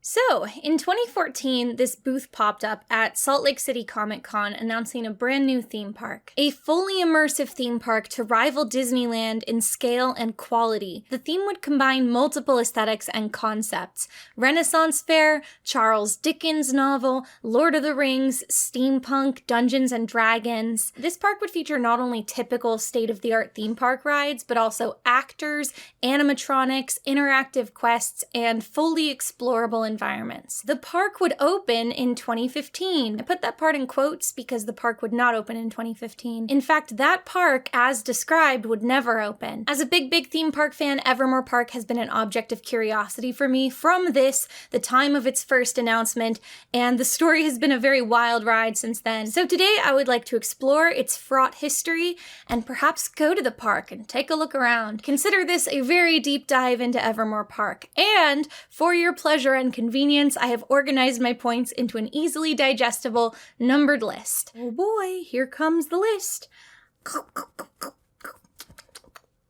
So, in 2014, this booth popped up at Salt Lake City Comic Con announcing a brand new theme park. A fully immersive theme park to rival Disneyland in scale and quality. The theme would combine multiple aesthetics and concepts. Renaissance fair, Charles Dickens novel, Lord of the Rings, steampunk, Dungeons and Dragons. This park would feature not only typical state-of-the-art theme park rides, but also actors, animatronics, interactive quests, and fully explorable environments. The park would open in 2015. I put that part in quotes because the park would not open in 2015. In fact, that park, as described, would never open. As a big theme park fan, Evermore Park has been an object of curiosity for me from the time of its first announcement, and the story has been a very wild ride since then. So today I would like to explore its fraught history and perhaps go to the park and take a look around. Consider this a very deep dive into Evermore Park. And for your pleasure and convenience, I have organized my points into an easily digestible, numbered list. Oh boy, here comes the list.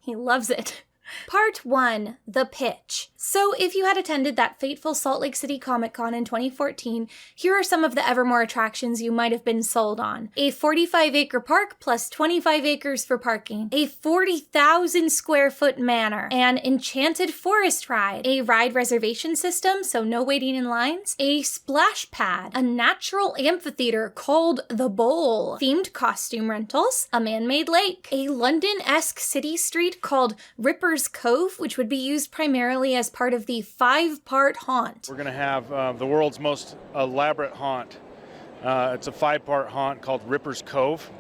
He loves it. Part 1, The Pitch. So if you had attended that fateful Salt Lake City Comic Con in 2014, here are some of the Evermore attractions you might have been sold on. A 45-acre park plus 25 acres for parking. A 40,000 square foot manor. An enchanted forest ride. A ride reservation system, so no waiting in lines. A splash pad. A natural amphitheater called The Bowl. Themed costume rentals. A man-made lake. A London-esque city street called Ripper's Cove, which would be used primarily as part of the 5-part haunt. We're going to have the world's most elaborate haunt. It's a 5-part haunt called Ripper's Cove.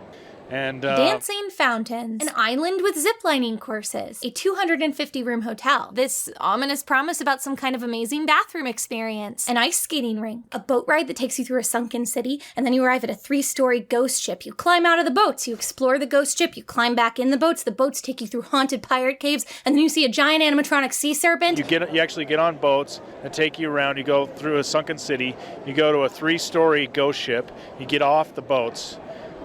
And dancing fountains, an island with ziplining courses, a 250-room hotel, this ominous promise about some kind of amazing bathroom experience, an ice skating rink, a boat ride that takes you through a sunken city, and then you arrive at a 3-story ghost ship. You climb out of the boats, you explore the ghost ship, you climb back in the boats take you through haunted pirate caves, and then you see a giant animatronic sea serpent. You actually get on boats that take you around, you go through a sunken city, you go to a 3-story ghost ship, you get off the boats.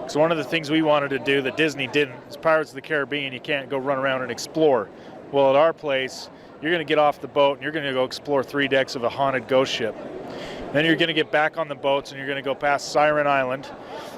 So one of the things we wanted to do that Disney didn't is Pirates of the Caribbean, you can't go run around and explore. Well, at our place, you're going to get off the boat and you're going to go explore 3 decks of a haunted ghost ship. Then you're going to get back on the boats and you're going to go past Siren Island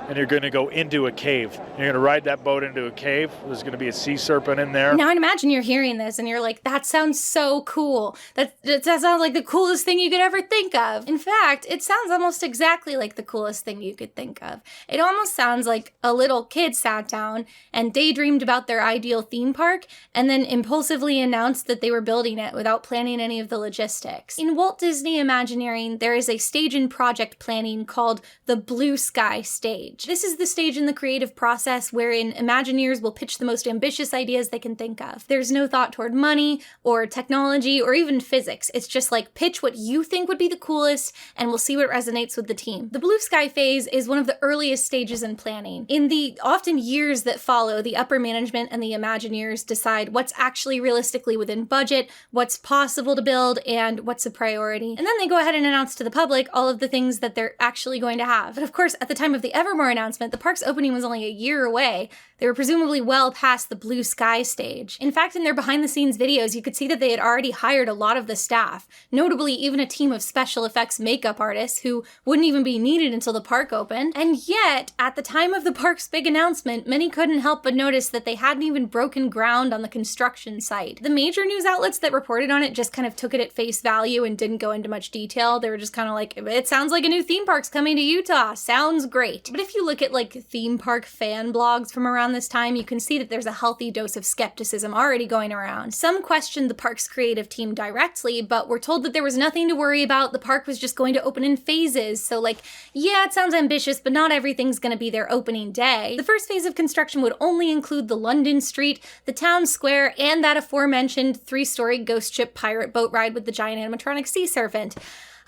and you're going to go into a cave. You're going to ride that boat into a cave. There's going to be a sea serpent in there. Now I'd imagine you're hearing this and you're like, that sounds so cool. That sounds like the coolest thing you could ever think of. In fact, it sounds almost exactly like the coolest thing you could think of. It almost sounds like a little kid sat down and daydreamed about their ideal theme park and then impulsively announced that they were building it without planning any of the logistics. In Walt Disney Imagineering, there is a stage in project planning called the Blue Sky Stage. This is the stage in the creative process wherein Imagineers will pitch the most ambitious ideas they can think of. There's no thought toward money or technology or even physics. It's just like pitch what you think would be the coolest and we'll see what resonates with the team. The Blue Sky phase is one of the earliest stages in planning. In the often years that follow, the upper management and the Imagineers decide what's actually realistically within budget, what's possible to build, and what's a priority. And then they go ahead and announce to the public all of the things that they're actually going to have. But of course, at the time of the Evermore announcement, the park's opening was only a year away. They were presumably well past the Blue Sky stage. In fact, in their behind-the-scenes videos, you could see that they had already hired a lot of the staff, notably even a team of special effects makeup artists who wouldn't even be needed until the park opened. And yet, at the time of the park's big announcement, many couldn't help but notice that they hadn't even broken ground on the construction site. The major news outlets that reported on it just kind of took it at face value and didn't go into much detail. They were just kind of like, it sounds like a new theme park's coming to Utah. Sounds great. But if you look at like theme park fan blogs from around this time, you can see that there's a healthy dose of skepticism already going around. Some questioned the park's creative team directly, but were told that there was nothing to worry about. The park was just going to open in phases. So like, yeah, it sounds ambitious, but not everything's going to be their opening day. The first phase of construction would only include the London Street, the town square, and that aforementioned 3-story ghost ship pirate boat ride with the giant animatronic sea serpent.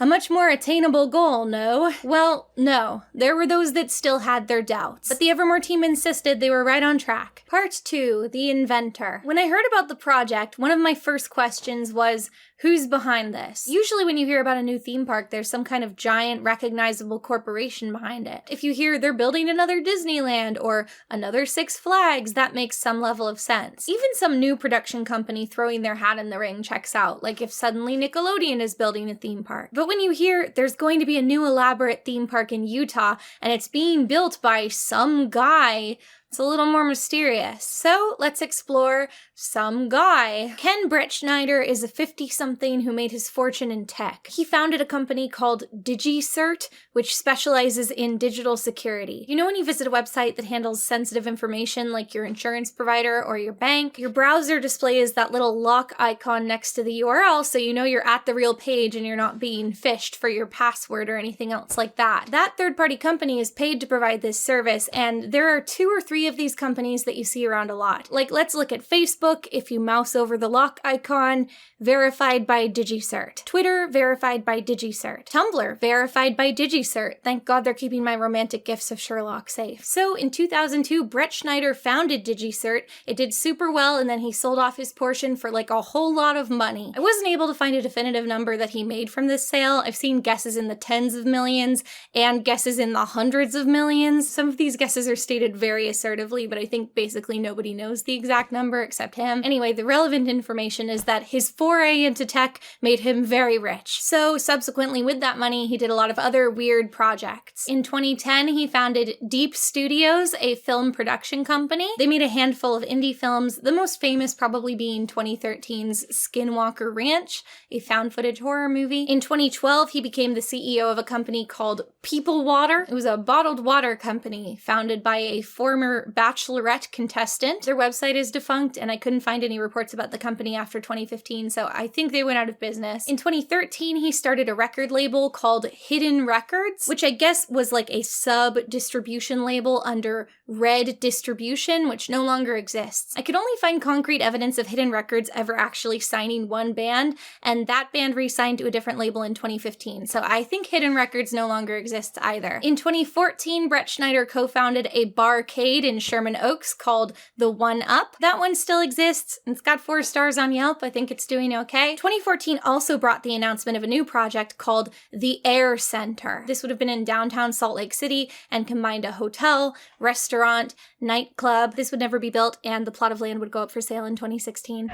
A much more attainable goal, no? Well, no. There were those that still had their doubts. But the Evermore team insisted they were right on track. Part 2, The Inventor. When I heard about the project, one of my first questions was, Who's behind this? Usually when you hear about a new theme park, there's some kind of giant recognizable corporation behind it. If you hear they're building another Disneyland or another Six Flags, that makes some level of sense. Even some new production company throwing their hat in the ring checks out, like if suddenly Nickelodeon is building a theme park. But when you hear there's going to be a new elaborate theme park in Utah and it's being built by some guy, it's a little more mysterious. So let's explore some guy. Ken Bretschneider is a 50-something who made his fortune in tech. He founded a company called DigiCert, which specializes in digital security. You know when you visit a website that handles sensitive information like your insurance provider or your bank, your browser displays that little lock icon next to the URL so you know you're at the real page and you're not being phished for your password or anything else like that. That third-party company is paid to provide this service, and there are 2 or 3 of these companies that you see around a lot. Like, let's look at Facebook. If you mouse over the lock icon, verified by DigiCert. Twitter, verified by DigiCert. Tumblr, verified by DigiCert. Thank God they're keeping my romantic gifs of Sherlock safe. So in 2002, Bretschneider founded DigiCert. It did super well, and then he sold off his portion for like a whole lot of money. I wasn't able to find a definitive number that he made from this sale. I've seen guesses in the tens of millions and guesses in the hundreds of millions. Some of these guesses are stated very assertively, but I think basically nobody knows the exact number except him. Anyway, the relevant information is that his foray into tech made him very rich. So subsequently with that money, he did a lot of other weird projects. In 2010, he founded Deep Studios, a film production company. They made a handful of indie films, the most famous probably being 2013's Skinwalker Ranch, a found footage horror movie. In 2012, he became the CEO of a company called People Water. It was a bottled water company founded by a former Bachelorette contestant. Their website is defunct, and I couldn't find any reports about the company after 2015, so I think they went out of business. In 2013, he started a record label called Hidden Records, which I guess was like a sub-distribution label under Red Distribution, which no longer exists. I could only find concrete evidence of Hidden Records ever actually signing one band, and that band re-signed to a different label in 2015, so I think Hidden Records no longer exists either. In 2014, Bretschneider co-founded a barcade in Sherman Oaks called The One Up. That one still exists. It's got 4 stars on Yelp. I think it's doing okay. 2014 also brought the announcement of a new project called the Air Center. This would have been in downtown Salt Lake City and combined a hotel, restaurant, nightclub. This would never be built, and the plot of land would go up for sale in 2016.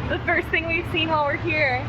The first thing we've seen while we're here.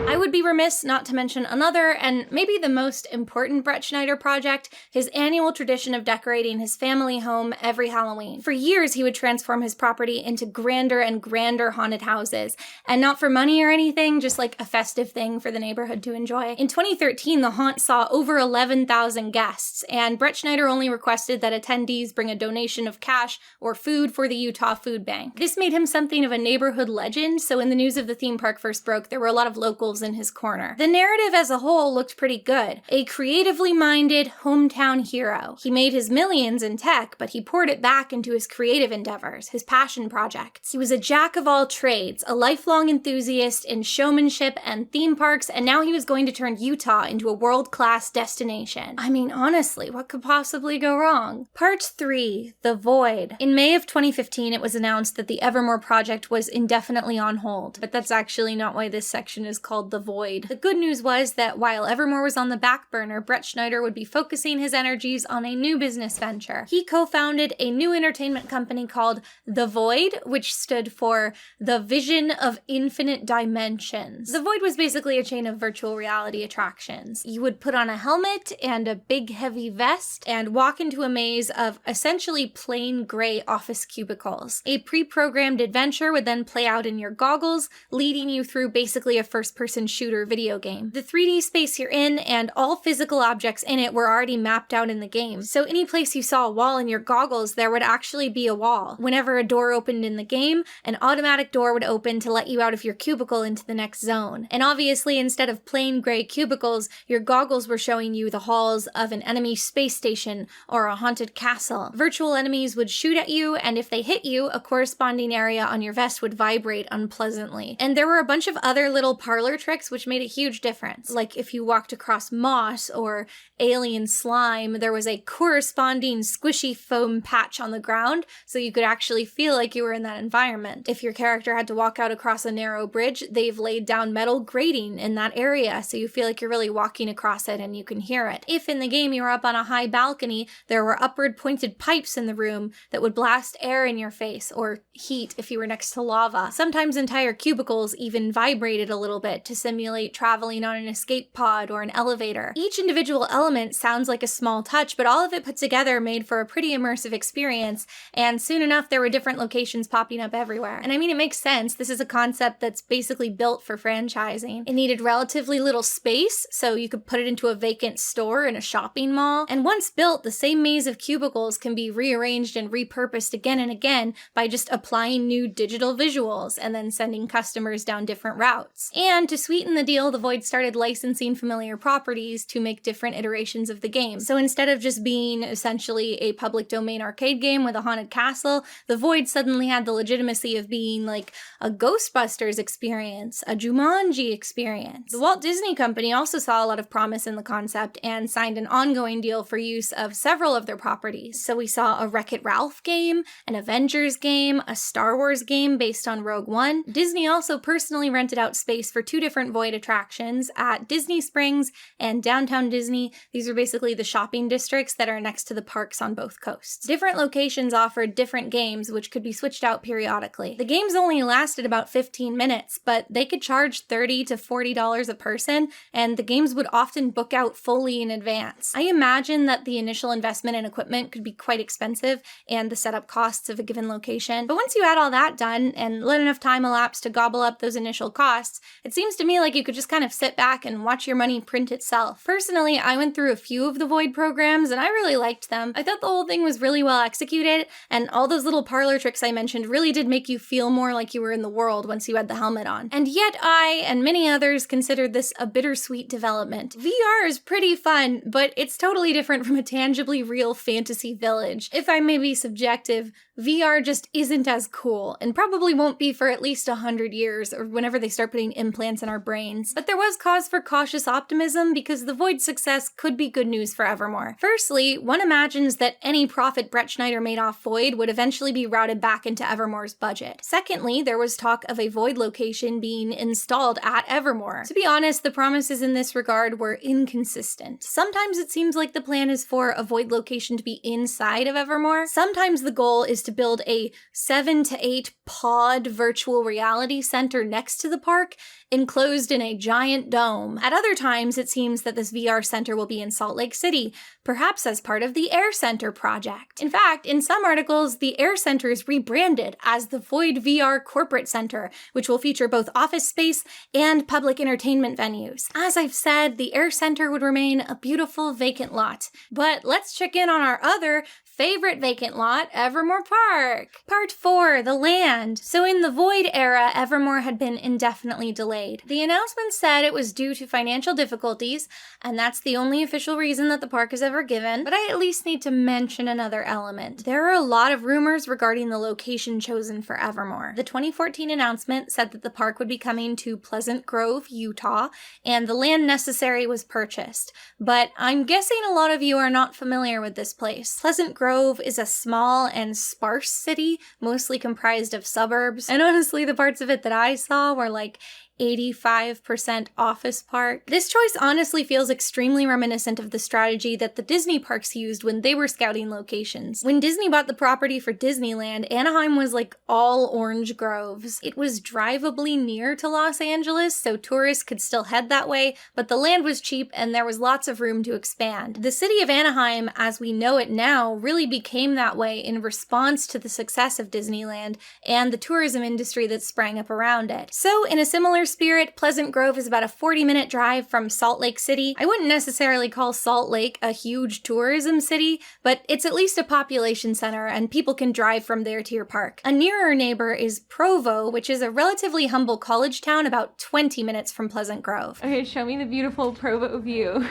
I would be remiss not to mention another, and maybe the most important Bretschneider project, his annual tradition of decorating his family home every Halloween. For years, he would transform his property into grander and grander haunted houses, and not for money or anything, just like a festive thing for the neighborhood to enjoy. In 2013, the haunt saw over 11,000 guests, and Bretschneider only requested that attendees bring a donation of cash or food for the Utah Food Bank. This made him something of a neighborhood legend, so when the news of the theme park first broke, there were a lot of locals in his corner. The narrative as a whole looked pretty good. A creatively minded hometown hero. He made his millions in tech, but he poured it back into his creative endeavors, his passion projects. He was a jack of all trades, a lifelong enthusiast in showmanship and theme parks, and now he was going to turn Utah into a world-class destination. I mean, honestly, what could possibly go wrong? Part 3, The Void. In May of 2015, it was announced that the Evermore project was indefinitely on hold, but that's actually not why this section is called The Void. The good news was that while Evermore was on the back burner, Bretschneider would be focusing his energies on a new business venture. He co-founded a new entertainment company called The Void, which stood for The Vision of Infinite Dimensions. The Void was basically a chain of virtual reality attractions. You would put on a helmet and a big heavy vest and walk into a maze of essentially plain gray office cubicles. A pre-programmed adventure would then play out in your goggles, leading you through basically a first-person shooter video game. The 3D space you're in and all physical objects in it were already mapped out in the game, so any place you saw a wall in your goggles, there would actually be a wall. Whenever a door opened in the game, an automatic door would open to let you out of your cubicle into the next zone. And obviously, instead of plain gray cubicles, your goggles were showing you the halls of an enemy space station or a haunted castle. Virtual enemies would shoot at you, and if they hit you, a corresponding area on your vest would vibrate unpleasantly. And there were a bunch of other little parlor tricks tricks, which made a huge difference. Like if you walked across moss or alien slime, there was a corresponding squishy foam patch on the ground, so you could actually feel like you were in that environment. If your character had to walk out across a narrow bridge, they've laid down metal grating in that area, so you feel like you're really walking across it and you can hear it. If in the game you were up on a high balcony, there were upward pointed pipes in the room that would blast air in your face, or heat if you were next to lava. Sometimes entire cubicles even vibrated a little bit to simulate traveling on an escape pod or an elevator. Each individual element sounds like a small touch, but all of it put together made for a pretty immersive experience, and soon enough there were different locations popping up everywhere. And I mean, it makes sense. This is a concept that's basically built for franchising. It needed relatively little space, so you could put it into a vacant store in a shopping mall. And once built, the same maze of cubicles can be rearranged and repurposed again and again by just applying new digital visuals and then sending customers down different routes. And to sweeten the deal, the Void started licensing familiar properties to make different iterations of the game. So instead of just being essentially a public domain arcade game with a haunted castle, the Void suddenly had the legitimacy of being like a Ghostbusters experience, a Jumanji experience. The Walt Disney Company also saw a lot of promise in the concept and signed an ongoing deal for use of several of their properties. So we saw a Wreck-It Ralph game, an Avengers game, a Star Wars game based on Rogue One. Disney also personally rented out space for 2 different Void attractions at Disney Springs and Downtown Disney. These are basically the shopping districts that are next to the parks on both coasts. Different locations offered different games, which could be switched out periodically. The games only lasted about 15 minutes, but they could charge $30 to $40 a person, and the games would often book out fully in advance. I imagine that the initial investment in equipment could be quite expensive, and the setup costs of a given location. But once you had all that done and let enough time elapse to gobble up those initial costs, it seems to me like you could just kind of sit back and watch your money print itself. Personally, I went through a few of the Void programs, and I really liked them. I thought the whole thing was really well executed, and all those little parlor tricks I mentioned really did make you feel more like you were in the world once you had the helmet on. And yet I, and many others, considered this a bittersweet development. VR is pretty fun, but it's totally different from a tangibly real fantasy village. If I may be subjective, VR just isn't as cool, and probably won't be for at least 100 years, or whenever they start putting implants in our brains. But there was cause for cautious optimism, because the Void's success could be good news for Evermore. Firstly, one imagines that any profit Brett Schneider made off Void would eventually be routed back into Evermore's budget. Secondly, there was talk of a Void location being installed at Evermore. To be honest, the promises in this regard were inconsistent. Sometimes it seems like the plan is for a Void location to be inside of Evermore. Sometimes the goal is to build a 7 to 8 pod virtual reality center next to the park, enclosed in a giant dome. At other times, it seems that this VR center will be in Salt Lake City, perhaps as part of the Air Center project. In fact, in some articles, the Air Center is rebranded as the Void VR Corporate Center, which will feature both office space and public entertainment venues. As I've said, the Air Center would remain a beautiful vacant lot. But let's check in on our other favorite vacant lot, Evermore Park. Part 4, the land. So in the Void era, Evermore had been indefinitely delayed. The announcement said it was due to financial difficulties, and that's the only official reason that the park is ever given, but I at least need to mention another element. There are a lot of rumors regarding the location chosen for Evermore. The 2014 announcement said that the park would be coming to Pleasant Grove, Utah, and the land necessary was purchased. But I'm guessing a lot of you are not familiar with this place. Pleasant Grove is a small and sparse city, mostly comprised of suburbs, and honestly, the parts of it that I saw were like 85% office park. This choice honestly feels extremely reminiscent of the strategy that the Disney parks used when they were scouting locations. When Disney bought the property for Disneyland, Anaheim was like all orange groves. It was drivably near to Los Angeles, so tourists could still head that way, but the land was cheap and there was lots of room to expand. The city of Anaheim, as we know it now, really became that way in response to the success of Disneyland and the tourism industry that sprang up around it. So in a similar spirit, Pleasant Grove is about a 40-minute drive from Salt Lake City. I wouldn't necessarily call Salt Lake a huge tourism city, but it's at least a population center and people can drive from there to your park. A nearer neighbor is Provo, which is a relatively humble college town about 20 minutes from Pleasant Grove. Okay, show me the beautiful Provo view.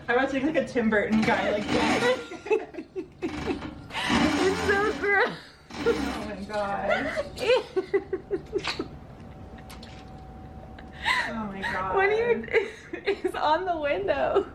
I'm about to take like a Tim Burton guy like that. It's so gross. Oh my god. on the window.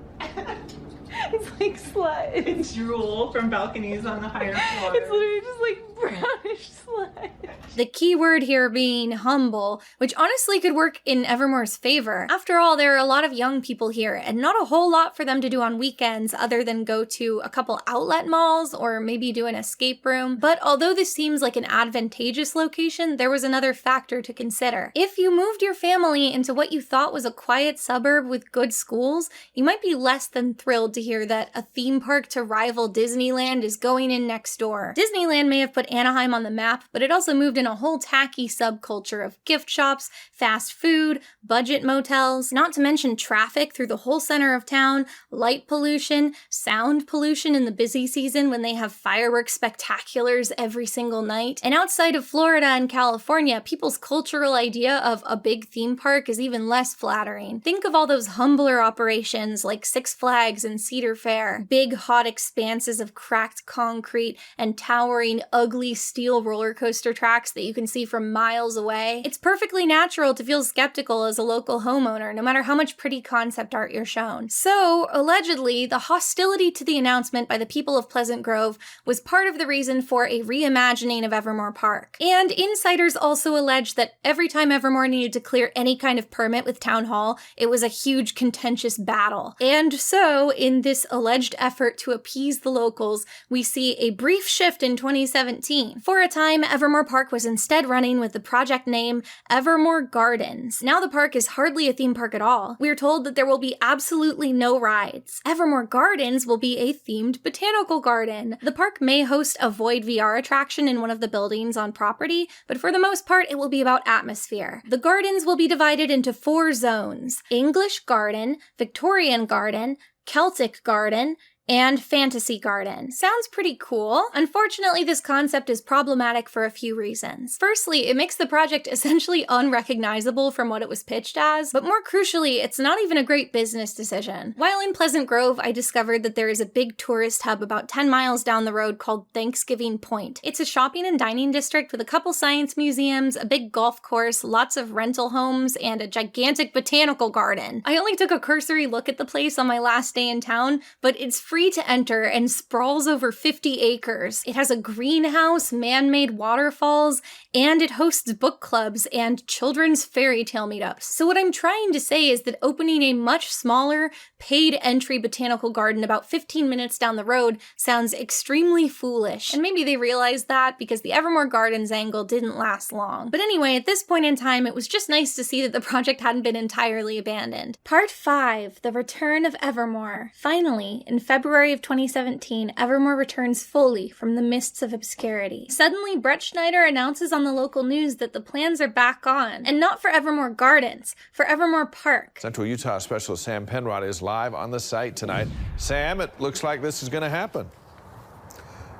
It's like sludge. It's drool from balconies on the higher floor. It's literally just like brownish sludge. The key word here being humble, which honestly could work in Evermore's favor. After all, there are a lot of young people here, and not a whole lot for them to do on weekends other than go to a couple outlet malls or maybe do an escape room. But although this seems like an advantageous location, there was another factor to consider. If you moved your family into what you thought was a quiet suburb with good schools, you might be less than thrilled to hear that a theme park to rival Disneyland is going in next door. Disneyland may have put Anaheim on the map, but it also moved in a whole tacky subculture of gift shops, fast food, budget motels, not to mention traffic through the whole center of town, light pollution, sound pollution in the busy season when they have fireworks spectaculars every single night. And outside of Florida and California, people's cultural idea of a big theme park is even less flattering. Think of all those humbler operations like Six Flags and Cedar Fair, big hot expanses of cracked concrete and towering ugly steel roller coaster tracks that you can see from miles away. It's perfectly natural to feel skeptical as a local homeowner, no matter how much pretty concept art you're shown. So, allegedly, the hostility to the announcement by the people of Pleasant Grove was part of the reason for a reimagining of Evermore Park. And insiders also allege that every time Evermore needed to clear any kind of permit with Town Hall, it was a huge contentious battle. And so, in this alleged effort to appease the locals, we see a brief shift in 2017. For a time, Evermore Park was instead running with the project name Evermore Gardens. Now the park is hardly a theme park at all. We're told that there will be absolutely no rides. Evermore Gardens will be a themed botanical garden. The park may host a Void VR attraction in one of the buildings on property, but for the most part, it will be about atmosphere. The gardens will be divided into 4 zones: English Garden, Victorian Garden, Celtic Garden, and Fantasy Garden. Sounds pretty cool. Unfortunately, this concept is problematic for a few reasons. Firstly, it makes the project essentially unrecognizable from what it was pitched as, but more crucially, it's not even a great business decision. While in Pleasant Grove, I discovered that there is a big tourist hub about 10 miles down the road called Thanksgiving Point. It's a shopping and dining district with a couple science museums, a big golf course, lots of rental homes, and a gigantic botanical garden. I only took a cursory look at the place on my last day in town, but it's free to enter and sprawls over 50 acres. It has a greenhouse, man-made waterfalls, and it hosts book clubs and children's fairy tale meetups. So what I'm trying to say is that opening a much smaller, paid entry botanical garden about 15 minutes down the road sounds extremely foolish. And maybe they realized that because the Evermore Gardens angle didn't last long. But anyway, at this point in time, it was just nice to see that the project hadn't been entirely abandoned. Part 5, The Return of Evermore. Finally, in February of 2017, Evermore returns fully from the mists of obscurity. Suddenly, Brett Schneider announces on the local news that the plans are back on, and not for Evermore Gardens, for Evermore Park. Central Utah specialist Sam Penrod is live on the site tonight. Sam, it looks like this is going to happen.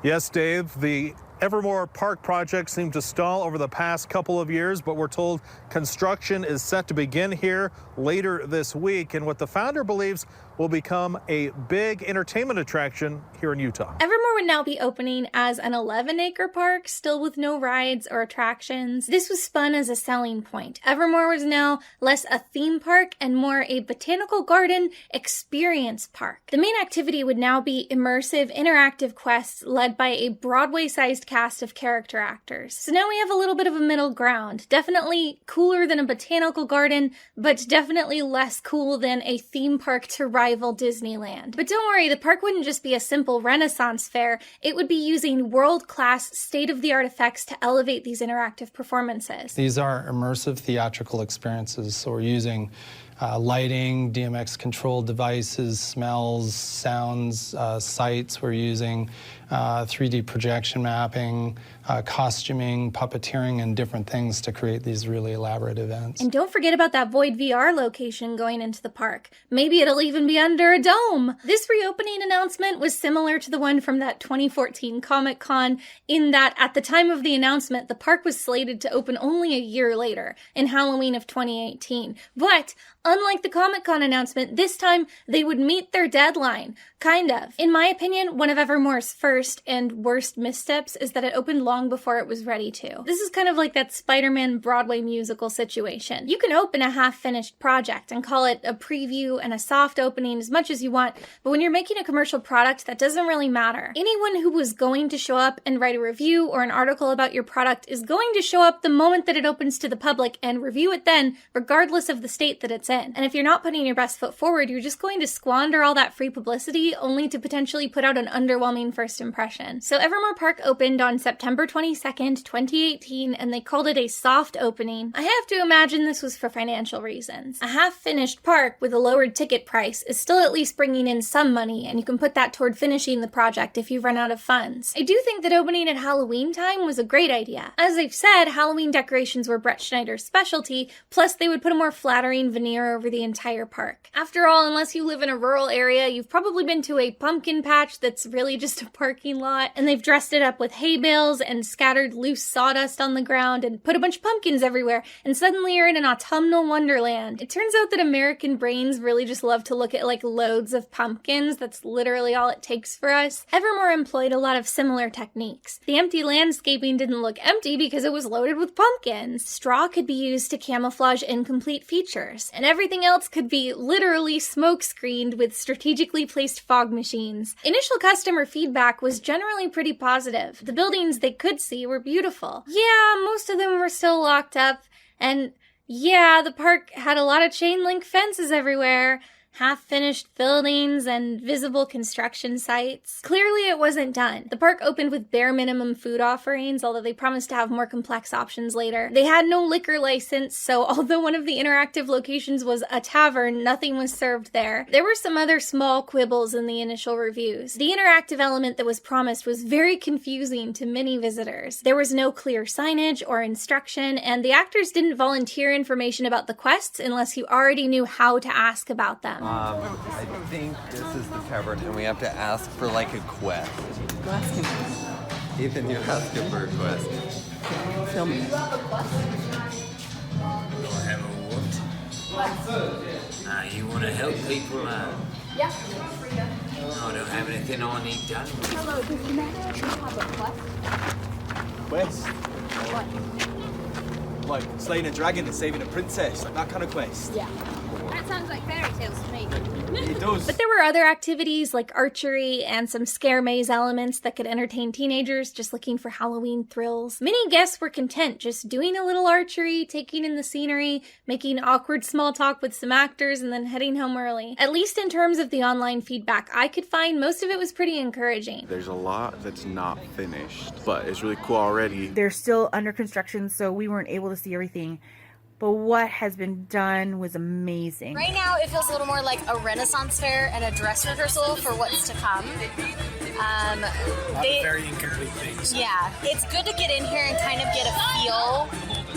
Yes, Dave, the Evermore Park project seemed to stall over the past couple of years, but we're told construction is set to begin here later this week, and what the founder believes will become a big entertainment attraction here in Utah. Evermore would now be opening as an 11-acre park, still with no rides or attractions. This was spun as a selling point. Evermore was now less a theme park and more a botanical garden experience park. The main activity would now be immersive, interactive quests led by a Broadway-sized cast of character actors. So now we have a little bit of a middle ground. Definitely cooler than a botanical garden, but definitely less cool than a theme park to rival Disneyland. But don't worry, the park wouldn't just be a simple Renaissance fair. It would be using world-class, state-of-the-art effects to elevate these interactive performances. These are immersive theatrical experiences, so we're using lighting, DMX-controlled devices, smells, sounds, sights. We're using 3D projection mapping, costuming, puppeteering, and different things to create these really elaborate events. And don't forget about that Void VR location going into the park. Maybe it'll even be under a dome. This reopening announcement was similar to the one from that 2014 Comic-Con in that at the time of the announcement, the park was slated to open only a year later, in Halloween of 2018. But unlike the Comic-Con announcement, this time they would meet their deadline. Kind of. In my opinion, one of Evermore's first and worst missteps is that it opened long long before it was ready to. This is kind of like that Spider-Man Broadway musical situation. You can open a half-finished project and call it a preview and a soft opening as much as you want, but when you're making a commercial product, that doesn't really matter. Anyone who was going to show up and write a review or an article about your product is going to show up the moment that it opens to the public and review it then, regardless of the state that it's in. And if you're not putting your best foot forward, you're just going to squander all that free publicity only to potentially put out an underwhelming first impression. So Evermore Park opened on September 22nd, 2018, and they called it a soft opening. I have to imagine this was for financial reasons. A half-finished park with a lowered ticket price is still at least bringing in some money, and you can put that toward finishing the project if you run out of funds. I do think that opening at Halloween time was a great idea. As I've said, Halloween decorations were Brett Schneider's specialty, plus they would put a more flattering veneer over the entire park. After all, unless you live in a rural area, you've probably been to a pumpkin patch that's really just a parking lot, and they've dressed it up with hay bales and scattered loose sawdust on the ground and put a bunch of pumpkins everywhere, and suddenly you're in an autumnal wonderland. It turns out that American brains really just love to look at like loads of pumpkins. That's literally all it takes for us. Evermore employed a lot of similar techniques. The empty landscaping didn't look empty because it was loaded with pumpkins. Straw could be used to camouflage incomplete features, and everything else could be literally smoke screened with strategically placed fog machines. Initial customer feedback was generally pretty positive. The buildings they could see were beautiful. Yeah, most of them were still locked up, and yeah, the park had a lot of chain link fences everywhere, half-finished buildings, and visible construction sites. Clearly it wasn't done. The park opened with bare minimum food offerings, although they promised to have more complex options later. They had no liquor license, so although one of the interactive locations was a tavern, nothing was served there. There were some other small quibbles in the initial reviews. The interactive element that was promised was very confusing to many visitors. There was no clear signage or instruction, and the actors didn't volunteer information about the quests unless you already knew how to ask about them. I think this is the tavern, and we have to ask for like a quest. Go ask him. Ethan, you're asking for a quest. Film me. You have a what? You want to help people out? Yeah. No, I don't have anything I need done. Hello, does the man actually have a quest? Quest? What? Like slaying a dragon and saving a princess, like that kind of quest. Yeah. That sounds like fairy tales to me. It does. But there were other activities like archery and some scare maze elements that could entertain teenagers just looking for Halloween thrills. Many guests were content just doing a little archery, taking in the scenery, making awkward small talk with some actors, and then heading home early. At least in terms of the online feedback I could find, most of it was pretty encouraging. There's a lot that's not finished, but it's really cool already. They're still under construction, so we weren't able to see everything. But what has been done was amazing. Right now, it feels a little more like a Renaissance fair and a dress rehearsal for what's to come. Very incomplete things. Yeah, it's good to get in here and kind of get a feel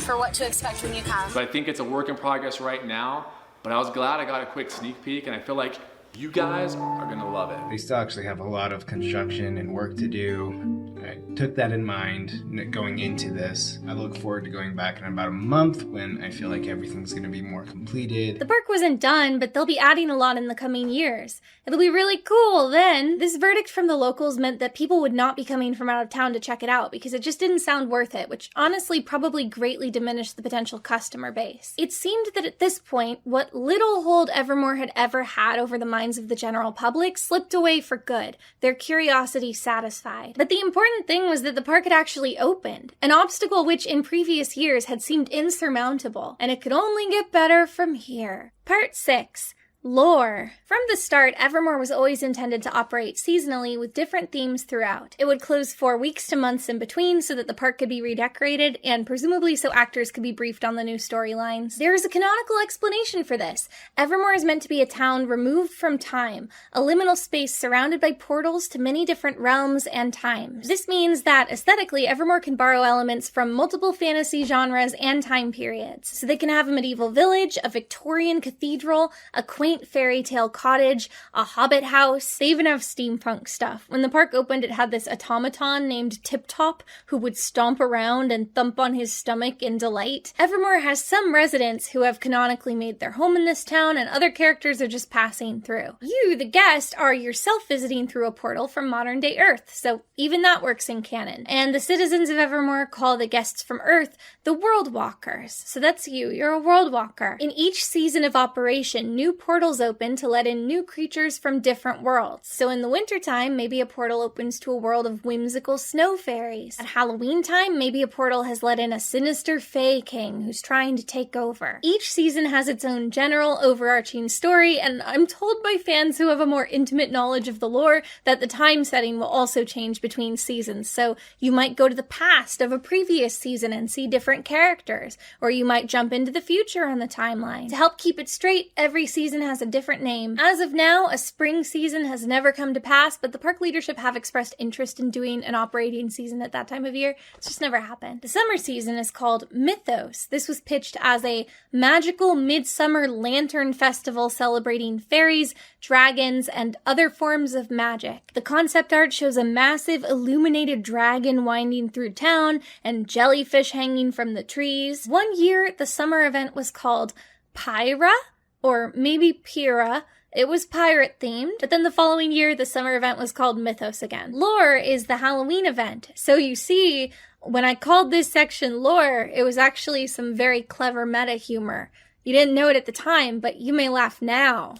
for what to expect when you come. So I think it's a work in progress right now, but I was glad I got a quick sneak peek, and I feel like you guys are gonna love it. They still actually have a lot of construction and work to do. I took that in mind going into this. I look forward to going back in about a month when I feel like everything's going to be more completed. The park wasn't done, but they'll be adding a lot in the coming years. It'll be really cool then. This verdict from the locals meant that people would not be coming from out of town to check it out because it just didn't sound worth it, which honestly probably greatly diminished the potential customer base. It seemed that at this point, what little hold Evermore had ever had over the minds of the general public slipped away for good, their curiosity satisfied. But the important thing was that the park had actually opened, an obstacle which in previous years had seemed insurmountable, and it could only get better from here. Part 6. Lore. From the start, Evermore was always intended to operate seasonally with different themes throughout. It would close 4 weeks to months in between so that the park could be redecorated, and presumably so actors could be briefed on the new storylines. There is a canonical explanation for this. Evermore is meant to be a town removed from time, a liminal space surrounded by portals to many different realms and times. This means that, aesthetically, Evermore can borrow elements from multiple fantasy genres and time periods. So they can have a medieval village, a Victorian cathedral, a quaint quaint fairy tale cottage, a hobbit house. They even have steampunk stuff. When the park opened, it had this automaton named Tip Top who would stomp around and thump on his stomach in delight. Evermore has some residents who have canonically made their home in this town, and other characters are just passing through. You, the guest, are yourself visiting through a portal from modern-day Earth, so even that works in canon. And the citizens of Evermore call the guests from Earth the World Walkers. So that's you. You're a World Walker. In each season of operation, new portals open to let in new creatures from different worlds. So in the wintertime, maybe a portal opens to a world of whimsical snow fairies. At Halloween time, maybe a portal has let in a sinister Fae King who's trying to take over. Each season has its own general overarching story, and I'm told by fans who have a more intimate knowledge of the lore that the time setting will also change between seasons. So you might go to the past of a previous season and see different characters, or you might jump into the future on the timeline. To help keep it straight, every season has a different name. As of now, a spring season has never come to pass, but the park leadership have expressed interest in doing an operating season at that time of year. It's just never happened. The summer season is called Mythos. This was pitched as a magical midsummer lantern festival celebrating fairies, dragons, and other forms of magic. The concept art shows a massive illuminated dragon winding through town and jellyfish hanging from the trees. One year, the summer event was called Pyra, or maybe Pyrrha. It was pirate themed, but then the following year, the summer event was called Mythos again. Lore is the Halloween event. So you see, when I called this section lore, it was actually some very clever meta humor. You didn't know it at the time, but you may laugh now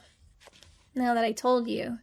that I told you.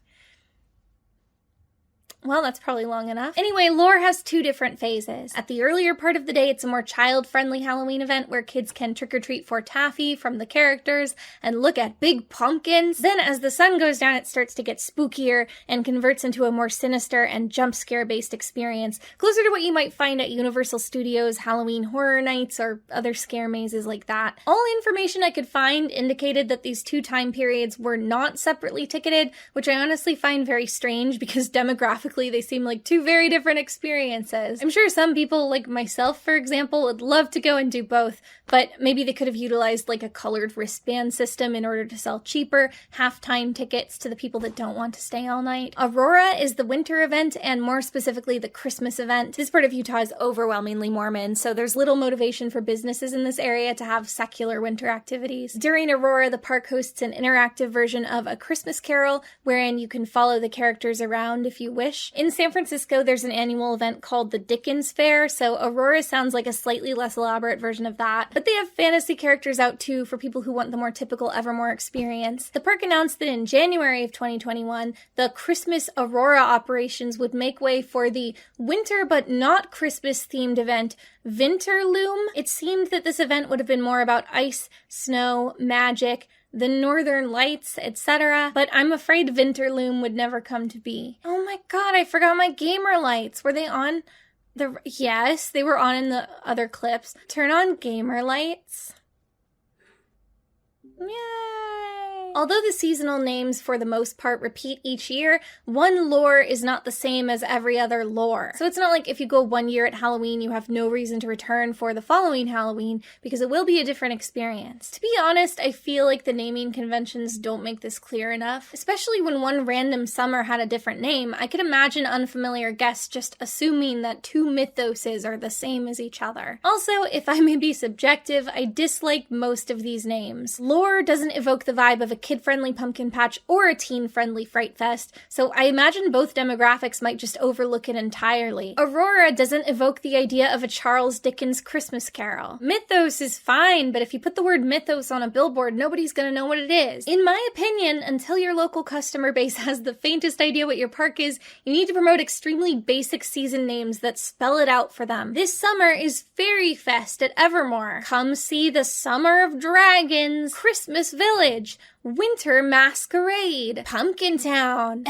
Well, that's probably long enough. Anyway, lore has two different phases. At the earlier part of the day, it's a more child-friendly Halloween event where kids can trick-or-treat for taffy from the characters and look at big pumpkins. Then as the sun goes down, it starts to get spookier and converts into a more sinister and jump scare-based experience, closer to what you might find at Universal Studios Halloween Horror Nights or other scare mazes like that. All information I could find indicated that these two time periods were not separately ticketed, which I honestly find very strange because demographically they seem like two very different experiences. I'm sure some people, like myself, for example, would love to go and do both, but maybe they could have utilized like a colored wristband system in order to sell cheaper half-time tickets to the people that don't want to stay all night. Aurora is the winter event, and more specifically the Christmas event. This part of Utah is overwhelmingly Mormon, so there's little motivation for businesses in this area to have secular winter activities. During Aurora, the park hosts an interactive version of A Christmas Carol, wherein you can follow the characters around if you wish. In San Francisco, there's an annual event called the Dickens Fair, so Aurora sounds like a slightly less elaborate version of that, but they have fantasy characters out too for people who want the more typical Evermore experience. The park announced that in January of 2021, the Christmas Aurora operations would make way for the winter but not Christmas-themed event Vinterloom. It seemed that this event would have been more about ice, snow, magic, the northern lights, etc. But I'm afraid Vinterloom would never come to be. Oh my god, I forgot my gamer lights. Were they on? Yes, they were on in the other clips. Turn on gamer lights. Yay! Although the seasonal names for the most part repeat each year, one lore is not the same as every other lore. So it's not like if you go one year at Halloween, you have no reason to return for the following Halloween, because it will be a different experience. To be honest, I feel like the naming conventions don't make this clear enough. Especially when one random summer had a different name, I could imagine unfamiliar guests just assuming that two mythoses are the same as each other. Also, if I may be subjective, I dislike most of these names. Lore doesn't evoke the vibe of a kid-friendly pumpkin patch or a teen-friendly Fright Fest, so I imagine both demographics might just overlook it entirely. Aurora doesn't evoke the idea of a Charles Dickens Christmas Carol. Mythos is fine, but if you put the word mythos on a billboard, nobody's gonna know what it is. In my opinion, until your local customer base has the faintest idea what your park is, you need to promote extremely basic season names that spell it out for them. This summer is Fairy Fest at Evermore. Come see the Summer of Dragons, Christmas Village, Winter Masquerade, Pumpkin Town,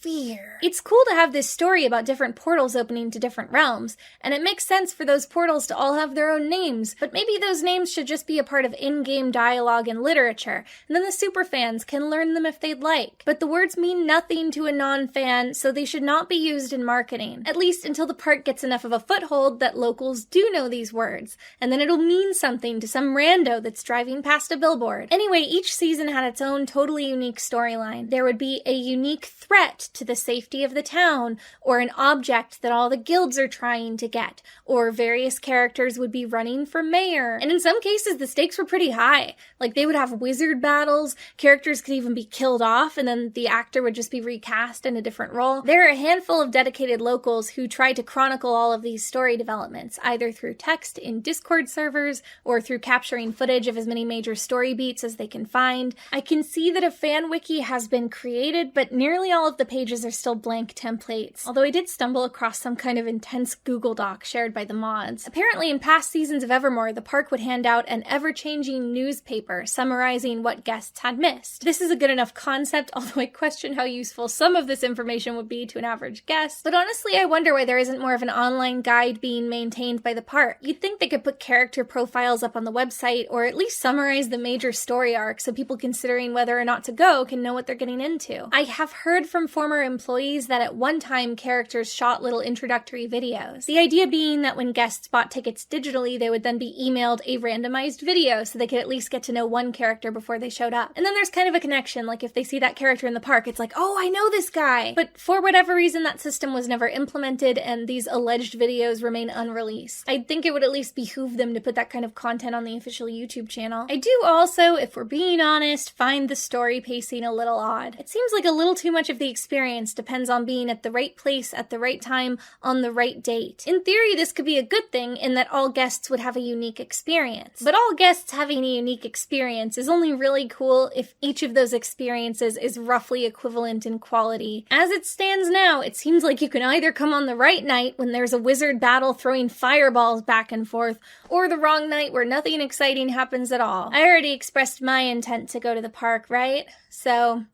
fear. It's cool to have this story about different portals opening to different realms, and it makes sense for those portals to all have their own names, but maybe those names should just be a part of in-game dialogue and literature, and then the superfans can learn them if they'd like. But the words mean nothing to a non-fan, so they should not be used in marketing, at least until the park gets enough of a foothold that locals do know these words, and then it'll mean something to some rando that's driving past a billboard. Anyway, each season had its own totally unique storyline. There would be a unique threat to the safety of the town, or an object that all the guilds are trying to get, or various characters would be running for mayor. And in some cases, the stakes were pretty high. Like, they would have wizard battles, characters could even be killed off, and then the actor would just be recast in a different role. There are a handful of dedicated locals who try to chronicle all of these story developments, either through text in Discord servers, or through capturing footage of as many major story beats as they can find. I can see that a fan wiki has been created, but nearly all of the pages are still blank templates, although I did stumble across some kind of intense Google Doc shared by the mods. Apparently, in past seasons of Evermore, the park would hand out an ever-changing newspaper summarizing what guests had missed. This is a good enough concept, although I question how useful some of this information would be to an average guest. But honestly, I wonder why there isn't more of an online guide being maintained by the park. You'd think they could put character profiles up on the website, or at least summarize the major story arcs so people considering whether or not to go can know what they're getting into. I have heard from former employees that at one time characters shot little introductory videos. The idea being that when guests bought tickets digitally, they would then be emailed a randomized video so they could at least get to know one character before they showed up. And then there's kind of a connection, like if they see that character in the park, it's like, oh, I know this guy! But for whatever reason, that system was never implemented and these alleged videos remain unreleased. I'd think it would at least behoove them to put that kind of content on the official YouTube channel. I do also, if we're being honest, find the story pacing a little odd. It seems like a little too much of the experience depends on being at the right place at the right time on the right date. In theory, this could be a good thing in that all guests would have a unique experience. But all guests having a unique experience is only really cool if each of those experiences is roughly equivalent in quality. As it stands now, it seems like you can either come on the right night when there's a wizard battle throwing fireballs back and forth, or the wrong night where nothing exciting happens at all. I already expressed my intent to go to the park, right? So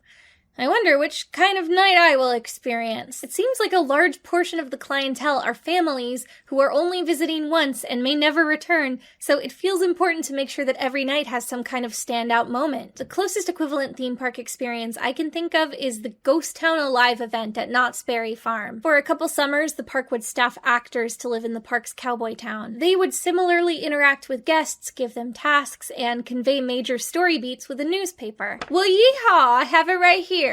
I wonder which kind of night I will experience. It seems like a large portion of the clientele are families who are only visiting once and may never return, so it feels important to make sure that every night has some kind of standout moment. The closest equivalent theme park experience I can think of is the Ghost Town Alive event at Knott's Berry Farm. For a couple summers, the park would staff actors to live in the park's cowboy town. They would similarly interact with guests, give them tasks, and convey major story beats with a newspaper. Well, yeehaw! I have it right here.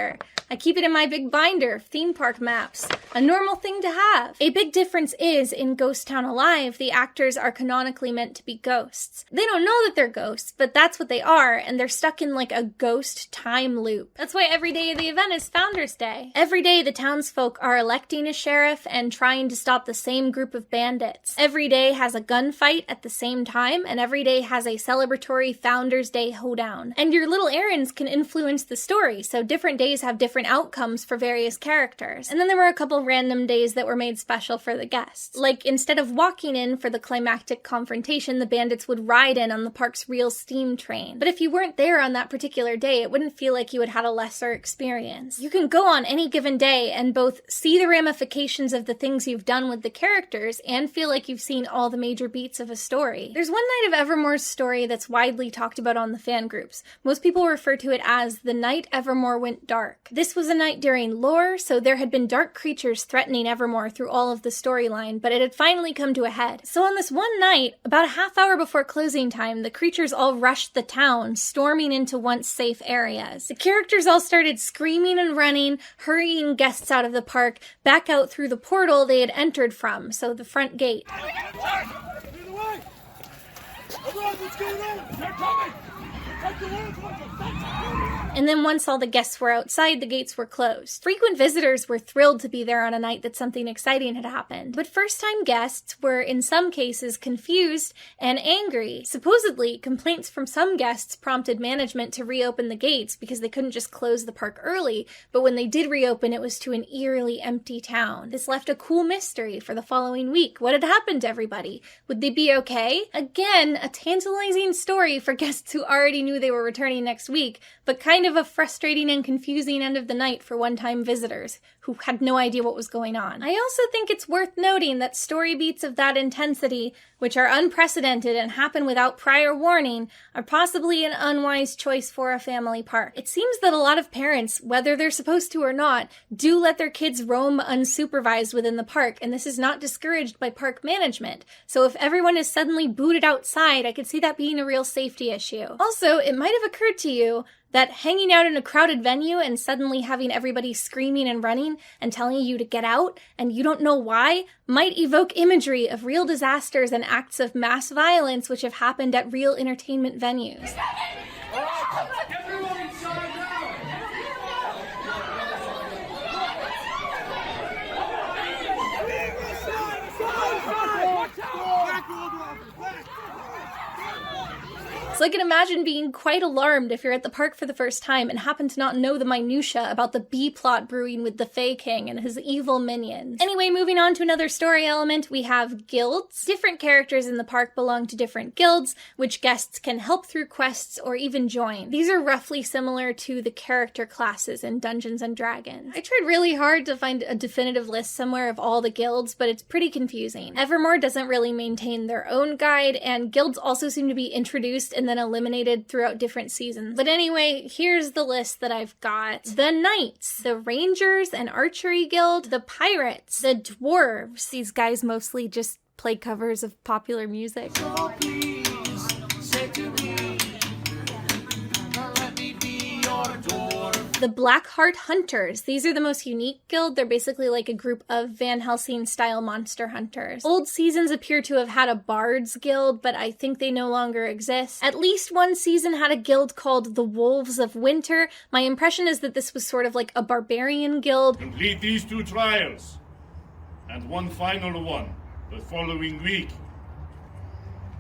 I keep it in my big binder of theme park maps. A normal thing to have. A big difference is, in Ghost Town Alive, the actors are canonically meant to be ghosts. They don't know that they're ghosts, but that's what they are, and they're stuck in like a ghost time loop. That's why every day of the event is Founders Day. Every day the townsfolk are electing a sheriff and trying to stop the same group of bandits. Every day has a gunfight at the same time, and every day has a celebratory Founders Day hoedown. And your little errands can influence the story, so different days have different outcomes for various characters. And then there were a couple random days that were made special for the guests. Like, instead of walking in for the climactic confrontation, the bandits would ride in on the park's real steam train. But if you weren't there on that particular day, it wouldn't feel like you had had a lesser experience. You can go on any given day and both see the ramifications of the things you've done with the characters and feel like you've seen all the major beats of a story. There's one night of Evermore's story that's widely talked about on the fan groups. Most people refer to it as the night Evermore went dark. This was a night during lore, so there had been dark creatures threatening Evermore through all of the storyline, but it had finally come to a head. So on this one night, about a half hour before closing time, the creatures all rushed the town, storming into once safe areas. The characters all started screaming and running, hurrying guests out of the park, back out through the portal they had entered from, so the front gate. And then once all the guests were outside, the gates were closed. Frequent visitors were thrilled to be there on a night that something exciting had happened. But first-time guests were, in some cases, confused and angry. Supposedly, complaints from some guests prompted management to reopen the gates because they couldn't just close the park early, but when they did reopen, it was to an eerily empty town. This left a cool mystery for the following week. What had happened to everybody? Would they be okay? Again, a tantalizing story for guests who already knew knew they were returning next week, but kind of a frustrating and confusing end of the night for one-time visitors who had no idea what was going on. I also think it's worth noting that story beats of that intensity, which are unprecedented and happen without prior warning, are possibly an unwise choice for a family park. It seems that a lot of parents, whether they're supposed to or not, do let their kids roam unsupervised within the park, and this is not discouraged by park management. So if everyone is suddenly booted outside, I could see that being a real safety issue. Also, it might have occurred to you that hanging out in a crowded venue and suddenly having everybody screaming and running and telling you to get out, and you don't know why, might evoke imagery of real disasters and acts of mass violence which have happened at real entertainment venues. So I can imagine being quite alarmed if you're at the park for the first time and happen to not know the minutia about the B-plot brewing with the Fae King and his evil minions. Anyway, moving on to another story element, we have guilds. Different characters in the park belong to different guilds, which guests can help through quests or even join. These are roughly similar to the character classes in Dungeons & Dragons. I tried really hard to find a definitive list somewhere of all the guilds, but it's pretty confusing. Evermore doesn't really maintain their own guide, and guilds also seem to be introduced and then eliminated throughout different seasons. But anyway, here's the list that I've got. The Knights, the Rangers and Archery Guild, the Pirates, the Dwarves. These guys mostly just play covers of popular music. The Blackheart Hunters. These are the most unique guild. They're basically like a group of Van Helsing-style monster hunters. Old seasons appear to have had a Bards Guild, but I think they no longer exist. At least one season had a guild called the Wolves of Winter. My impression is that this was sort of like a barbarian guild. Complete these 2 trials, and one final one the following week,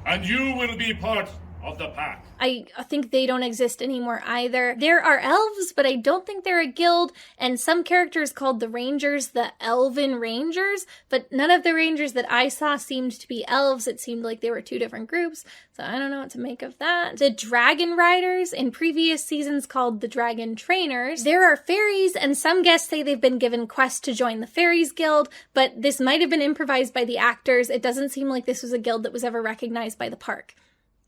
and you will be part of the pack. I think they don't exist anymore either. There are elves, but I don't think they're a guild, and some characters called the Rangers the Elven Rangers, but none of the Rangers that I saw seemed to be elves. It seemed like they were 2 different groups, so I don't know what to make of that. The Dragon Riders, in previous seasons called the Dragon Trainers. There are fairies, and some guests say they've been given quests to join the Fairies Guild, but this might have been improvised by the actors. It doesn't seem like this was a guild that was ever recognized by the park.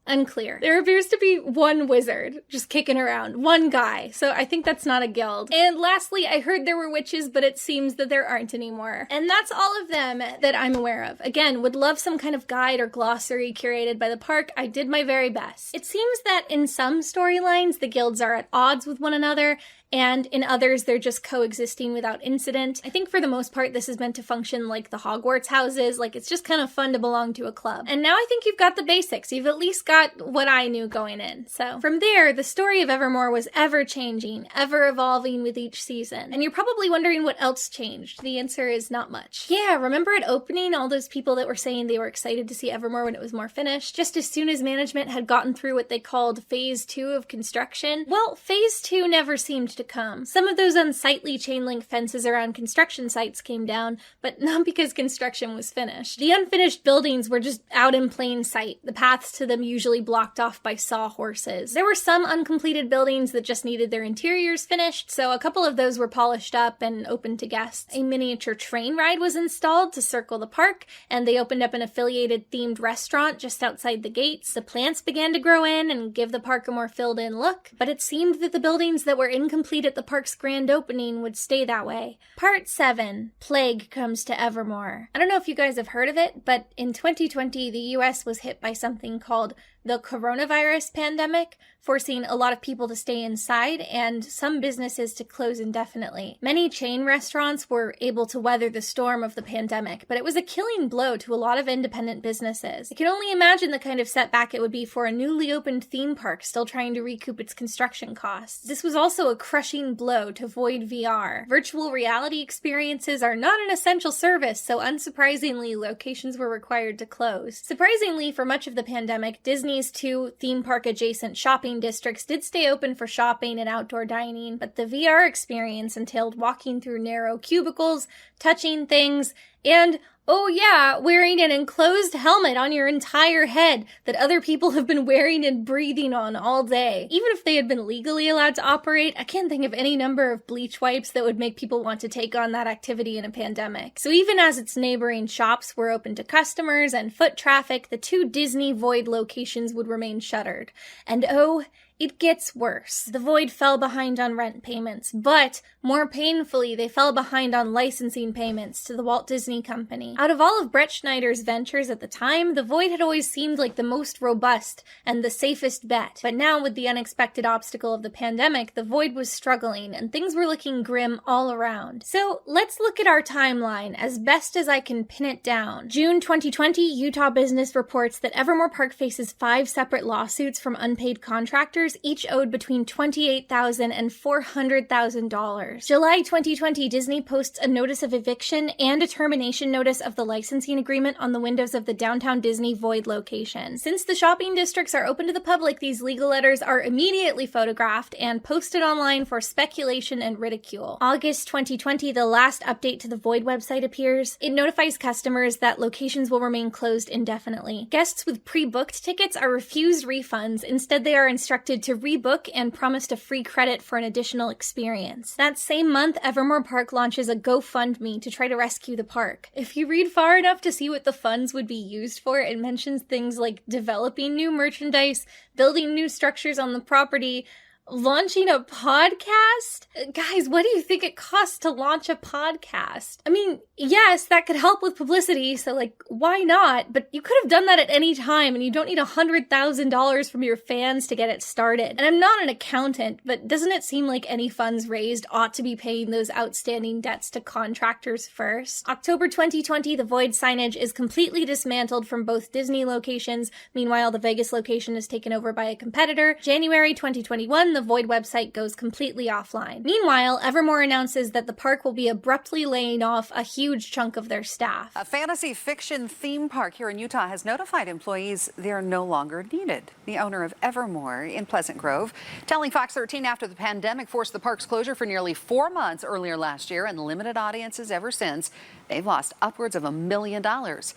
Unclear. There appears to be one wizard just kicking around, one guy, so I think that's not a guild. And lastly, I heard there were witches, but it seems that there aren't anymore. And that's all of them that I'm aware of. Again, would love some kind of guide or glossary curated by the park. I did my very best. It seems that in some storylines, the guilds are at odds with one another, and in others, they're just coexisting without incident. I think for the most part, this is meant to function like the Hogwarts houses, like it's just kind of fun to belong to a club. And now I think you've got the basics. You've at least got what I knew going in. So from there, the story of Evermore was ever changing, ever evolving with each season. And you're probably wondering what else changed. The answer is not much. Yeah, remember at opening, all those people that were saying they were excited to see Evermore when it was more finished? Just as soon as management had gotten through what they called Phase 2 of construction, well, Phase 2 never seemed to come. Some of those unsightly chain link fences around construction sites came down, but not because construction was finished. The unfinished buildings were just out in plain sight, the paths to them usually blocked off by sawhorses. There were some uncompleted buildings that just needed their interiors finished, so a couple of those were polished up and open to guests. A miniature train ride was installed to circle the park, and they opened up an affiliated themed restaurant just outside the gates. The plants began to grow in and give the park a more filled-in look, but it seemed that the buildings that were incomplete at the park's grand opening would stay that way. Part 7. Plague Comes to Evermore. I don't know if you guys have heard of it, but in 2020, the US was hit by something called the coronavirus pandemic, forcing a lot of people to stay inside and some businesses to close indefinitely. Many chain restaurants were able to weather the storm of the pandemic, but it was a killing blow to a lot of independent businesses. I can only imagine the kind of setback it would be for a newly opened theme park still trying to recoup its construction costs. This was also a crushing blow to Void VR. Virtual reality experiences are not an essential service, so unsurprisingly, locations were required to close. Surprisingly, for much of the pandemic, Disney's 2 theme park adjacent shopping districts did stay open for shopping and outdoor dining, but the VR experience entailed walking through narrow cubicles, touching things, and Oh yeah, wearing an enclosed helmet on your entire head that other people have been wearing and breathing on all day. Even if they had been legally allowed to operate, I can't think of any number of bleach wipes that would make people want to take on that activity in a pandemic. So even as its neighboring shops were open to customers and foot traffic, the 2 Disney Void locations would remain shuttered. And oh, it gets worse. The Void fell behind on rent payments, but more painfully, they fell behind on licensing payments to the Walt Disney Company. Out of all of Brett Schneider's ventures at the time, the Void had always seemed like the most robust and the safest bet. But now, with the unexpected obstacle of the pandemic, the Void was struggling and things were looking grim all around. So let's look at our timeline as best as I can pin it down. June 2020, Utah Business reports that Evermore Park faces 5 separate lawsuits from unpaid contractors, each owed between $28,000 and $400,000. July 2020, Disney posts a notice of eviction and a termination notice of the licensing agreement on the windows of the Downtown Disney Void location. Since the shopping districts are open to the public, these legal letters are immediately photographed and posted online for speculation and ridicule. August 2020, the last update to the Void website appears. It notifies customers that locations will remain closed indefinitely. Guests with pre-booked tickets are refused refunds. Instead, they are instructed to rebook and promised a free credit for an additional experience. That same month, Evermore Park launches a GoFundMe to try to rescue the park. If you read far enough to see what the funds would be used for, it mentions things like developing new merchandise, building new structures on the property, launching a podcast? Guys, what do you think it costs to launch a podcast? I mean, yes, that could help with publicity, so like, why not? But you could have done that at any time, and you don't need $100,000 from your fans to get it started. And I'm not an accountant, but doesn't it seem like any funds raised ought to be paying those outstanding debts to contractors first? October 2020, the Void signage is completely dismantled from both Disney locations. Meanwhile, the Vegas location is taken over by a competitor. January 2021, the Void website goes completely offline. Meanwhile, Evermore announces that the park will be abruptly laying off a huge chunk of their staff. A fantasy fiction theme park here in Utah has notified employees they are no longer needed. The owner of Evermore in Pleasant Grove telling Fox 13 after the pandemic forced the park's closure for nearly 4 months earlier last year and limited audiences ever since, they've lost upwards of $1 million. The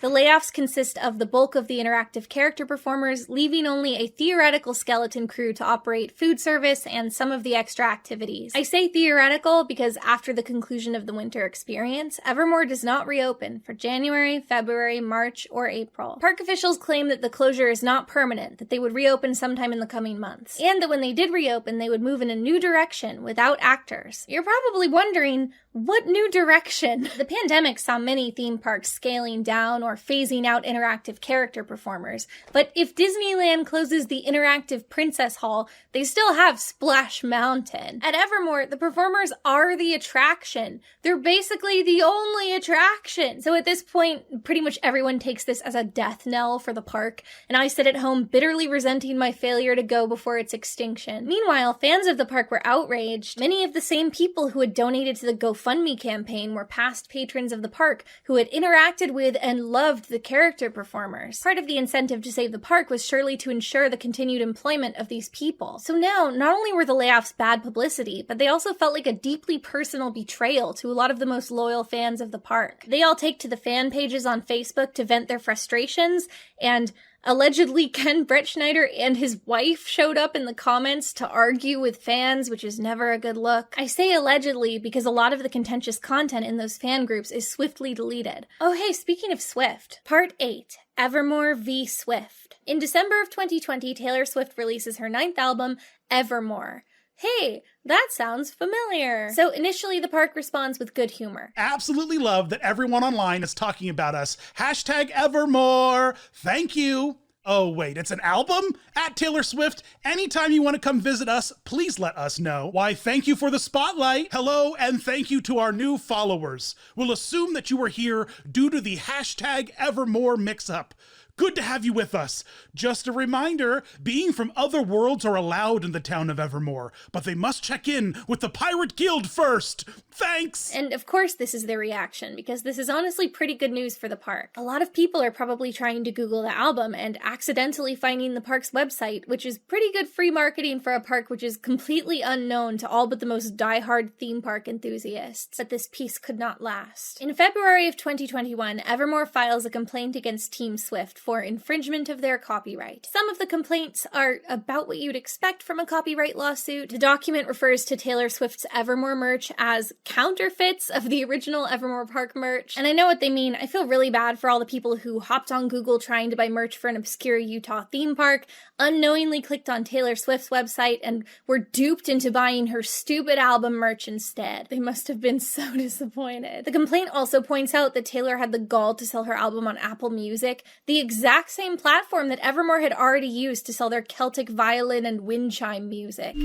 layoffs consist of the bulk of the interactive character performers, leaving only a theoretical skeleton crew to operate food service and some of the extra activities. I say theoretical because after the conclusion of the winter experience, Evermore does not reopen for January, February, March, or April. Park officials claim that the closure is not permanent, that they would reopen sometime in the coming months, and that when they did reopen, they would move in a new direction without actors. You're probably wondering, what new direction? The pandemic saw many theme parks scaling down or phasing out interactive character performers, but if Disneyland closes the interactive Princess Hall, they still have Splash Mountain. At Evermore, the performers are the attraction. They're basically the only attraction. So at this point, pretty much everyone takes this as a death knell for the park, and I sit at home bitterly resenting my failure to go before its extinction. Meanwhile, fans of the park were outraged. Many of the same people who had donated to the GoFundMe campaign were past patrons of the park who had interacted with and loved the character performers. Part of the incentive to save the park was surely to ensure the continued employment of these people. So now, not only were the layoffs bad publicity, but they also felt like a deeply personal betrayal to a lot of the most loyal fans of the park. They all take to the fan pages on Facebook to vent their frustrations, and allegedly, Brett Schneider and his wife showed up in the comments to argue with fans, which is never a good look. I say allegedly because a lot of the contentious content in those fan groups is swiftly deleted. Oh hey, speaking of Swift, Part 8, Evermore v. Swift. In December of 2020, Taylor Swift releases her 9th album, Evermore. Hey, that sounds familiar. So initially the park responds with good humor. Absolutely love that everyone online is talking about us. Hashtag Evermore. Thank you. Oh, wait, it's an album? At Taylor Swift, anytime you want to come visit us, please let us know. Why, thank you for the spotlight. Hello, and thank you to our new followers. We'll assume that you were here due to the hashtag Evermore mix-up. good to have you with us. Just a reminder, beings from other worlds are allowed in the town of Evermore, but they must check in with the Pirate Guild first. Thanks! And of course this is their reaction, because this is honestly pretty good news for the park. A lot of people are probably trying to Google the album and accidentally finding the park's website, which is pretty good free marketing for a park which is completely unknown to all but the most diehard theme park enthusiasts. But this peace could not last. In February of 2021, Evermore files a complaint against Team Swift for infringement of their copyright. Some of the complaints are about what you'd expect from a copyright lawsuit. The document refers to Taylor Swift's Evermore merch as counterfeits of the original Evermore Park merch. And I know what they mean. I feel really bad for all the people who hopped on Google trying to buy merch for an obscure Utah theme park, unknowingly clicked on Taylor Swift's website, and were duped into buying her stupid album merch instead. They must have been so disappointed. The complaint also points out that Taylor had the gall to sell her album on Apple Music, the exact same platform that Evermore had already used to sell their Celtic violin and wind chime music.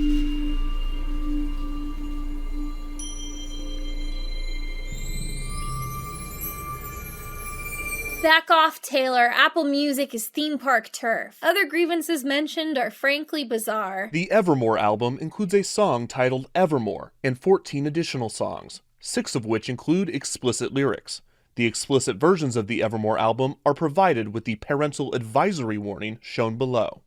Back off, Taylor. Apple Music is theme park turf. Other grievances mentioned are frankly bizarre. The Evermore album includes a song titled Evermore and 14 additional songs, 6 of which include explicit lyrics. The explicit versions of the Evermore album are provided with the parental advisory warning shown below.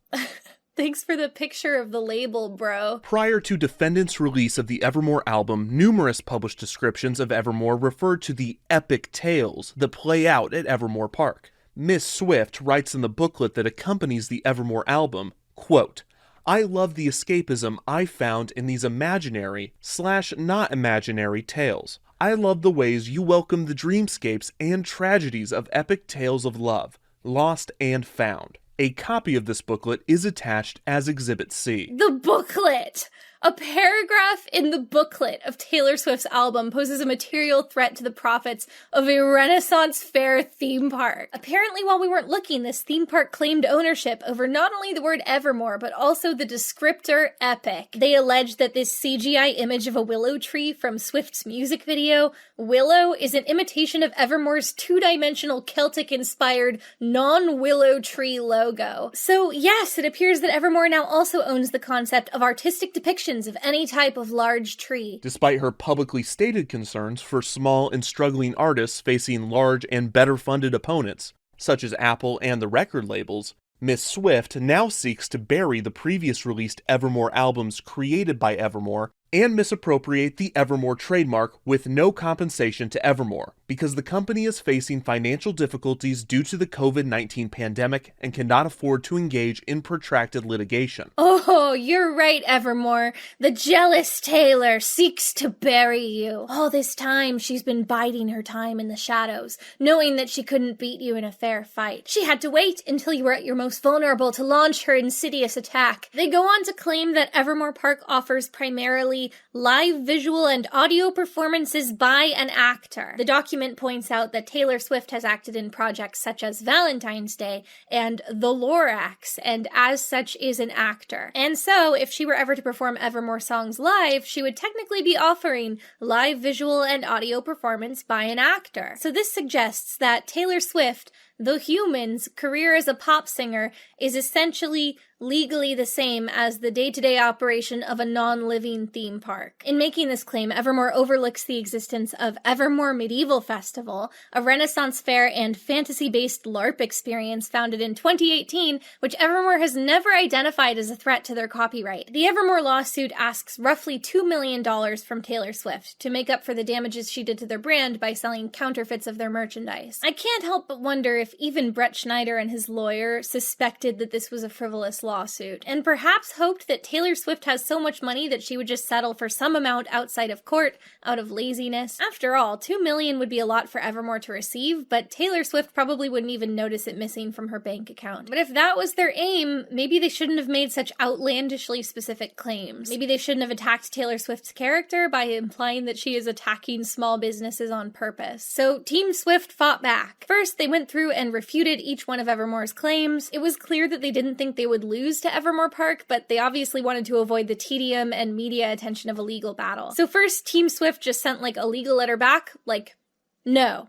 Thanks for the picture of the label, bro. Prior to defendants' release of the Evermore album, numerous published descriptions of Evermore referred to the epic tales that play out at Evermore Park. Miss Swift writes in the booklet that accompanies the Evermore album, quote, "I love the escapism I found in these imaginary/not imaginary tales. I love the ways you welcome the dreamscapes and tragedies of epic tales of love, lost and found." A copy of this booklet is attached as Exhibit C. The booklet! A paragraph in the booklet of Taylor Swift's album poses a material threat to the profits of a Renaissance Fair theme park. Apparently, while we weren't looking, this theme park claimed ownership over not only the word Evermore, but also the descriptor epic. They allege that this CGI image of a willow tree from Swift's music video, Willow, is an imitation of Evermore's two-dimensional Celtic-inspired non-willow tree logo. So yes, it appears that Evermore now also owns the concept of artistic depictions of any type of large tree. Despite her publicly stated concerns for small and struggling artists facing large and better-funded opponents, such as Apple and the record labels, Miss Swift now seeks to bury the previous released Evermore albums created by Evermore and misappropriate the Evermore trademark with no compensation to Evermore, because the company is facing financial difficulties due to the COVID-19 pandemic and cannot afford to engage in protracted litigation. Oh, you're right, Evermore. The jealous Taylor seeks to bury you. All this time, she's been biding her time in the shadows, knowing that she couldn't beat you in a fair fight. She had to wait until you were at your most vulnerable to launch her insidious attack. They go on to claim that Evermore Park offers primarily live visual and audio performances by an actor. The document points out that Taylor Swift has acted in projects such as Valentine's Day and The Lorax, and as such is an actor. And so, if she were ever to perform Evermore songs live, she would technically be offering live visual and audio performance by an actor. So this suggests that Taylor Swift, though human's career as a pop singer is essentially legally the same as the day-to-day operation of a non-living theme park. In making this claim, Evermore overlooks the existence of Evermore Medieval Festival, a Renaissance fair and fantasy-based LARP experience founded in 2018, which Evermore has never identified as a threat to their copyright. The Evermore lawsuit asks roughly $2 million from Taylor Swift to make up for the damages she did to their brand by selling counterfeits of their merchandise. I can't help but wonder if even Brett Schneider and his lawyer suspected that this was a frivolous lawsuit, and perhaps hoped that Taylor Swift has so much money that she would just settle for some amount outside of court out of laziness. After all, $2 million would be a lot for Evermore to receive, but Taylor Swift probably wouldn't even notice it missing from her bank account. But if that was their aim, maybe they shouldn't have made such outlandishly specific claims. Maybe they shouldn't have attacked Taylor Swift's character by implying that she is attacking small businesses on purpose. So Team Swift fought back. First, they went through and refuted each one of Evermore's claims. It was clear that they didn't think they would lose to Evermore Park, but they obviously wanted to avoid the tedium and media attention of a legal battle. So first, Team Swift just sent like a legal letter back, like, no.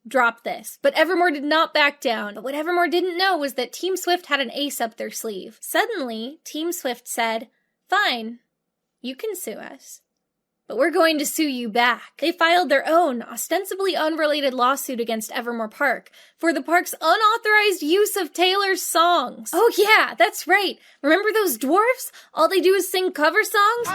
drop this. But Evermore did not back down. But what Evermore didn't know was that Team Swift had an ace up their sleeve. Suddenly, Team Swift said, "Fine, you can sue us, but we're going to sue you back." They filed their own, ostensibly unrelated lawsuit against Evermore Park for the park's unauthorized use of Taylor's songs. Oh yeah, that's right. Remember those dwarfs? All they do is sing cover songs?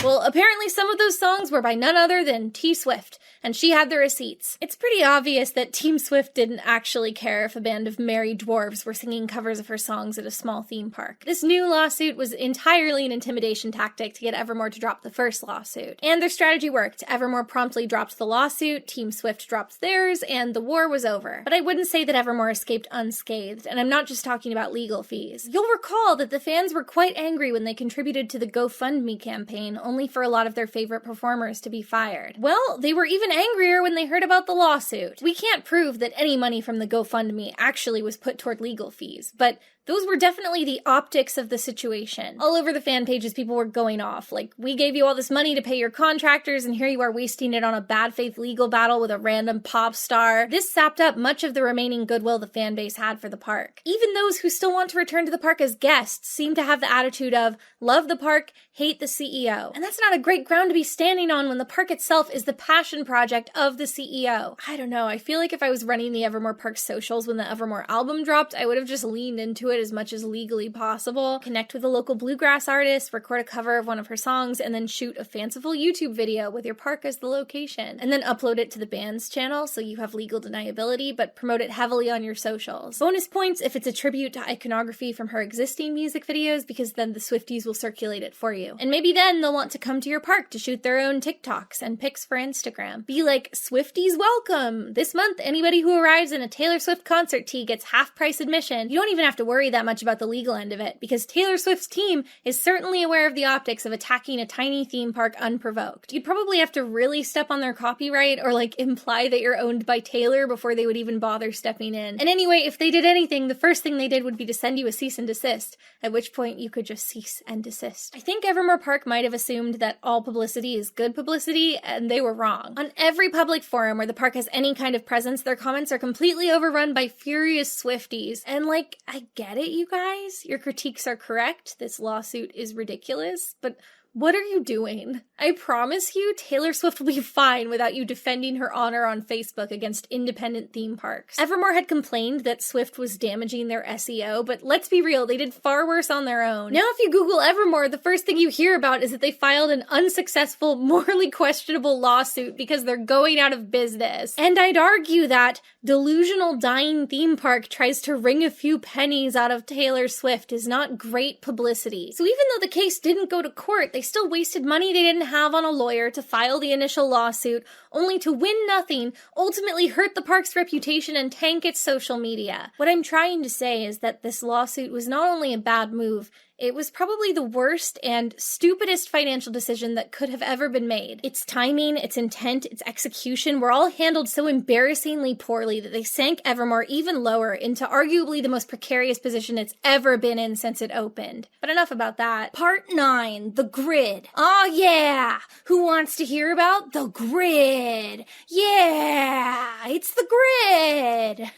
Well, apparently some of those songs were by none other than T Swift, and she had the receipts. It's pretty obvious that Team Swift didn't actually care if a band of merry dwarves were singing covers of her songs at a small theme park. This new lawsuit was entirely an intimidation tactic to get Evermore to drop the first lawsuit. And their strategy worked. Evermore promptly dropped the lawsuit, Team Swift dropped theirs, and the war was over. But I wouldn't say that Evermore escaped unscathed, and I'm not just talking about legal fees. You'll recall that the fans were quite angry when they contributed to the GoFundMe campaign, only for a lot of their favorite performers to be fired. Well, they were even angrier when they heard about the lawsuit. We can't prove that any money from the GoFundMe actually was put toward legal fees, but those were definitely the optics of the situation. All over the fan pages, people were going off. Like, we gave you all this money to pay your contractors, and here you are wasting it on a bad faith legal battle with a random pop star. This sapped up much of the remaining goodwill the fan base had for the park. Even those who still want to return to the park as guests seem to have the attitude of, love the park, hate the CEO. And that's not a great ground to be standing on when the park itself is the passion project of the CEO. I don't know, I feel like if I was running the Evermore Park socials when the Evermore album dropped, I would have just leaned into it as much as legally possible, connect with a local bluegrass artist, record a cover of one of her songs, and then shoot a fanciful YouTube video with your park as the location, and then upload it to the band's channel so you have legal deniability, but promote it heavily on your socials. Bonus points if it's a tribute to iconography from her existing music videos, because then the Swifties will circulate it for you. And maybe then they'll want to come to your park to shoot their own TikToks and pics for Instagram. Be like, Swifties welcome! This month, anybody who arrives in a Taylor Swift concert tee gets half-price admission. You don't even have to worry that much about the legal end of it, because Taylor Swift's team is certainly aware of the optics of attacking a tiny theme park unprovoked. You'd probably have to really step on their copyright or like imply that you're owned by Taylor before they would even bother stepping in. And anyway, if they did anything, the first thing they did would be to send you a cease and desist, at which point you could just cease and desist. I think Evermore Park might have assumed that all publicity is good publicity, and they were wrong. On every public forum where the park has any kind of presence, their comments are completely overrun by furious Swifties. And like, I get it, you guys. Your critiques are correct. This lawsuit is ridiculous, but what are you doing? I promise you, Taylor Swift will be fine without you defending her honor on Facebook against independent theme parks. Evermore had complained that Swift was damaging their SEO, but let's be real, they did far worse on their own. Now if you Google Evermore, the first thing you hear about is that they filed an unsuccessful, morally questionable lawsuit because they're going out of business. And I'd argue that delusional dying theme park tries to wring a few pennies out of Taylor Swift is not great publicity. So even though the case didn't go to court, they still wasted money they didn't have on a lawyer to file the initial lawsuit, only to win nothing, ultimately hurt the park's reputation and tank its social media. What I'm trying to say is that this lawsuit was not only a bad move, it was probably the worst and stupidest financial decision that could have ever been made. Its timing, its intent, its execution were all handled so embarrassingly poorly that they sank Evermore even lower into arguably the most precarious position it's ever been in since it opened. But enough about that. Part 9, The Grid. Oh yeah! Who wants to hear about The Grid? Yeah! It's The Grid!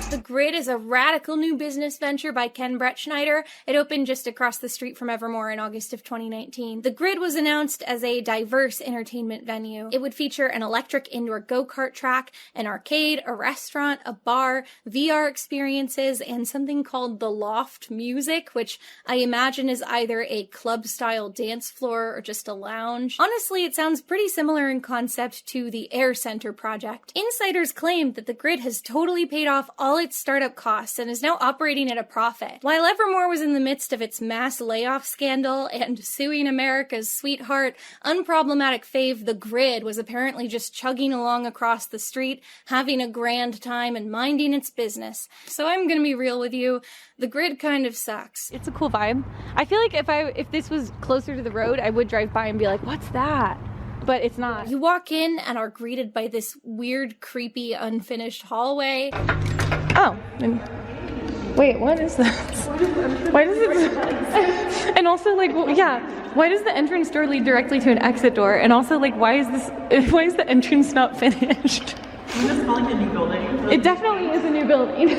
The Grid is a radical new business venture by Ken Brettschneider. It opened just across the street from Evermore in August of 2019. The Grid was announced as a diverse entertainment venue. It would feature an electric indoor go-kart track, an arcade, a restaurant, a bar, VR experiences, and something called the Loft Music, which I imagine is either a club-style dance floor or just a lounge. Honestly, it sounds pretty similar in concept to the Air Center project. Insiders claim that the Grid has totally paid off all its startup costs and is now operating at a profit. While Evermore was in the midst of its mass layoff scandal and suing America's sweetheart, unproblematic fave The Grid was apparently just chugging along across the street, having a grand time and minding its business. So I'm gonna be real with you, The Grid kind of sucks. It's a cool vibe. I feel like if this was closer to the road, I would drive by and be like, what's that? But it's not. You walk in and are greeted by this weird, creepy, unfinished hallway. Oh, and Wait, what is that? Why does it? And also, like, yeah, why does the entrance door lead directly to an exit door? And also, like, why is the entrance not finished? Isn't this like a new building? It definitely is a new building.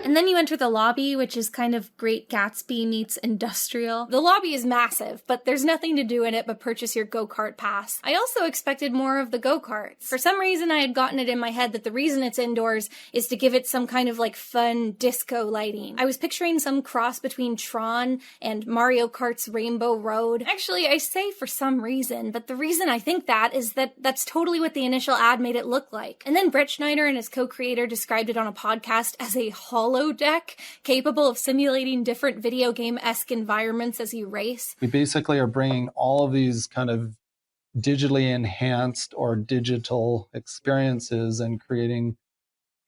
And then you enter the lobby, which is kind of Great Gatsby meets industrial. The lobby is massive, but there's nothing to do in it but purchase your go-kart pass. I also expected more of the go-karts. For some reason, I had gotten it in my head that the reason it's indoors is to give it some kind of like fun disco lighting. I was picturing some cross between Tron and Mario Kart's Rainbow Road. Actually, I say for some reason, but the reason I think that is that that's totally what the initial ad made it look like. And then Brett Schneider and his co-creator described it on a podcast as a holodeck capable of simulating different video game-esque environments as you race. We basically are bringing all of these kind of digitally enhanced or digital experiences and creating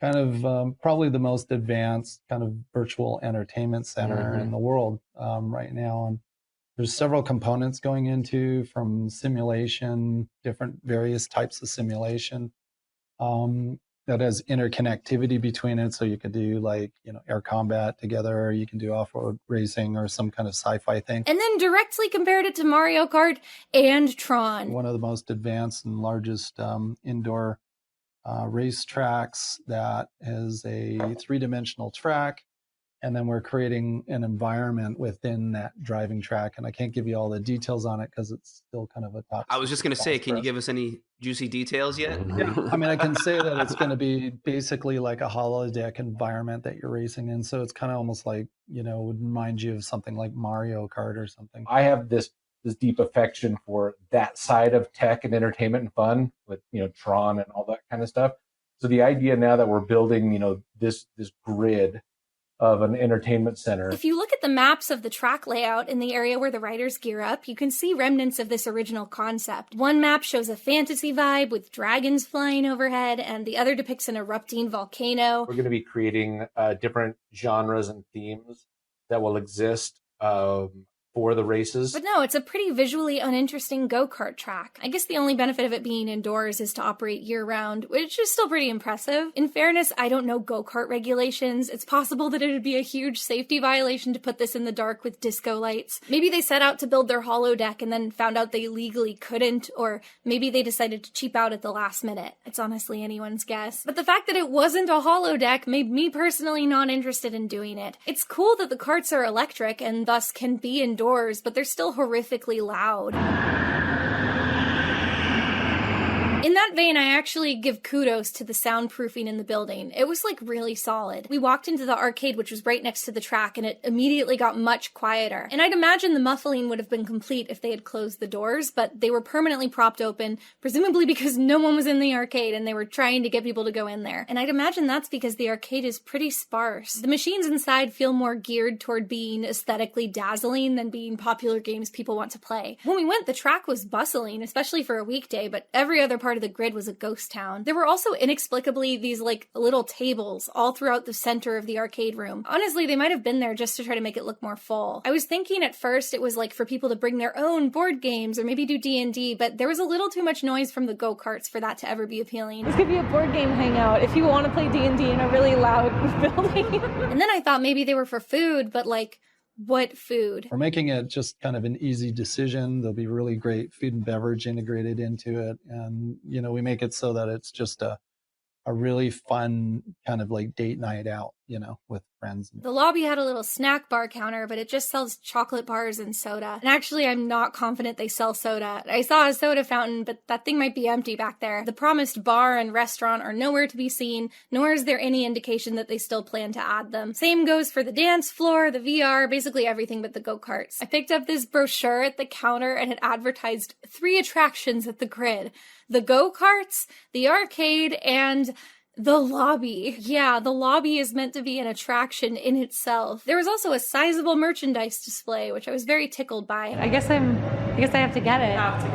kind of probably the most advanced kind of virtual entertainment center in the world right now. And there's several components going into, from simulation, different various types of simulation. That has interconnectivity between it, so you could do like, you know, air combat together, or you can do off-road racing or some kind of sci-fi thing. And then directly compared it to Mario Kart and Tron. One of the most advanced and largest indoor race tracks that has a three-dimensional track. And then we're creating an environment within that driving track. And I can't give you all the details on it because it's still kind of a top. I was just going to say, can you give us any juicy details yet? Yeah, I mean, I can say that it's going to be basically like a holodeck environment that you're racing in. So it's kind of almost like, you know, would remind you of something like Mario Kart or something. I have this deep affection for that side of tech and entertainment and fun with, you know, Tron and all that kind of stuff. So the idea now that we're building, you know, this grid of an entertainment center. If you look at the maps of the track layout in the area where the riders gear up, you can see remnants of this original concept. One map shows a fantasy vibe with dragons flying overhead, and the other depicts an erupting volcano. We're going to be creating different genres and themes that will exist for the races. But no, it's a pretty visually uninteresting go-kart track. I guess the only benefit of it being indoors is to operate year-round, which is still pretty impressive. In fairness, I don't know go-kart regulations. It's possible that it would be a huge safety violation to put this in the dark with disco lights. Maybe they set out to build their holodeck and then found out they legally couldn't, or maybe they decided to cheap out at the last minute. It's honestly anyone's guess. But the fact that it wasn't a holodeck made me personally not interested in doing it. It's cool that the karts are electric and thus can be indoors, but they're still horrifically loud. In that vein, I actually give kudos to the soundproofing in the building. It was like really solid. We walked into the arcade, which was right next to the track, and it immediately got much quieter. And I'd imagine the muffling would have been complete if they had closed the doors, but they were permanently propped open, presumably because no one was in the arcade and they were trying to get people to go in there. And I'd imagine that's because the arcade is pretty sparse. The machines inside feel more geared toward being aesthetically dazzling than being popular games people want to play. When we went, the track was bustling, especially for a weekday, but every other part of the grid was a ghost town. There were also inexplicably these like little tables all throughout the center of the arcade room. Honestly, they might have been there just to try to make it look more full. I was thinking at first it was like for people to bring their own board games or maybe do D&D, but there was a little too much noise from the go-karts for that to ever be appealing. This could be a board game hangout if you want to play D&D in a really loud building. And then I thought maybe they were for food, but like, what food? We're making it just kind of an easy decision. There'll be really great food and beverage integrated into it. And, you know, we make it so that it's just a really fun kind of like date night out, you know, with friends. The lobby had a little snack bar counter, but it just sells chocolate bars and soda. And actually, I'm not confident they sell soda. I saw a soda fountain, but that thing might be empty back there. The promised bar and restaurant are nowhere to be seen, nor is there any indication that they still plan to add them. Same goes for the dance floor, the VR, basically everything but the go-karts. I picked up this brochure at the counter and it advertised 3 attractions at the grid: the go-karts, the arcade, and the lobby. Yeah, the lobby is meant to be an attraction in itself. There was also a sizable merchandise display, which I was very tickled by. I guess I have to get it. You have to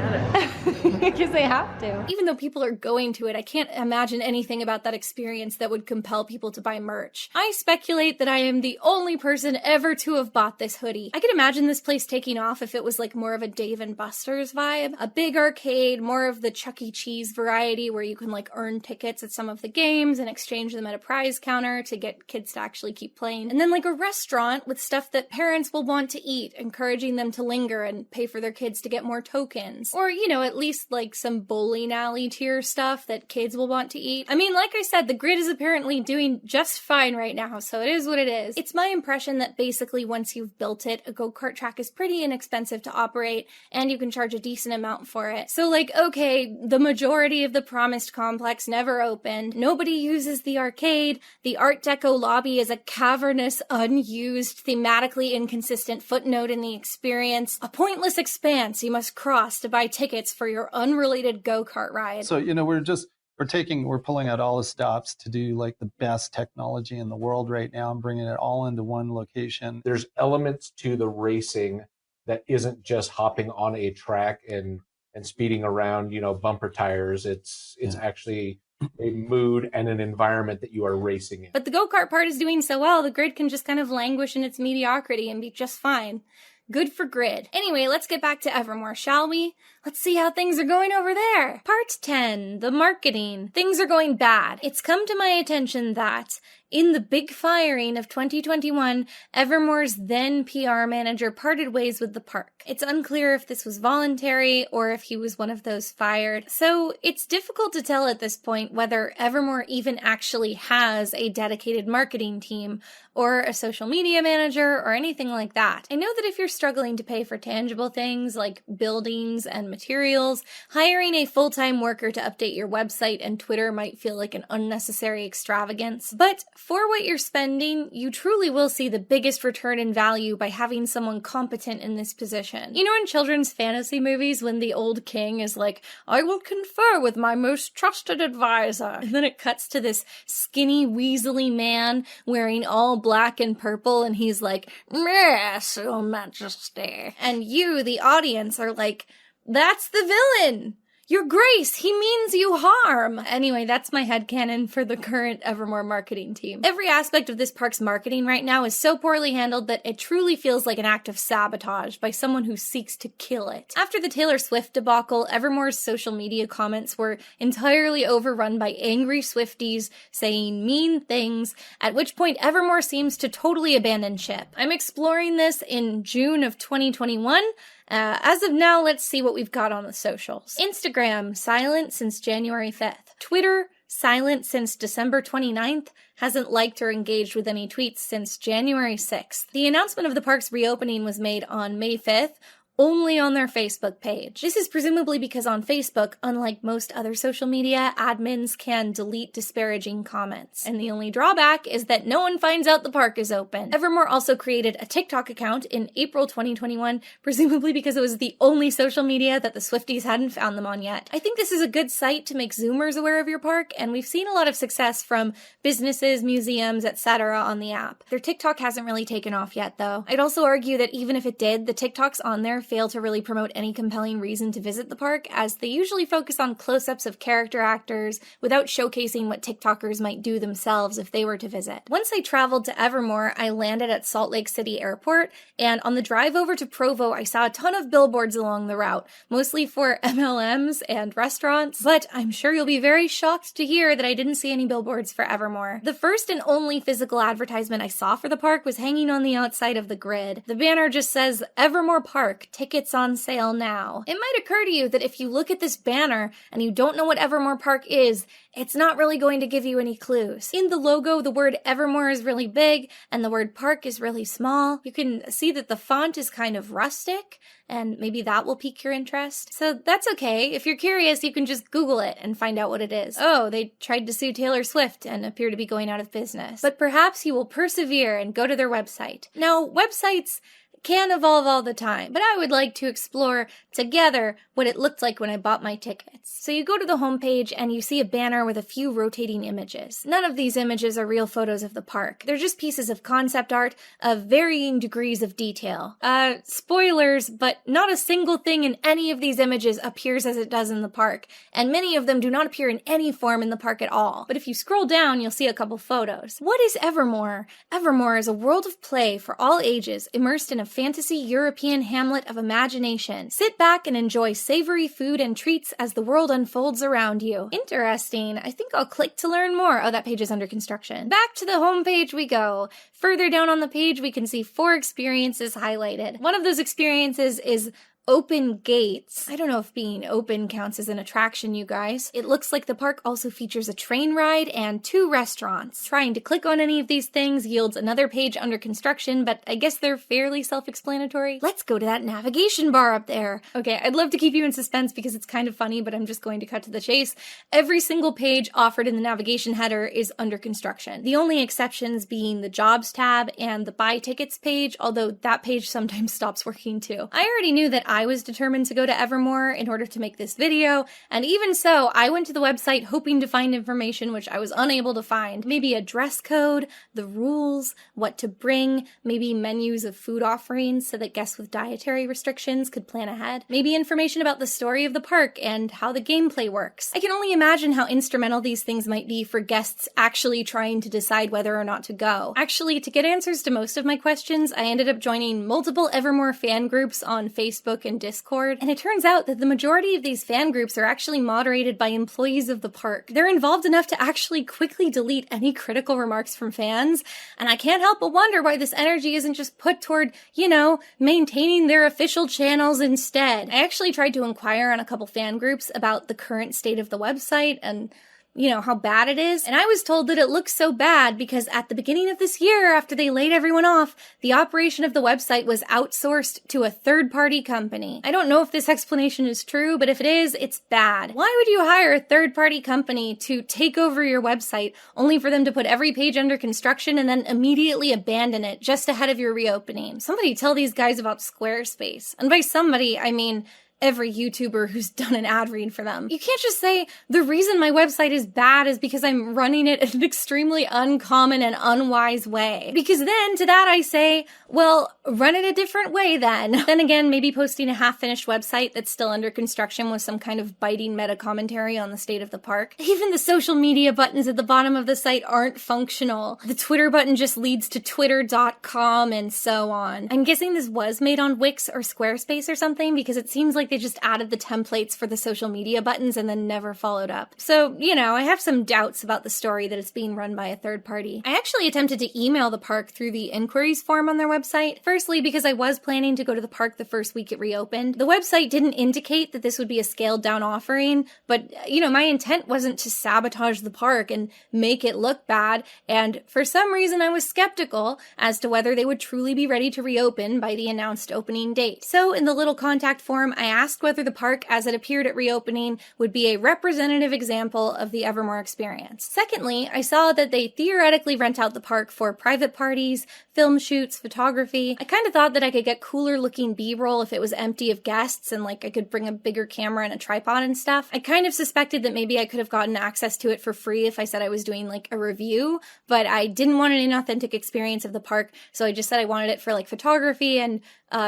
get it. because they have to. Even though people are going to it, I can't imagine anything about that experience that would compel people to buy merch. I speculate that I am the only person ever to have bought this hoodie. I could imagine this place taking off if it was like more of a Dave & Buster's vibe, a big arcade, more of the Chuck E. Cheese variety where you can like earn tickets at some of the games and exchange them at a prize counter to get kids to actually keep playing. And then like a restaurant with stuff that parents will want to eat, encouraging them to linger and pay for their kids to get more tokens. Or, you know, at least like some bowling alley tier stuff that kids will want to eat. I mean, like I said, the grid is apparently doing just fine right now, so it is what it is. It's my impression that basically once you've built it, a go-kart track is pretty inexpensive to operate, and you can charge a decent amount for it. So like, okay, the majority of the promised complex never opened. Nobody uses the arcade. The Art Deco lobby is a cavernous, unused, thematically inconsistent footnote in the experience. A pointless expanse you must cross to buy tickets for your unrelated go-kart ride. So, you know, we're pulling out all the stops to do like the best technology in the world right now and bringing it all into one location. There's elements to the racing that isn't just hopping on a track and speeding around, you know, bumper tires. It's actually a mood and an environment that you are racing in. But the go-kart part is doing so well, the grid can just kind of languish in its mediocrity and be just fine. Good for Grid. Anyway, let's get back to Evermore, shall we? Let's see how things are going over there. Part 10, the marketing. Things are going bad. It's come to my attention that in the big firing of 2021, Evermore's then PR manager parted ways with the park. It's unclear if this was voluntary or if he was one of those fired. So it's difficult to tell at this point whether Evermore even actually has a dedicated marketing team or a social media manager or anything like that. I know that if you're struggling to pay for tangible things like buildings and materials, hiring a full-time worker to update your website and Twitter might feel like an unnecessary extravagance. But for what you're spending, you truly will see the biggest return in value by having someone competent in this position. You know in children's fantasy movies when the old king is like, I will confer with my most trusted advisor. And then it cuts to this skinny, weaselly man wearing all black and purple and he's like, yes, your majesty. And you, the audience, are like, that's the villain! Your Grace, he means you harm! Anyway, that's my headcanon for the current Evermore marketing team. Every aspect of this park's marketing right now is so poorly handled that it truly feels like an act of sabotage by someone who seeks to kill it. After the Taylor Swift debacle, Evermore's social media comments were entirely overrun by angry Swifties saying mean things, at which point Evermore seems to totally abandon ship. I'm exploring this in June of 2021. As of now, let's see what we've got on the socials. Instagram, silent since January 5th. Twitter, silent since December 29th. Hasn't liked or engaged with any tweets since January 6th. The announcement of the park's reopening was made on May 5th, only on their Facebook page. This is presumably because on Facebook, unlike most other social media, admins can delete disparaging comments. And the only drawback is that no one finds out the park is open. Evermore also created a TikTok account in April 2021, presumably because it was the only social media that the Swifties hadn't found them on yet. I think this is a good site to make Zoomers aware of your park, and we've seen a lot of success from businesses, museums, etc. on the app. Their TikTok hasn't really taken off yet, though. I'd also argue that even if it did, the TikToks on there fail to really promote any compelling reason to visit the park, as they usually focus on close-ups of character actors without showcasing what TikTokers might do themselves if they were to visit. Once I traveled to Evermore, I landed at Salt Lake City Airport, and on the drive over to Provo, I saw a ton of billboards along the route, mostly for MLMs and restaurants, but I'm sure you'll be very shocked to hear that I didn't see any billboards for Evermore. The first and only physical advertisement I saw for the park was hanging on the outside of the grid. The banner just says, Evermore Park, tickets on sale now. It might occur to you that if you look at this banner and you don't know what Evermore Park is, it's not really going to give you any clues. In the logo, the word Evermore is really big and the word park is really small. You can see that the font is kind of rustic, and maybe that will pique your interest. So that's okay. If you're curious, you can just Google it and find out what it is. Oh, they tried to sue Taylor Swift and appear to be going out of business. But perhaps you will persevere and go to their website. Now, websites can evolve all the time, but I would like to explore together what it looked like when I bought my tickets. So you go to the homepage and you see a banner with a few rotating images. None of these images are real photos of the park. They're just pieces of concept art of varying degrees of detail. Spoilers, but not a single thing in any of these images appears as it does in the park, and many of them do not appear in any form in the park at all. But if you scroll down, you'll see a couple photos. What is Evermore? Evermore is a world of play for all ages, immersed in a fantasy European hamlet of imagination. Sit back and enjoy savory food and treats as the world unfolds around you. Interesting. I think I'll click to learn more. Oh, that page is under construction. Back to the homepage we go. Further down on the page, we can see 4 experiences highlighted. One of those experiences is Open Gates. I don't know if being open counts as an attraction, you guys. It looks like the park also features a train ride and 2 restaurants. Trying to click on any of these things yields another page under construction, but I guess they're fairly self-explanatory. Let's go to that navigation bar up there. Okay, I'd love to keep you in suspense because it's kind of funny, but I'm just going to cut to the chase. Every single page offered in the navigation header is under construction. The only exceptions being the Jobs tab and the Buy Tickets page, although that page sometimes stops working too. I already knew that I was determined to go to Evermore in order to make this video, and even so, I went to the website hoping to find information which I was unable to find. Maybe a dress code, the rules, what to bring, maybe menus of food offerings so that guests with dietary restrictions could plan ahead, maybe information about the story of the park and how the gameplay works. I can only imagine how instrumental these things might be for guests actually trying to decide whether or not to go. Actually, to get answers to most of my questions, I ended up joining multiple Evermore fan groups on Facebook and Discord, and it turns out that the majority of these fan groups are actually moderated by employees of the park. They're involved enough to actually quickly delete any critical remarks from fans, and I can't help but wonder why this energy isn't just put toward, you know, maintaining their official channels instead. I actually tried to inquire on a couple fan groups about the current state of the website and how bad it is. And I was told that it looks so bad because at the beginning of this year, after they laid everyone off, the operation of the website was outsourced to a third-party company. I don't know if this explanation is true, but if it is, it's bad. Why would you hire a third-party company to take over your website only for them to put every page under construction and then immediately abandon it just ahead of your reopening? Somebody tell these guys about Squarespace. And by somebody, I mean every YouTuber who's done an ad read for them. You can't just say, the reason my website is bad is because I'm running it in an extremely uncommon and unwise way. Because then, to that I say, well, run it a different way then. Then again, maybe posting a half-finished website that's still under construction with some kind of biting meta-commentary on the state of the park. Even the social media buttons at the bottom of the site aren't functional. The Twitter button just leads to twitter.com and so on. I'm guessing this was made on Wix or Squarespace or something because it seems like they just added the templates for the social media buttons and then never followed up. So, I have some doubts about the story that it's being run by a third party. I actually attempted to email the park through the inquiries form on their website. Firstly, because I was planning to go to the park the first week it reopened. The website didn't indicate that this would be a scaled down offering, but, my intent wasn't to sabotage the park and make it look bad, and for some reason I was skeptical as to whether they would truly be ready to reopen by the announced opening date. So in the little contact form, I asked whether the park, as it appeared at reopening, would be a representative example of the Evermore experience. Secondly, I saw that they theoretically rent out the park for private parties, film shoots, photography. I kind of thought that I could get cooler looking B-roll if it was empty of guests and I could bring a bigger camera and a tripod and stuff. I kind of suspected that maybe I could have gotten access to it for free if I said I was doing a review, but I didn't want an inauthentic experience of the park, so I just said I wanted it for photography and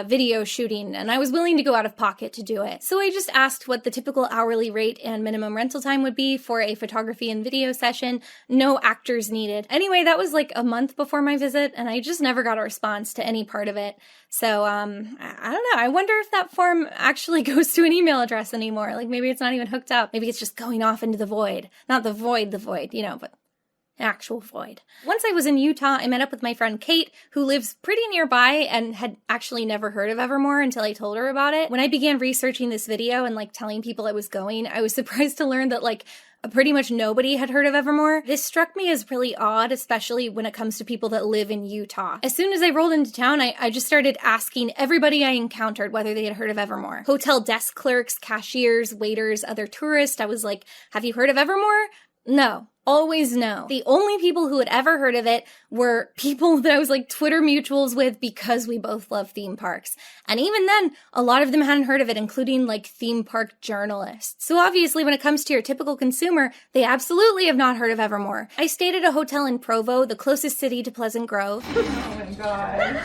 video shooting, and I was willing to go out of pocket to do it. So I just asked what the typical hourly rate and minimum rental time would be for a photography and video session. No actors needed. Anyway, that was a month before my visit, and I just never got a response to any part of it. So, I don't know. I wonder if that form actually goes to an email address anymore. Maybe it's not even hooked up. Maybe it's just going off into the void. Not the void, but actual void. Once I was in Utah, I met up with my friend Kate, who lives pretty nearby and had actually never heard of Evermore until I told her about it. When I began researching this video and telling people I was going, I was surprised to learn that pretty much nobody had heard of Evermore. This struck me as really odd, especially when it comes to people that live in Utah. As soon as I rolled into town, I just started asking everybody I encountered whether they had heard of Evermore. Hotel desk clerks, cashiers, waiters, other tourists. I was like, have you heard of Evermore? No. Always no. The only people who had ever heard of it were people that I was like Twitter mutuals with because we both love theme parks. And even then, a lot of them hadn't heard of it, including like theme park journalists. So obviously when it comes to your typical consumer, they absolutely have not heard of Evermore. I stayed at a hotel in Provo, the closest city to Pleasant Grove. Oh my god.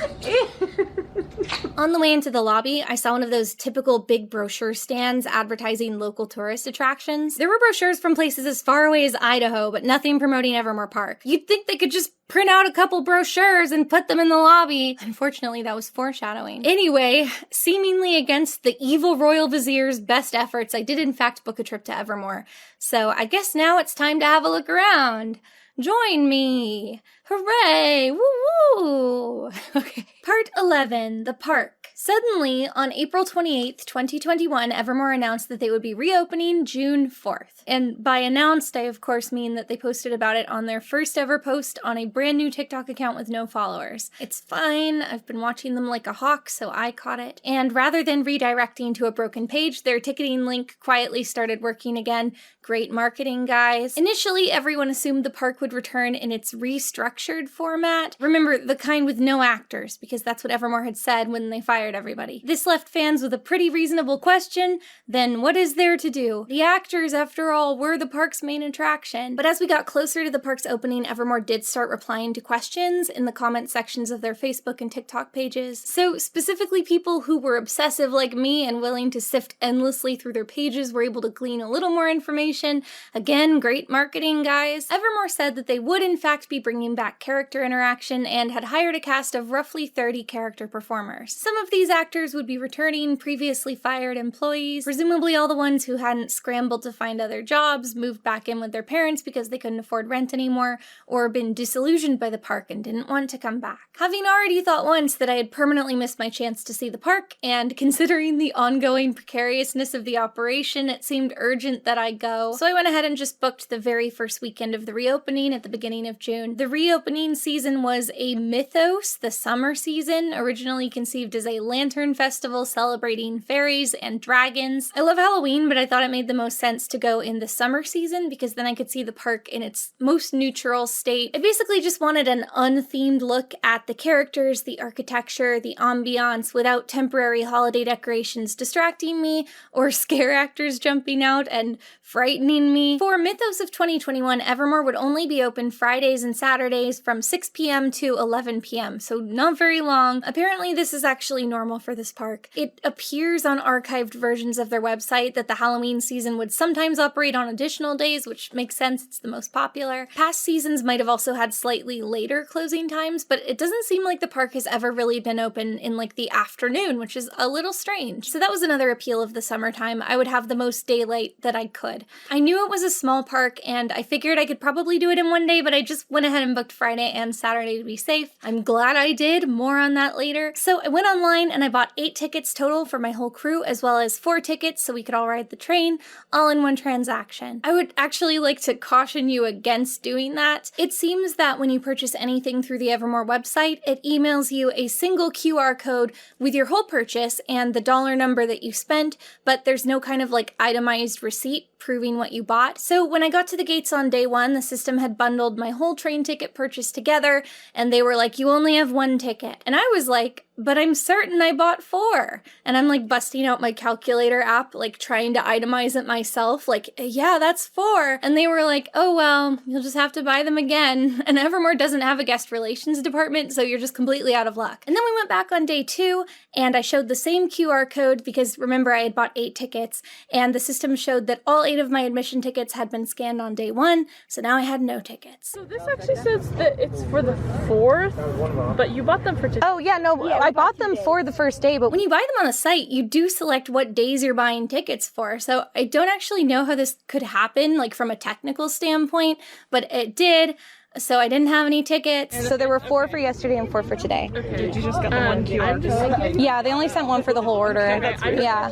On the way into the lobby, I saw one of those typical big brochure stands advertising local tourist attractions. There were brochures from places as far away as Idaho, but nothing promoting Evermore Park. You'd think they could just print out a couple brochures and put them in the lobby. Unfortunately, that was foreshadowing. Anyway, seemingly against the evil royal vizier's best efforts, I did in fact book a trip to Evermore. So I guess now it's time to have a look around. Join me! Hooray! Woo-woo! Okay. Part 11, The Park. Suddenly, on April 28th, 2021, Evermore announced that they would be reopening June 4th. And by announced, I of course mean that they posted about it on their first ever post on a brand new TikTok account with no followers. It's fine, I've been watching them like a hawk, so I caught it. And rather than redirecting to a broken page, their ticketing link quietly started working again. Great marketing, guys. Initially, everyone assumed the park would return in its restructured format. Remember, the kind with no actors, because that's what Evermore had said when they fired everybody. This left fans with a pretty reasonable question: then what is there to do? The actors, after all, were the park's main attraction. But as we got closer to the park's opening, Evermore did start replying to questions in the comment sections of their Facebook and TikTok pages. So specifically people who were obsessive like me and willing to sift endlessly through their pages were able to glean a little more information. Again, great marketing, guys. Evermore said that they would in fact be bringing back character interaction and had hired a cast of roughly 30 character performers. Some of these actors would be returning previously fired employees, presumably all the ones who hadn't scrambled to find other jobs, moved back in with their parents because they couldn't afford rent anymore, or been disillusioned by the park and didn't want to come back. Having already thought once that I had permanently missed my chance to see the park, and considering the ongoing precariousness of the operation, it seemed urgent that I go. So I went ahead and just booked the very first weekend of the reopening at the beginning of June. The reopening season was a mythos, the summer season, originally conceived as a lantern festival celebrating fairies and dragons. I love Halloween, but I thought it made the most sense to go in the summer season because then I could see the park in its most neutral state. I basically just wanted an unthemed look at the characters, the architecture, the ambiance without temporary holiday decorations distracting me or scare actors jumping out and frightening me. For Mythos of 2021, Evermore would only be open Fridays and Saturdays from 6 p.m. to 11 p.m., so not very long. Apparently this is actually normal for this park. It appears on archived versions of their website that the Halloween season would sometimes operate on additional days, which makes sense, it's the most popular. Past seasons might have also had slightly later closing times, but it doesn't seem like the park has ever really been open in like the afternoon, which is a little strange. So that was another appeal of the summertime. I would have the most daylight that I could. I knew it was a small park and I figured I could probably do it in one day, but I just went ahead and booked Friday and Saturday to be safe. I'm glad I did, more on that later. So I went online and I bought 8 tickets total for my whole crew, as well as 4 tickets so we could all ride the train, all in one transaction. I would actually like to caution you against doing that. It seems that when you purchase anything through the Evermore website, it emails you a single QR code with your whole purchase and the dollar number that you spent, but there's no kind of like itemized receipt proving what you bought. So when I got to the gates on day 1, the system had bundled my whole train ticket purchase together, and they were like, you only have 1 ticket. And I was like, but I'm certain I bought 4. And I'm like busting out my calculator app, like trying to itemize it myself, like, yeah, that's 4. And they were like, oh, well, you'll just have to buy them again. And Evermore doesn't have a guest relations department, so you're just completely out of luck. And then we went back on day 2, and I showed the same QR code because remember I had bought 8 tickets, and the system showed that all 8 of my admission tickets had been scanned on day 1, so now I had no tickets. So this actually says that it's for the 4th, but you bought them for today. Oh yeah, no, I bought them for the first day, but when you buy them on the site, you do select what days you're buying tickets for, so I don't actually know how this could happen, like from a technical standpoint, but it did. so I didn't have any tickets. So there were 4 for yesterday and 4 for today. Did you just get the one QR code? Yeah, they only sent 1 for the whole order. Yeah.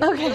Okay,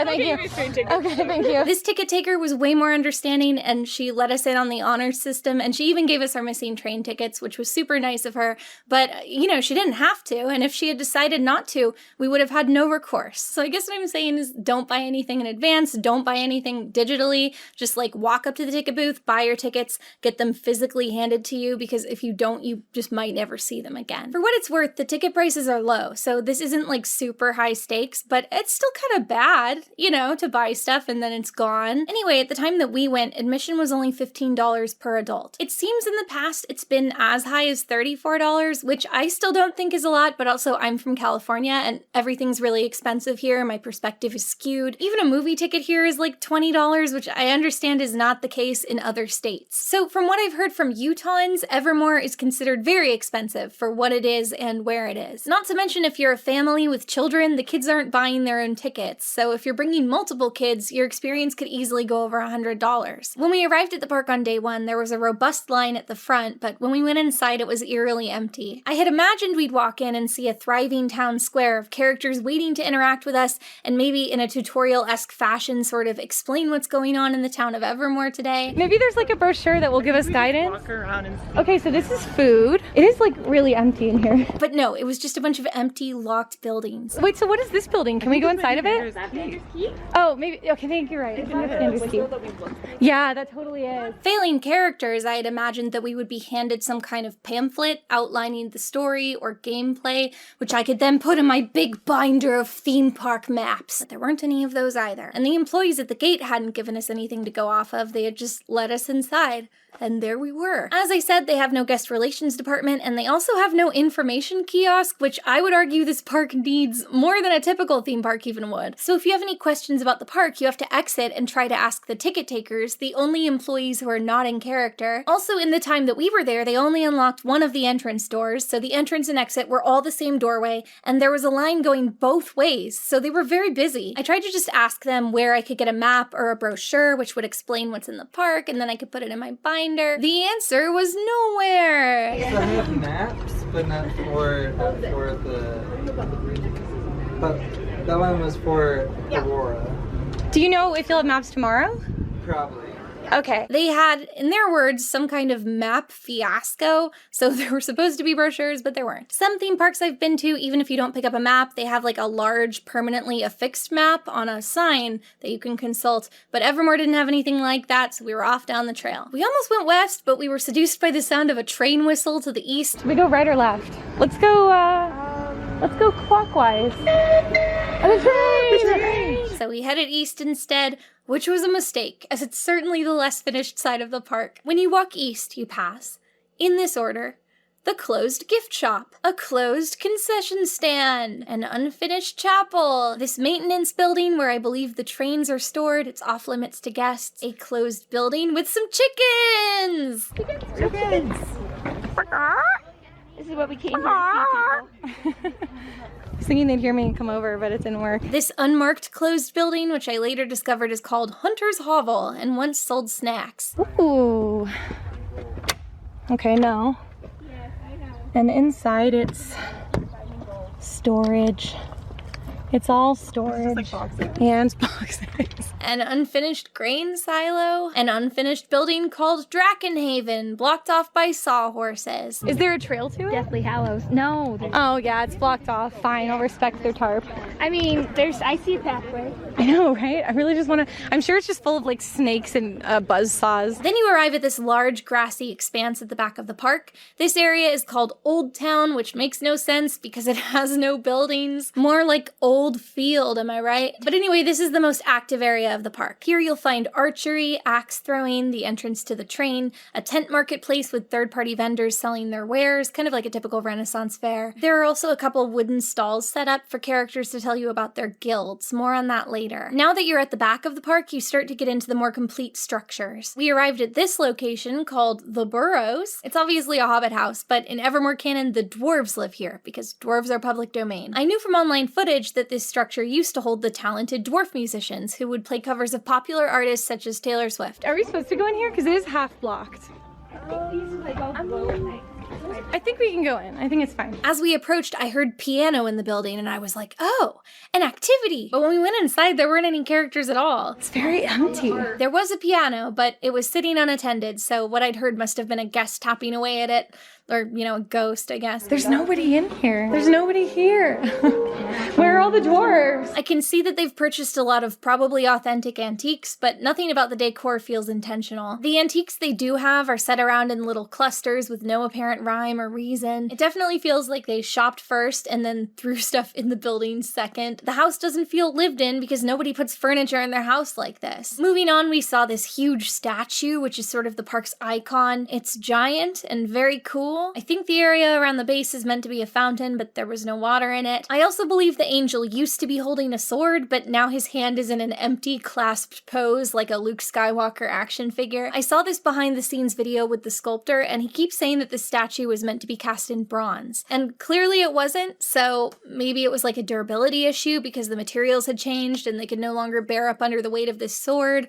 thank you. Okay, thank you. This ticket taker was way more understanding, and she let us in on the honors system, and she even gave us our missing train tickets, which was super nice of her. But, you know, she didn't have to, and if she had decided not to, we would have had no recourse. So I guess what I'm saying is don't buy anything in advance, don't buy anything digitally, just like walk up to the ticket booth, buy your tickets, get them physically handed to you, because if you don't, you just might never see them again. For what it's worth, the ticket prices are low, so this isn't like super high stakes, but it's still kind of bad, you know, to buy stuff and then it's gone. Anyway, at the time that we went, admission was only $15 per adult. It seems in the past it's been as high as $34, which I still don't think is a lot, but also I'm from California and everything's really expensive here. My perspective is skewed. Even a movie ticket here is like $20, which I understand is not the case in other states. So from what I've heard from Utahns, Evermore is considered very expensive for what it is and where it is. Not to mention if you're a family with children, the kids aren't buying their own tickets. So if you're bringing multiple kids, your experience could easily go over $100. When we arrived at the park on day 1, there was a robust line at the front, but when we went inside, it was eerily empty. I had imagined we'd walk in and see a thriving town square of characters waiting to interact with us and maybe in a tutorial-esque fashion sort of explain what's going on in the town of Evermore today. Maybe there's like a brochure that will give us guidance. Walk around and see. Okay, so this is food. It is like really empty in here. But no, it was just a bunch of empty, locked buildings. Wait, so what is this building? Can we go inside of it? Oh, maybe. Okay, I think you're right. Yeah, that totally is. Failing characters, I had imagined that we would be handed some kind of pamphlet outlining the story or gameplay, which I could then put in my big binder of theme park maps. But there weren't any of those either. And the employees at the gate hadn't given us anything to go off of. They had just let us inside. And there we were. As I said, they have no guest relations department, and they also have no information kiosk, which I would argue this park needs more than a typical theme park even would. So if you have any questions about the park, you have to exit and try to ask the ticket takers, the only employees who are not in character. Also, in the time that we were there, they only unlocked one of the entrance doors, so the entrance and exit were all the same doorway, and there was a line going both ways, so they were very busy. I tried to just ask them where I could get a map or a brochure, which would explain what's in the park, and then I could put it in my binder. The answer was nowhere. So I have maps, but not for the. But that one was for Aurora. Do you know if you'll have maps tomorrow? Probably. Okay. They had, in their words, some kind of map fiasco, so there were supposed to be brochures, but there weren't. Some theme parks I've been to, even if you don't pick up a map, they have like a large, permanently affixed map on a sign that you can consult, but Evermore didn't have anything like that, so we were off down the trail. We almost went west, but we were seduced by the sound of a train whistle to the east. We go right or left? Let's go clockwise. The train! So we headed east instead, which was a mistake, as it's certainly the less finished side of the park. When you walk east, you pass, in this order, the closed gift shop, a closed concession stand, an unfinished chapel, this maintenance building where I believe the trains are stored, it's off limits to guests, a closed building with some chickens! Chickens! This is what we came here to see, people. I was thinking they'd hear me and come over, but it didn't work. This unmarked closed building, which I later discovered is called Hunter's Hovel and once sold snacks. Ooh. Okay, no. And inside it's storage. It's all storage. It's like boxes. And boxes. An unfinished grain silo, an unfinished building called Drakenhaven, blocked off by sawhorses. Is there a trail to it? Deathly Hallows. No. Oh yeah, it's blocked off. Fine, I'll respect their tarp. I mean, I see a pathway. I know, right? I really just want to, I'm sure it's just full of like snakes and buzzsaws. Then you arrive at this large grassy expanse at the back of the park. This area is called Old Town, which makes no sense because it has no buildings. More like Old Field, am I right? But anyway, this is the most active area of the park. Here you'll find archery, axe throwing, the entrance to the train, a tent marketplace with third-party vendors selling their wares, kind of like a typical Renaissance fair. There are also a couple wooden stalls set up for characters to tell you about their guilds. More on that later. Now that you're at the back of the park, you start to get into the more complete structures. We arrived at this location called The Burrows. It's obviously a hobbit house, but in Evermore canon, the dwarves live here because dwarves are public domain. I knew from online footage that this structure used to hold the talented dwarf musicians who would play covers of popular artists such as Taylor Swift. Are we supposed to go in here? Because it is half blocked. I think we can go in. I think it's fine. As we approached, I heard piano in the building and I was like, oh, an activity. But when we went inside, there weren't any characters at all. It's very empty. There was a piano, but it was sitting unattended, so what I'd heard must have been a guest tapping away at it. Or, you know, a ghost, I guess. There's nobody in here. There's nobody here. Where are all the dwarves? I can see that they've purchased a lot of probably authentic antiques, but nothing about the decor feels intentional. The antiques they do have are set around in little clusters with no apparent rhyme or reason. It definitely feels like they shopped first and then threw stuff in the building second. The house doesn't feel lived in because nobody puts furniture in their house like this. Moving on, we saw this huge statue, which is sort of the park's icon. It's giant and very cool. I think the area around the base is meant to be a fountain, but there was no water in it. I also believe the angel used to be holding a sword, but now his hand is in an empty clasped pose like a Luke Skywalker action figure. I saw this behind the scenes video with the sculptor, and he keeps saying that the statue was meant to be cast in bronze. And clearly it wasn't, so maybe it was like a durability issue because the materials had changed and they could no longer bear up under the weight of this sword.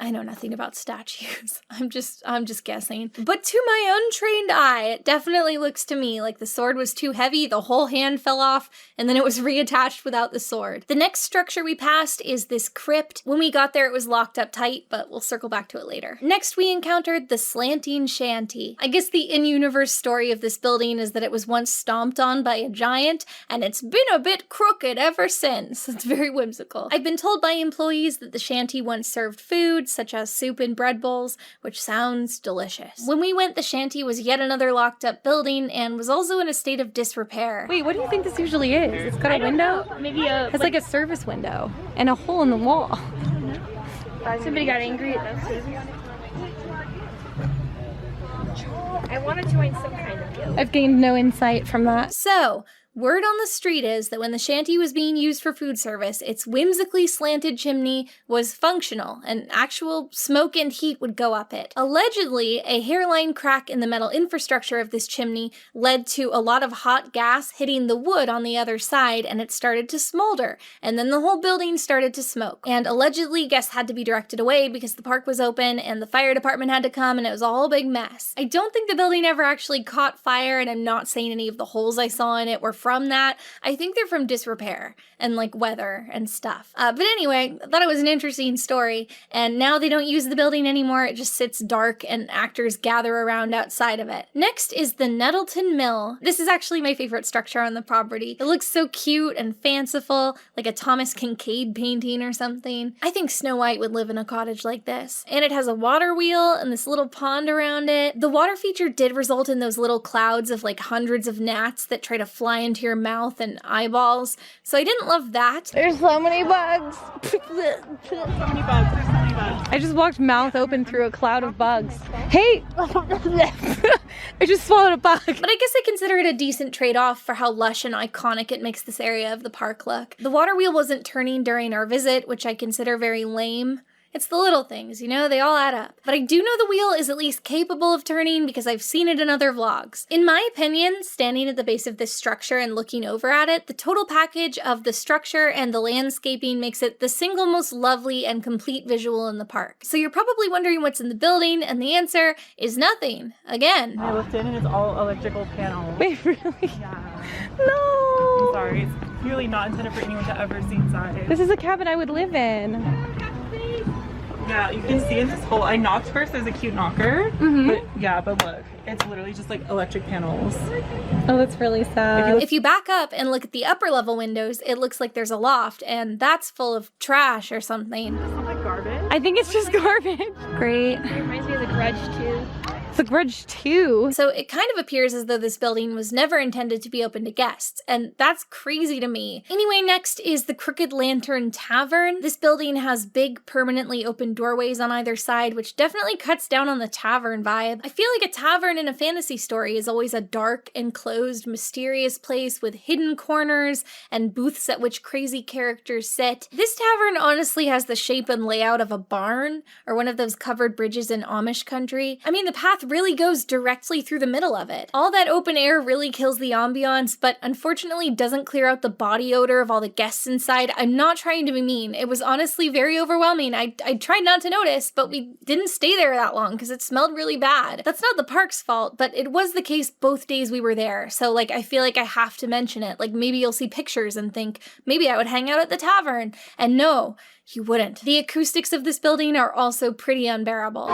I know nothing about statues. I'm just guessing. But to my untrained eye, it definitely looks to me like the sword was too heavy, the whole hand fell off, and then it was reattached without the sword. The next structure we passed is this crypt. When we got there, it was locked up tight, but we'll circle back to it later. Next, we encountered the Slanting Shanty. I guess the in-universe story of this building is that it was once stomped on by a giant, and it's been a bit crooked ever since. It's very whimsical. I've been told by employees that the shanty once served food, such as soup and bread bowls, which sounds delicious. When we went, the shanty was yet another locked up building and was also in a state of disrepair. Wait, what do you think this usually is? It's got a window? Maybe a... It's like a service window and a hole in the wall. Somebody got angry at those two. I want to join some kind of guild. I've gained no insight from that. So, word on the street is that when the shanty was being used for food service, its whimsically slanted chimney was functional, and actual smoke and heat would go up it. Allegedly, a hairline crack in the metal infrastructure of this chimney led to a lot of hot gas hitting the wood on the other side, and it started to smolder, and then the whole building started to smoke. And allegedly, guests had to be directed away because the park was open, and the fire department had to come, and it was a whole big mess. I don't think the building ever actually caught fire, and I'm not saying any of the holes I saw in it were from that. I think they're from disrepair and like weather and stuff. But anyway, I thought it was an interesting story, and now they don't use the building anymore. It just sits dark and actors gather around outside of it. Next is the Nettleton Mill. This is actually my favorite structure on the property. It looks so cute and fanciful, like a Thomas Kincaid painting or something. I think Snow White would live in a cottage like this. And it has a water wheel and this little pond around it. The water feature did result in those little clouds of like hundreds of gnats that try to fly into your mouth and eyeballs, so I didn't love that. There's so many bugs. I just walked mouth open through a cloud of bugs. Hey! I just swallowed a bug. But I guess I consider it a decent trade-off for how lush and iconic it makes this area of the park look. The water wheel wasn't turning during our visit, which I consider very lame. It's the little things, you know, they all add up. But I do know the wheel is at least capable of turning because I've seen it in other vlogs. In my opinion, standing at the base of this structure and looking over at it, the total package of the structure and the landscaping makes it the single most lovely and complete visual in the park. So you're probably wondering what's in the building, and the answer is nothing. Again. I looked in and it's all electrical panels. Wait, really? Yeah. No! I'm sorry, it's clearly not intended for anyone to ever see inside. This is a cabin I would live in. Yeah, you can see in this hole, I knocked first as a cute knocker, but yeah, but look, it's literally just like electric panels. Oh, that's really sad. If you back up and look at the upper level windows, it looks like there's a loft, and that's full of trash or something. It's not like garbage. I think it's just garbage. Great. It reminds me of The Grudge too. It's The Grudge 2. So it kind of appears as though this building was never intended to be open to guests, and that's crazy to me. Anyway, next is the Crooked Lantern Tavern. This building has big, permanently open doorways on either side, which definitely cuts down on the tavern vibe. I feel like a tavern in a fantasy story is always a dark, enclosed, mysterious place with hidden corners and booths at which crazy characters sit. This tavern honestly has the shape and layout of a barn, or one of those covered bridges in Amish country. I mean, the path path really goes directly through the middle of it. All that open air really kills the ambiance, but unfortunately doesn't clear out the body odor of all the guests inside. I'm not trying to be mean. It was honestly very overwhelming. I tried not to notice, but we didn't stay there that long because it smelled really bad. That's not the park's fault, but it was the case both days we were there. So like, I feel like I have to mention it. Like maybe you'll see pictures and think, maybe I would hang out at the tavern. And no, you wouldn't. The acoustics of this building are also pretty unbearable.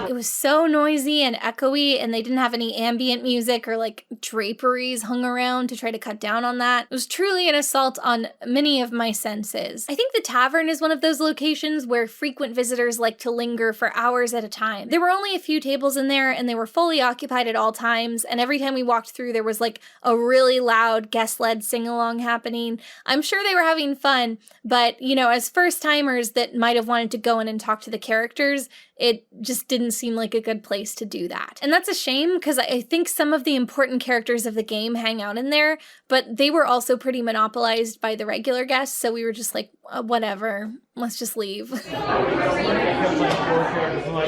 It was so noisy and echoey, and they didn't have any ambient music or like draperies hung around to try to cut down on that. It was truly an assault on many of my senses. I think the tavern is one of those locations where frequent visitors like to linger for hours at a time. There were only a few tables in there, and they were fully occupied at all times, and every time we walked through there was like a really loud guest-led sing-along happening. I'm sure they were having fun, but you know, as first-timers that might have wanted to go in and talk to the characters, it just didn't seem like a good place to do that. And that's a shame because I think some of the important characters of the game hang out in there, but they were also pretty monopolized by the regular guests, so we were just like, whatever, let's just leave. I'm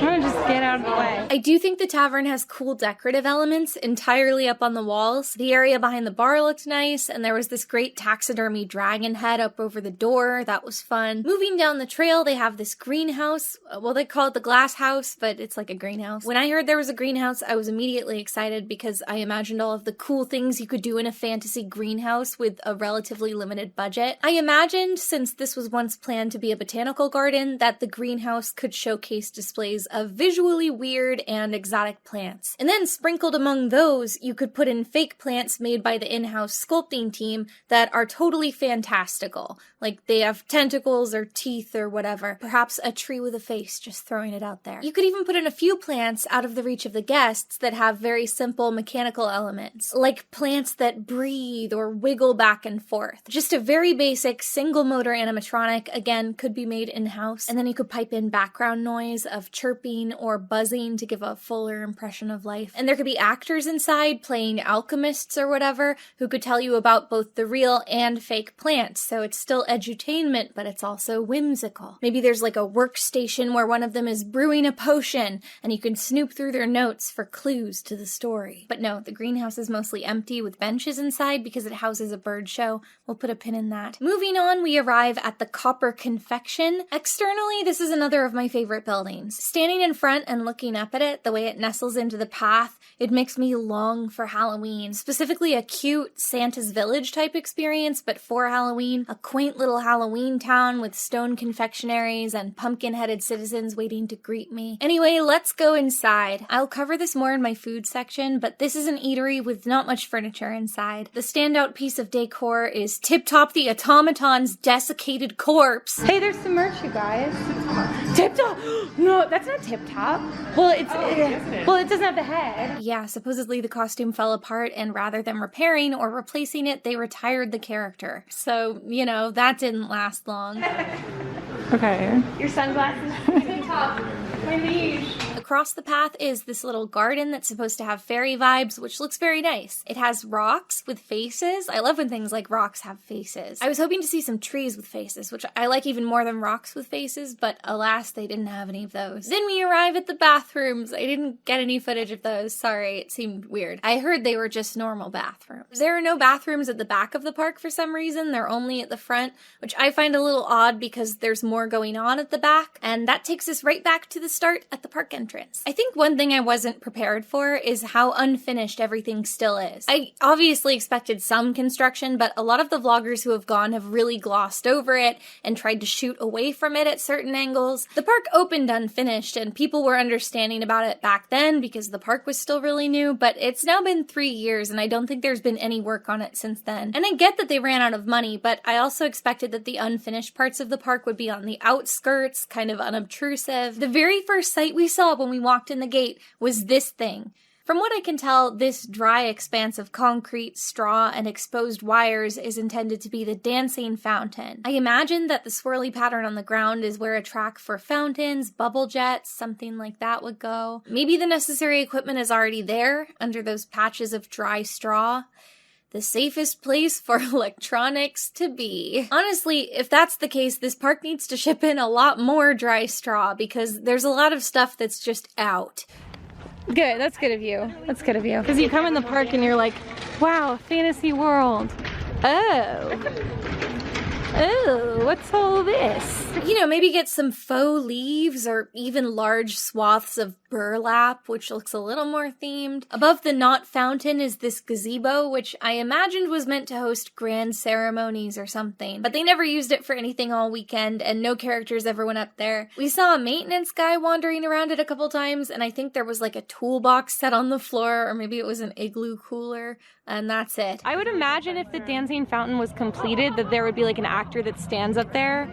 gonna just get out of the way. I do think the tavern has cool decorative elements entirely up on the walls. The area behind the bar looked nice, and there was this great taxidermy dragon head up over the door. That was fun. Moving down the trail, they have this greenhouse. Well, they call it the glass house, but it's like a greenhouse. When I heard there was a greenhouse, I was immediately excited because I imagined all of the cool things you could do in a fantasy greenhouse with a relatively limited budget. I imagined, since this was once planned to be a botanical garden, that the greenhouse could showcase displays of visually weird and exotic plants. And then sprinkled among those, you could put in fake plants made by the in-house sculpting team that are totally fantastical. Like they have tentacles or teeth or whatever. Perhaps a tree with a face, just throwing it out there. You could even put in a few plants out of the reach of the guests that have very simple mechanical elements, like plants that breathe or wiggle back and forth. Just a very basic single motor animatronic, again, could be made in-house, and then you could pipe in background noise of chirping or buzzing to give a fuller impression of life. And there could be actors inside playing alchemists or whatever who could tell you about both the real and fake plants, so it's still edutainment, but it's also whimsical. Maybe there's like a workstation where one of them is brewing a potion, and you can snoop through their notes for clues to the story. But no, the greenhouse is mostly empty with benches inside because it houses a bird show. We'll put a pin in that. Moving on, we arrive at the Copper Confection. Externally, this is another of my favorite buildings. Standing in front and looking up at it, the way it nestles into the path, it makes me long for Halloween. Specifically a cute Santa's Village type experience, but for Halloween. A quaint little Halloween town with stone confectionaries and pumpkin-headed citizens waiting to greet me. Anyway, let's go inside. I'll cover this more in my food section, but this is an eatery with not much furniture inside. The standout piece of decor is Tip Top the Automaton's desiccated corpse. Hey, there's some merch, you guys. Tip Top? No, that's not Tip Top. Well, it doesn't have the head. Yeah, supposedly the costume fell apart, and rather than repairing or replacing it, they retired the character. So, you know, that didn't last long. Okay. Your sunglasses. Tip Top. My liege. Across the path is this little garden that's supposed to have fairy vibes, which looks very nice. It has rocks with faces. I love when things like rocks have faces. I was hoping to see some trees with faces, which I like even more than rocks with faces, but alas, they didn't have any of those. Then we arrive at the bathrooms. I didn't get any footage of those. Sorry, it seemed weird. I heard they were just normal bathrooms. There are no bathrooms at the back of the park for some reason. They're only at the front, which I find a little odd because there's more going on at the back, and that takes us right back to the start at the park entrance. I think one thing I wasn't prepared for is how unfinished everything still is. I obviously expected some construction, but a lot of the vloggers who have gone have really glossed over it and tried to shoot away from it at certain angles. The park opened unfinished, and people were understanding about it back then because the park was still really new, but it's now been 3 years, and I don't think there's been any work on it since then. And I get that they ran out of money, but I also expected that the unfinished parts of the park would be on the outskirts, kind of unobtrusive. The very first sight we saw when we walked in the gate was this thing. From what I can tell, this dry expanse of concrete, straw, and exposed wires is intended to be the dancing fountain. I imagine that the swirly pattern on the ground is where a track for fountains, bubble jets, something like that would go. Maybe the necessary equipment is already there, under those patches of dry straw. the safest place for electronics to be. Honestly, if that's the case, this park needs to ship in a lot more dry straw because there's a lot of stuff that's just out. Good, that's good of you. That's good of you. Because you come in the park and you're like, wow, fantasy world. Oh, what's all this? You know, maybe get some faux leaves or even large swaths of burlap, which looks a little more themed. Above the knot fountain is this gazebo, which I imagined was meant to host grand ceremonies or something, but they never used it for anything all weekend, and no characters ever went up there. We saw a maintenance guy wandering around it a couple times, and I think there was like a toolbox set on the floor, or maybe it was an igloo cooler, and that's it. I would imagine if the dancing fountain was completed that there would be like an actor that stands up there,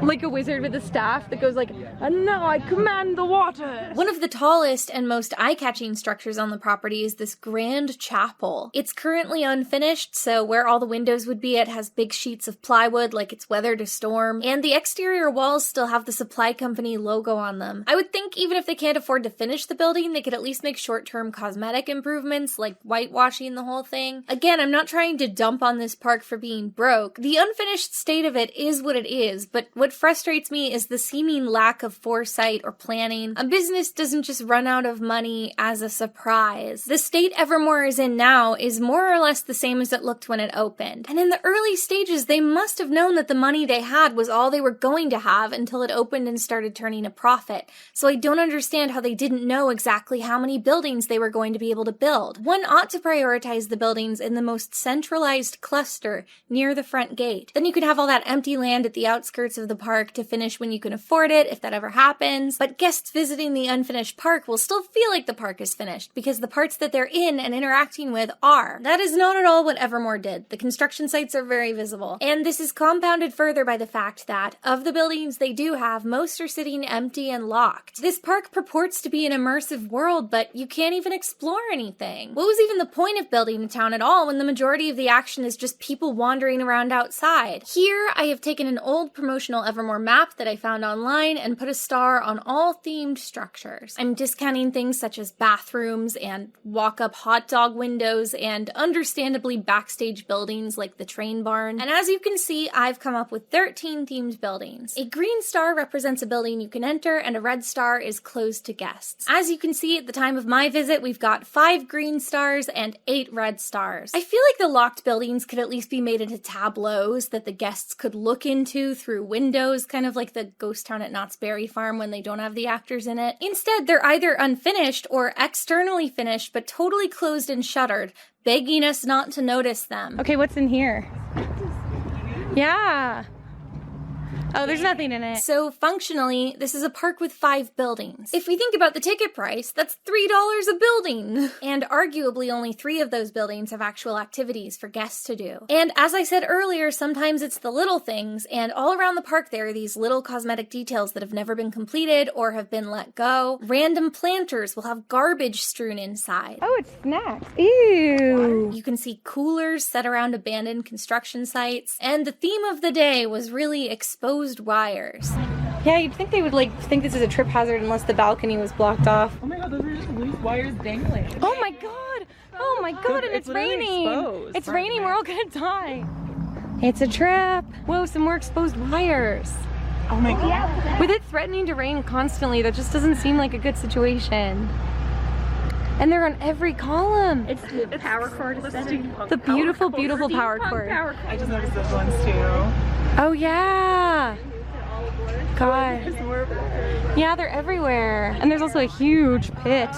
like a wizard with a staff that goes like, and now I command the water. One of the tallest and most eye-catching structures on the property is this grand chapel. It's currently unfinished, so where all the windows would be, it has big sheets of plywood like it's weathered a storm, and the exterior walls still have the supply company logo on them. I would think even if they can't afford to finish the building, they could at least make short-term cosmetic improvements like whitewashing the whole thing. Again, I'm not trying to dump on this park for being broke. The unfinished state of it is what it is, but what frustrates me is the seeming lack of foresight or planning. A business doesn't just run out of money as a surprise. The state Evermore is in now is more or less the same as it looked when it opened. And in the early stages, they must have known that the money they had was all they were going to have until it opened and started turning a profit. So I don't understand how they didn't know exactly how many buildings they were going to be able to build. One ought to prioritize the buildings in the most centralized cluster near the front gate. Then you could have all that empty land at the outskirts of the park to finish when you can afford it, if that ever happens. But guests visiting the unfinished park will still feel like the park is finished because the parts that they're in and interacting with are. That is not at all what Evermore did. The construction sites are very visible. And this is compounded further by the fact that, of the buildings they do have, most are sitting empty and locked. This park purports to be an immersive world, but you can't even explore anything. What was even the point of building a town at all when the majority of the action is just people wandering around outside? Here, I have taken an old promotional Evermore map that I found online and put a star on all themed structures. I'm discounting things such as bathrooms and walk-up hot dog windows and understandably backstage buildings like the train barn. And as you can see, I've come up with 13 themed buildings. A green star represents a building you can enter and a red star is closed to guests. As you can see, at the time of my visit, we've got 5 green stars and 8 red stars. I feel like the locked buildings could at least be made into tableaus that the guests could look into through windows, kind of like the ghost town at Knott's Berry Farm when they don't have the actors in it. Instead, they're either unfinished or externally finished but totally closed and shuttered, begging us not to notice them. Okay, what's in here? Yeah. Oh, there's nothing in it. So functionally, this is a park with 5 buildings. If we think about the ticket price, that's $3 a building. And arguably only 3 of those buildings have actual activities for guests to do. And as I said earlier, sometimes it's the little things, and all around the park there are these little cosmetic details that have never been completed or have been let go. Random planters will have garbage strewn inside. Oh, it's snacks. Ew. You can see coolers set around abandoned construction sites. And the theme of the day was really exposed wires. Yeah, you'd think they would think this is a trip hazard unless the balcony was blocked off. Oh my god, those are just loose wires dangling. Oh my god! Oh my god, and it's raining! Exposed. It's raining, we're all gonna die. It's a trap. Whoa, some more exposed wires. Oh my god. With it threatening to rain constantly, that just doesn't seem like a good situation. And they're on every column. It's the power cord aesthetic. The beautiful, beautiful power cord. I just noticed those ones too. Oh yeah. God. Yeah, they're everywhere. And there's also a huge pit.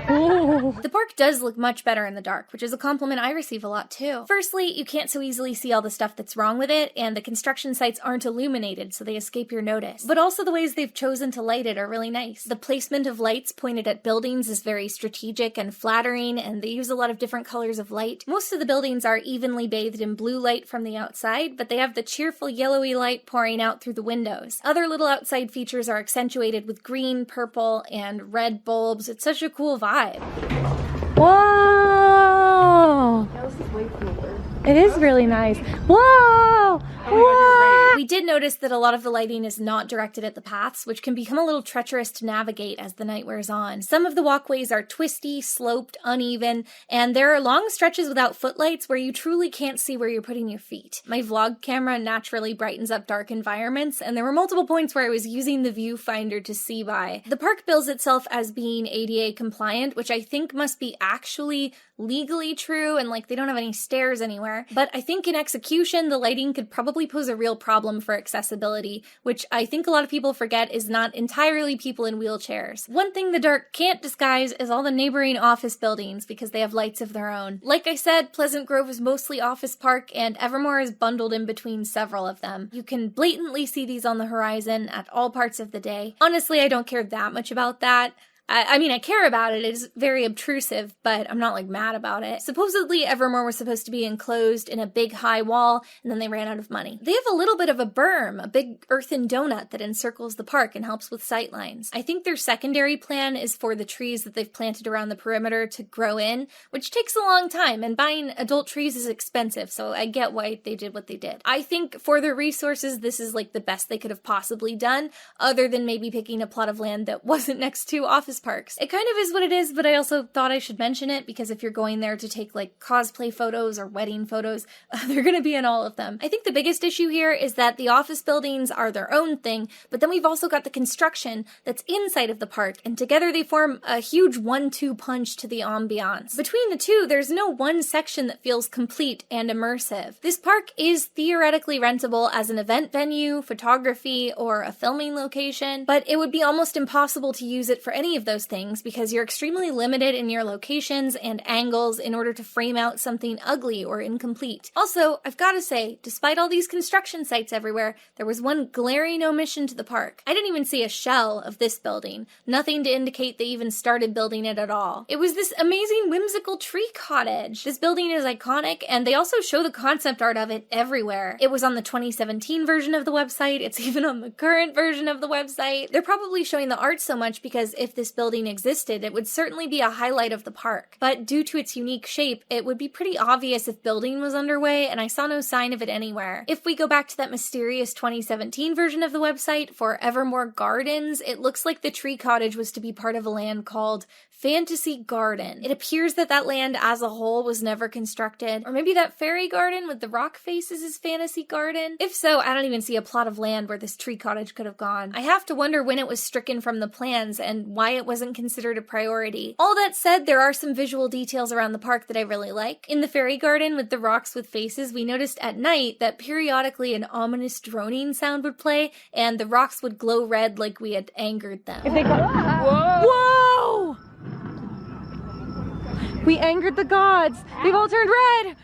Ooh. The park does look much better in the dark, which is a compliment I receive a lot too. Firstly, you can't so easily see all the stuff that's wrong with it, and the construction sites aren't illuminated, so they escape your notice. But also the ways they've chosen to light it are really nice. The placement of lights pointed at buildings is very strategic and flattering, and they use a lot of different colors of light. Most of the buildings are evenly bathed in blue light from the outside, but they have the cheerful yellowy light pouring out through the windows. Other little outside features are accentuated with green, purple, and red bulbs. It's such a cool vibe. Whoa! This is way cooler. It is really nice. Whoa! Whoa! We did notice that a lot of the lighting is not directed at the paths, which can become a little treacherous to navigate as the night wears on. Some of the walkways are twisty, sloped, uneven, and there are long stretches without footlights where you truly can't see where you're putting your feet. My vlog camera naturally brightens up dark environments, and there were multiple points where I was using the viewfinder to see by. The park bills itself as being ADA compliant, which I think must be actually legally true, and like they don't have any stairs anywhere. But I think in execution, the lighting could probably pose a real problem for accessibility, which I think a lot of people forget is not entirely people in wheelchairs. One thing the dark can't disguise is all the neighboring office buildings because they have lights of their own. Like I said, Pleasant Grove is mostly office park, and Evermore is bundled in between several of them. You can blatantly see these on the horizon at all parts of the day. Honestly, I don't care that much about that. I mean, I care about it. It's very obtrusive, but I'm not like mad about it. Supposedly, Evermore was supposed to be enclosed in a big high wall, and then they ran out of money. They have a little bit of a berm, a big earthen donut that encircles the park and helps with sightlines. I think their secondary plan is for the trees that they've planted around the perimeter to grow in, which takes a long time, and buying adult trees is expensive, so I get why they did what they did. I think for their resources, this is like the best they could have possibly done, other than maybe picking a plot of land that wasn't next to office parks. It kind of is what it is, but I also thought I should mention it because if you're going there to take like cosplay photos or wedding photos, they're going to be in all of them. I think the biggest issue here is that the office buildings are their own thing, but then we've also got the construction that's inside of the park, and together they form a huge 1-2 punch to the ambiance. Between the two, there's no one section that feels complete and immersive. This park is theoretically rentable as an event venue, photography, or a filming location, but it would be almost impossible to use it for any of those things because you're extremely limited in your locations and angles in order to frame out something ugly or incomplete. Also, I've got to say, despite all these construction sites everywhere, there was one glaring omission to the park. I didn't even see a shell of this building, nothing to indicate they even started building it at all. It was this amazing whimsical tree cottage. This building is iconic, and they also show the concept art of it everywhere. It was on the 2017 version of the website, it's even on the current version of the website. They're probably showing the art so much because if this building existed, it would certainly be a highlight of the park. But due to its unique shape, it would be pretty obvious if building was underway, and I saw no sign of it anywhere. If we go back to that mysterious 2017 version of the website for Evermore Gardens, it looks like the tree cottage was to be part of a land called Fantasy Garden. It appears that that land as a whole was never constructed, or maybe that fairy garden with the rock faces is Fantasy Garden. If so, I don't even see a plot of land where this tree cottage could have gone. I have to wonder when it was stricken from the plans and why it wasn't considered a priority. All that said, there are some visual details around the park that I really like. In the fairy garden with the rocks with faces, we noticed at night that periodically an ominous droning sound would play, and the rocks would glow red like we had angered them. If they Whoa! Whoa! We angered the gods. They've all turned red.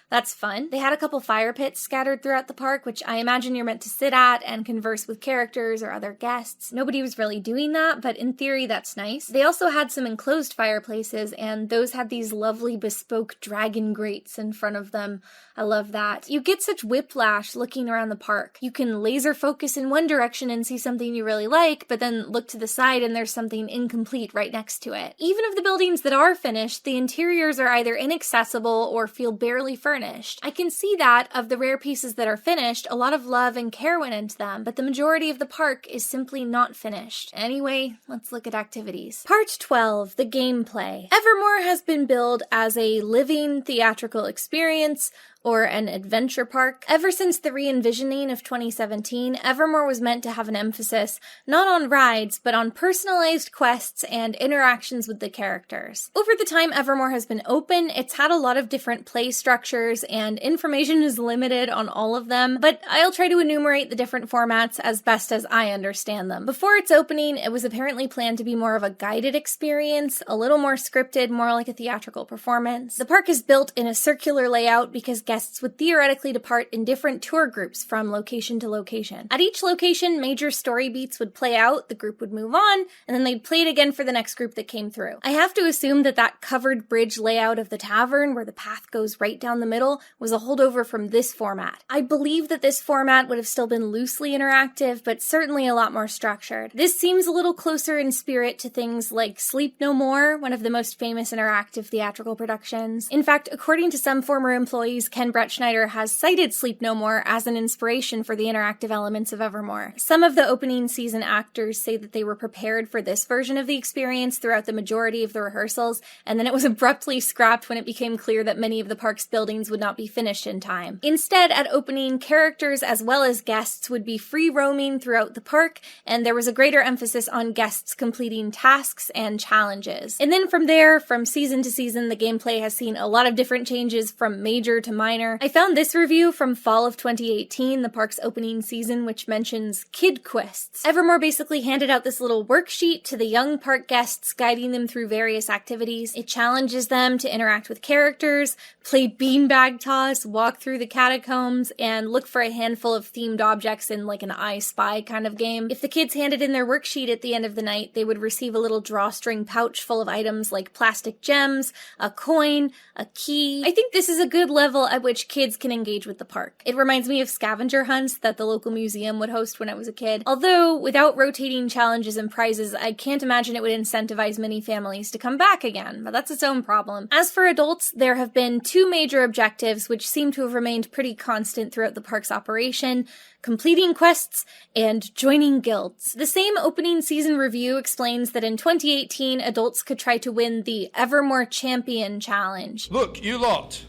That's fun. They had a couple fire pits scattered throughout the park, which I imagine you're meant to sit at and converse with characters or other guests. Nobody was really doing that, but in theory that's nice. They also had some enclosed fireplaces, and those had these lovely bespoke dragon grates in front of them. I love that. You get such whiplash looking around the park. You can laser focus in one direction and see something you really like, but then look to the side and there's something incomplete right next to it. Even of the buildings that are finished, the interiors are either inaccessible or feel barely furnished. I can see that of the rare pieces that are finished, a lot of love and care went into them, but the majority of the park is simply not finished. Anyway, let's look at activities. Part 12, the gameplay. Evermore has been billed as a living theatrical experience, or an adventure park. Ever since the re-envisioning of 2017, Evermore was meant to have an emphasis not on rides, but on personalized quests and interactions with the characters. Over the time Evermore has been open, it's had a lot of different play structures, and information is limited on all of them, but I'll try to enumerate the different formats as best as I understand them. Before its opening, it was apparently planned to be more of a guided experience, a little more scripted, more like a theatrical performance. The park is built in a circular layout because guests would theoretically depart in different tour groups from location to location. At each location, major story beats would play out, the group would move on, and then they'd play it again for the next group that came through. I have to assume that that covered bridge layout of the tavern, where the path goes right down the middle, was a holdover from this format. I believe that this format would have still been loosely interactive, but certainly a lot more structured. This seems a little closer in spirit to things like Sleep No More, one of the most famous interactive theatrical productions. In fact, according to some former employees, Ken Ken Bretschneider has cited Sleep No More as an inspiration for the interactive elements of Evermore. Some of the opening season actors say that they were prepared for this version of the experience throughout the majority of the rehearsals, and then it was abruptly scrapped when it became clear that many of the park's buildings would not be finished in time. Instead, at opening, characters as well as guests would be free roaming throughout the park, and there was a greater emphasis on guests completing tasks and challenges. And then from there, from season to season, the gameplay has seen a lot of different changes from major to minor. I found this review from fall of 2018, the park's opening season, which mentions kid quests. Evermore basically handed out this little worksheet to the young park guests, guiding them through various activities. It challenges them to interact with characters, play beanbag toss, walk through the catacombs, and look for a handful of themed objects in like an I Spy kind of game. If the kids handed in their worksheet at the end of the night, they would receive a little drawstring pouch full of items like plastic gems, a coin, a key. I think this is a good level at which kids can engage with the park. It reminds me of scavenger hunts that the local museum would host when I was a kid. Although, without rotating challenges and prizes, I can't imagine it would incentivize many families to come back again, but that's its own problem. As for adults, there have been two major objectives which seem to have remained pretty constant throughout the park's operation: completing quests and joining guilds. The same opening season review explains that in 2018, adults could try to win the Evermore Champion Challenge. Look, you lot.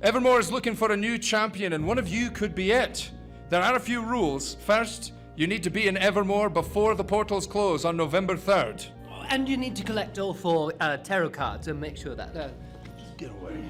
Evermore is looking for a new champion, and one of you could be it. There are a few rules. First, you need to be in Evermore before the portals close on November 3rd. And you need to collect all 4 tarot cards and make sure that... Get away.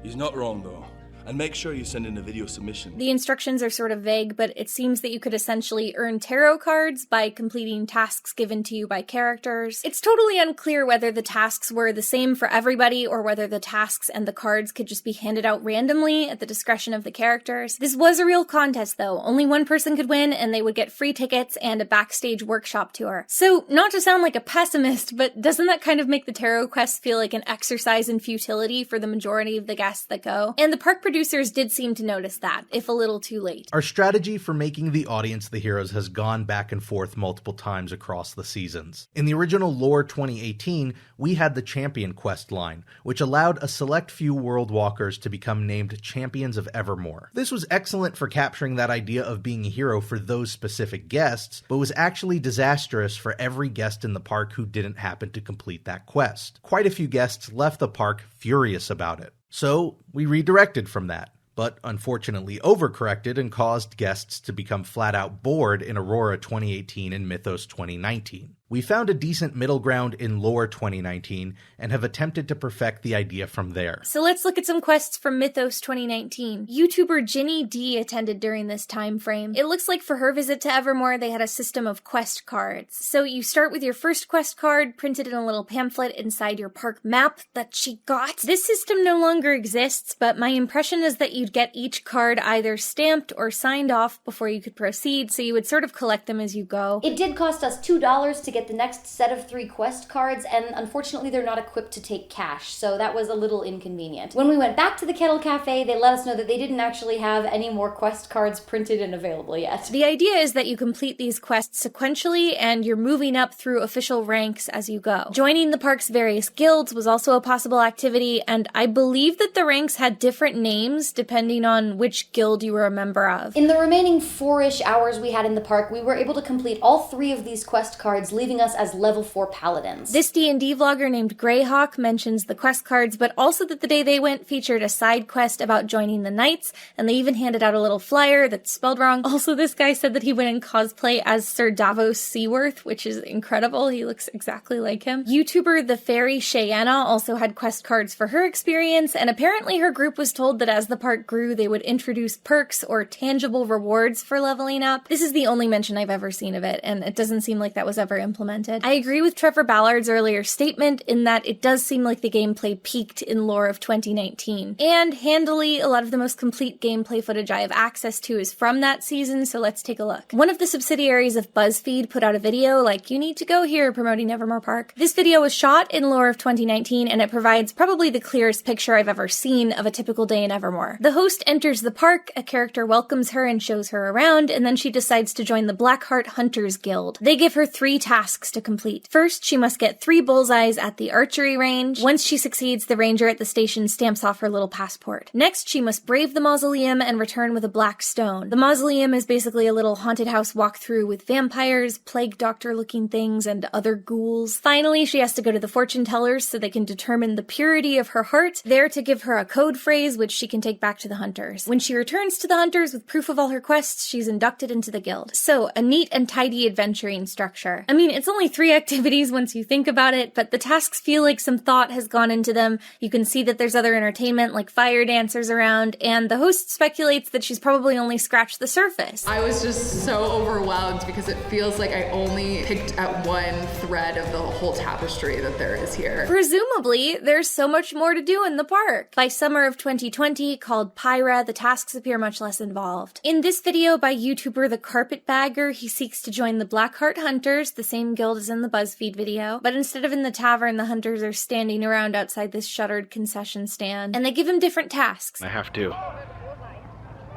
He's not wrong, though. And make sure you send in a video submission. The instructions are sort of vague, but it seems that you could essentially earn tarot cards by completing tasks given to you by characters. It's totally unclear whether the tasks were the same for everybody or whether the tasks and the cards could just be handed out randomly at the discretion of the characters. This was a real contest, though. Only one person could win, and they would get free tickets and a backstage workshop tour. So, not to sound like a pessimist, but doesn't that kind of make the tarot quest feel like an exercise in futility for the majority of the guests that go? And the park producers did seem to notice that, if a little too late. Our strategy for making the audience the heroes has gone back and forth multiple times across the seasons. In the original Lore 2018, we had the Champion quest line, which allowed a select few world walkers to become named Champions of Evermore. This was excellent for capturing that idea of being a hero for those specific guests, but was actually disastrous for every guest in the park who didn't happen to complete that quest. Quite a few guests left the park furious about it. So we redirected from that, but unfortunately overcorrected and caused guests to become flat out bored in Aurora 2018 and Mythos 2019. We found a decent middle ground in Lore 2019 and have attempted to perfect the idea from there. So let's look at some quests from Mythos 2019. YouTuber Ginny D attended during this time frame. It looks like for her visit to Evermore, they had a system of quest cards. So you start with your first quest card printed in a little pamphlet inside your park map that she got. This system no longer exists, but my impression is that you'd get each card either stamped or signed off before you could proceed, so you would sort of collect them as you go. It did cost us $2 to get the next set of 3 quest cards, and unfortunately they're not equipped to take cash, so that was a little inconvenient. When we went back to the Kettle Cafe, they let us know that they didn't actually have any more quest cards printed and available yet. The idea is that you complete these quests sequentially, and you're moving up through official ranks as you go. Joining the park's various guilds was also a possible activity, and I believe that the ranks had different names depending on which guild you were a member of. In the remaining 4-ish hours we had in the park, we were able to complete all 3 of these quest cards, leaving us as level 4 paladins. This D&D vlogger named Greyhawk mentions the quest cards, but also that the day they went featured a side quest about joining the Knights, and they even handed out a little flyer that's spelled wrong. Also, this guy said that he went in cosplay as Sir Davos Seaworth, which is incredible. He looks exactly like him. YouTuber The Fairy Cheyenne also had quest cards for her experience, and apparently her group was told that as the park grew, they would introduce perks or tangible rewards for leveling up. This is the only mention I've ever seen of it, and it doesn't seem like that was ever implemented. I agree with Trevor Ballard's earlier statement in that it does seem like the gameplay peaked in Lore of 2019. And handily, a lot of the most complete gameplay footage I have access to is from that season, so let's take a look. One of the subsidiaries of BuzzFeed put out a video like, "You need to go here," promoting Evermore Park. This video was shot in Lore of 2019, and it provides probably the clearest picture I've ever seen of a typical day in Evermore. The host enters the park, a character welcomes her and shows her around, and then she decides to join the Blackheart Hunters Guild. They give her 3 tasks tasks to complete. First, she must get 3 bullseyes at the archery range. Once she succeeds, the ranger at the station stamps off her little passport. Next, she must brave the mausoleum and return with a black stone. The mausoleum is basically a little haunted house walkthrough with vampires, plague doctor-looking things, and other ghouls. Finally, she has to go to the fortune tellers so they can determine the purity of her heart, there to give her a code phrase which she can take back to the hunters. When she returns to the hunters with proof of all her quests, she's inducted into the guild. So, a neat and tidy adventuring structure. I mean, it's only 3 activities once you think about it, but the tasks feel like some thought has gone into them. You can see that there's other entertainment like fire dancers around, and the host speculates that she's probably only scratched the surface. I was just so overwhelmed because it feels like I only picked at one thread of the whole tapestry that there is here. Presumably, there's so much more to do in the park. By summer of 2020, called Pyra, the tasks appear much less involved. In this video by YouTuber The Carpetbagger, he seeks to join the Blackheart Hunters, the same guild as in the BuzzFeed video, but instead of in the tavern, the hunters are standing around outside this shuttered concession stand, and they give him different tasks. I have to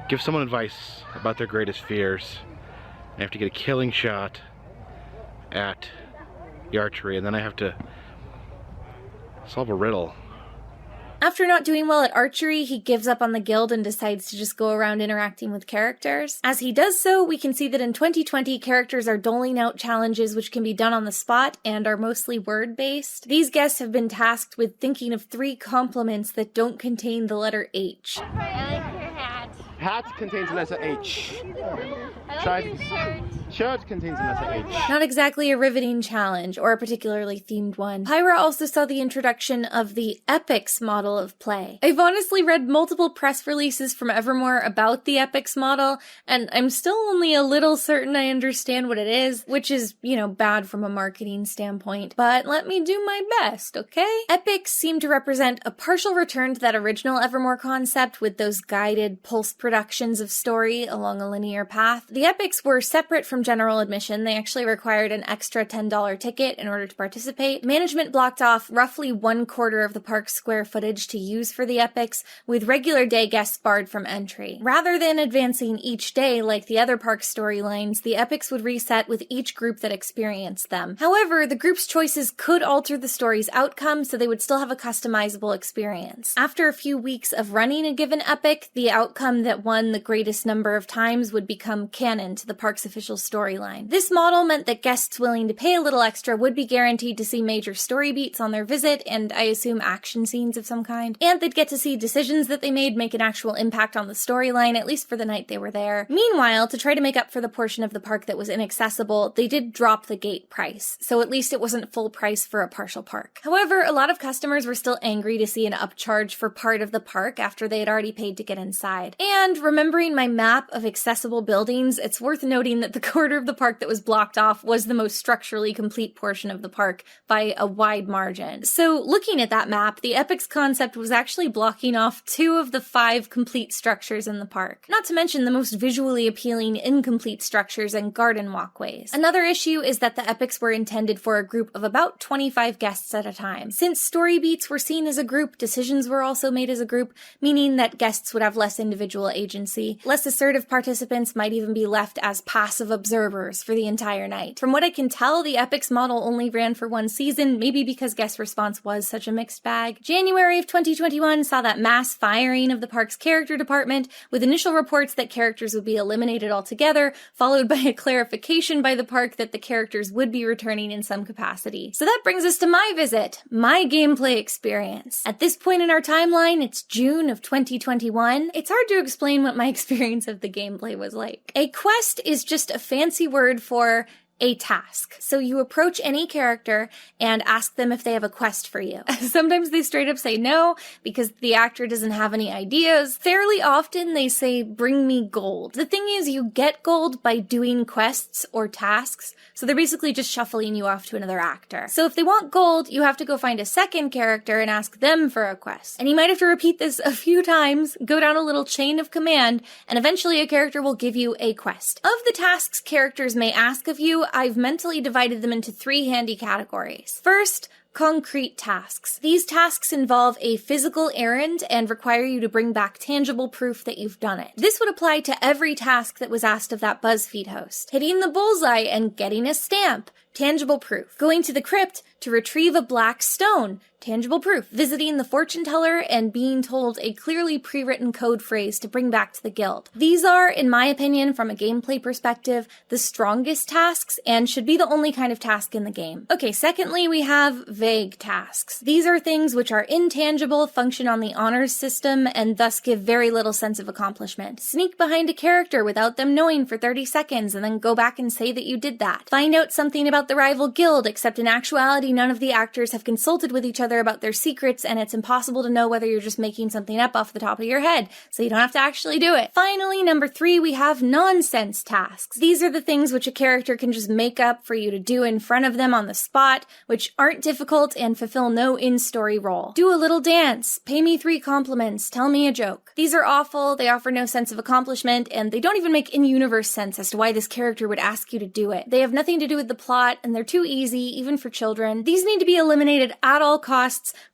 give someone advice about their greatest fears. I have to get a killing shot at the archery, and then I have to solve a riddle. After not doing well at archery, he gives up on the guild and decides to just go around interacting with characters. As he does so, we can see that in 2020, characters are doling out challenges which can be done on the spot and are mostly word-based. These guests have been tasked with thinking of 3 compliments that don't contain the letter H. I like your hat. Hat contains the letter H. I like your shirt. Shirt contains the letter H. Not exactly a riveting challenge, or a particularly themed one. Pyra also saw the introduction of the Epics model of play. I've honestly read multiple press releases from Evermore about the Epics model, and I'm still only a little certain I understand what it is, which is, bad from a marketing standpoint, but let me do my best, okay? Epics seem to represent a partial return to that original Evermore concept with those guided, pulsed productions of story along a linear path. The Epics were separate from general admission. They actually required an extra $10 ticket in order to participate. Management blocked off roughly 1/4 of the park's square footage to use for the Epics, with regular day guests barred from entry. Rather than advancing each day like the other park storylines, the Epics would reset with each group that experienced them. However, the group's choices could alter the story's outcome, so they would still have a customizable experience. After a few weeks of running a given Epic, the outcome that won the greatest number of times would become canon to the park's official storyline. This model meant that guests willing to pay a little extra would be guaranteed to see major story beats on their visit, and I assume action scenes of some kind. And they'd get to see decisions that they made make an actual impact on the storyline, at least for the night they were there. Meanwhile, to try to make up for the portion of the park that was inaccessible, they did drop the gate price, so at least it wasn't full price for a partial park. However, a lot of customers were still angry to see an upcharge for part of the park after they had already paid to get inside. And remembering my map of accessible buildings, it's worth noting that the quarter of the park that was blocked off was the most structurally complete portion of the park by a wide margin. So looking at that map, the Epics concept was actually blocking off 2 of the 5 complete structures in the park. Not to mention the most visually appealing incomplete structures and garden walkways. Another issue is that the Epics were intended for a group of about 25 guests at a time. Since story beats were seen as a group, decisions were also made as a group, meaning that guests would have less individual agency. Less assertive participants might even be left as passive observers for the entire night. From what I can tell, the Epics model only ran for 1 season, maybe because guest response was such a mixed bag. January of 2021 saw that mass firing of the park's character department, with initial reports that characters would be eliminated altogether, followed by a clarification by the park that the characters would be returning in some capacity. So that brings us to my visit, my gameplay experience. At this point in our timeline, it's June of 2021. It's hard to explain what my experience of the gameplay was like. A quest is just a fancy word for a task. So you approach any character and ask them if they have a quest for you. Sometimes they straight up say no because the actor doesn't have any ideas. Fairly often they say, bring me gold. The thing is, you get gold by doing quests or tasks, so they're basically just shuffling you off to another actor. So if they want gold, you have to go find a second character and ask them for a quest. And you might have to repeat this a few times, go down a little chain of command, and eventually a character will give you a quest. Of the tasks characters may ask of you, I've mentally divided them into 3 handy categories. First, concrete tasks. These tasks involve a physical errand and require you to bring back tangible proof that you've done it. This would apply to every task that was asked of that BuzzFeed host. Hitting the bullseye and getting a stamp, tangible proof. Going to the crypt to retrieve a black stone, tangible proof. Visiting the fortune teller and being told a clearly pre-written code phrase to bring back to the guild. These are, in my opinion, from a gameplay perspective, the strongest tasks and should be the only kind of task in the game. Okay, secondly, we have vague tasks. These are things which are intangible, function on the honors system, and thus give very little sense of accomplishment. Sneak behind a character without them knowing for 30 seconds and then go back and say that you did that. Find out something about the rival guild, except in actuality none of the actors have consulted with each other about their secrets, and it's impossible to know whether you're just making something up off the top of your head, so you don't have to actually do it. Finally, number 3, we have nonsense tasks. These are the things which a character can just make up for you to do in front of them on the spot, which aren't difficult and fulfill no in-story role. Do a little dance, pay me 3 compliments, tell me a joke. These are awful, they offer no sense of accomplishment, and they don't even make in-universe sense as to why this character would ask you to do it. They have nothing to do with the plot, and they're too easy, even for children. These need to be eliminated at all costs.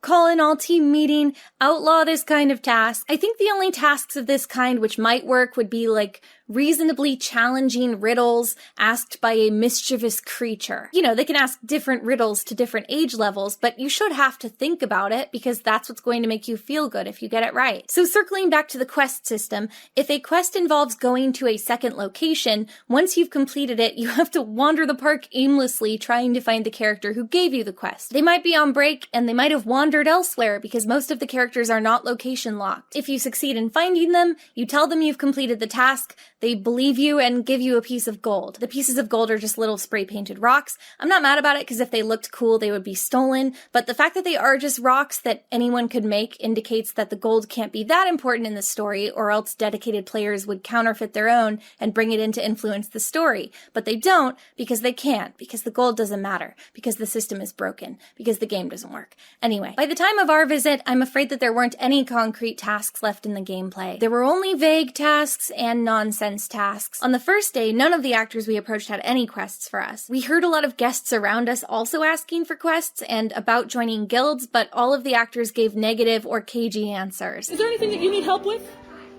Call an all-team meeting, outlaw this kind of task. I think the only tasks of this kind which might work would be like reasonably challenging riddles asked by a mischievous creature. You know, they can ask different riddles to different age levels, but you should have to think about it because that's what's going to make you feel good if you get it right. So circling back to the quest system, if a quest involves going to a second location, once you've completed it, you have to wander the park aimlessly trying to find the character who gave you the quest. They might be on break and they might have wandered elsewhere because most of the characters are not location locked. If you succeed in finding them, you tell them you've completed the task, they believe you and give you a piece of gold. The pieces of gold are just little spray-painted rocks. I'm not mad about it because if they looked cool, they would be stolen, but the fact that they are just rocks that anyone could make indicates that the gold can't be that important in the story, or else dedicated players would counterfeit their own and bring it in to influence the story. But they don't because they can't, because the gold doesn't matter, because the system is broken, because the game doesn't work. Anyway, by the time of our visit, I'm afraid that there weren't any concrete tasks left in the gameplay. There were only vague tasks and nonsense tasks. On the first day, none of the actors we approached had any quests for us. We heard a lot of guests around us also asking for quests and about joining guilds, but all of the actors gave negative or cagey answers. Is there anything that you need help with?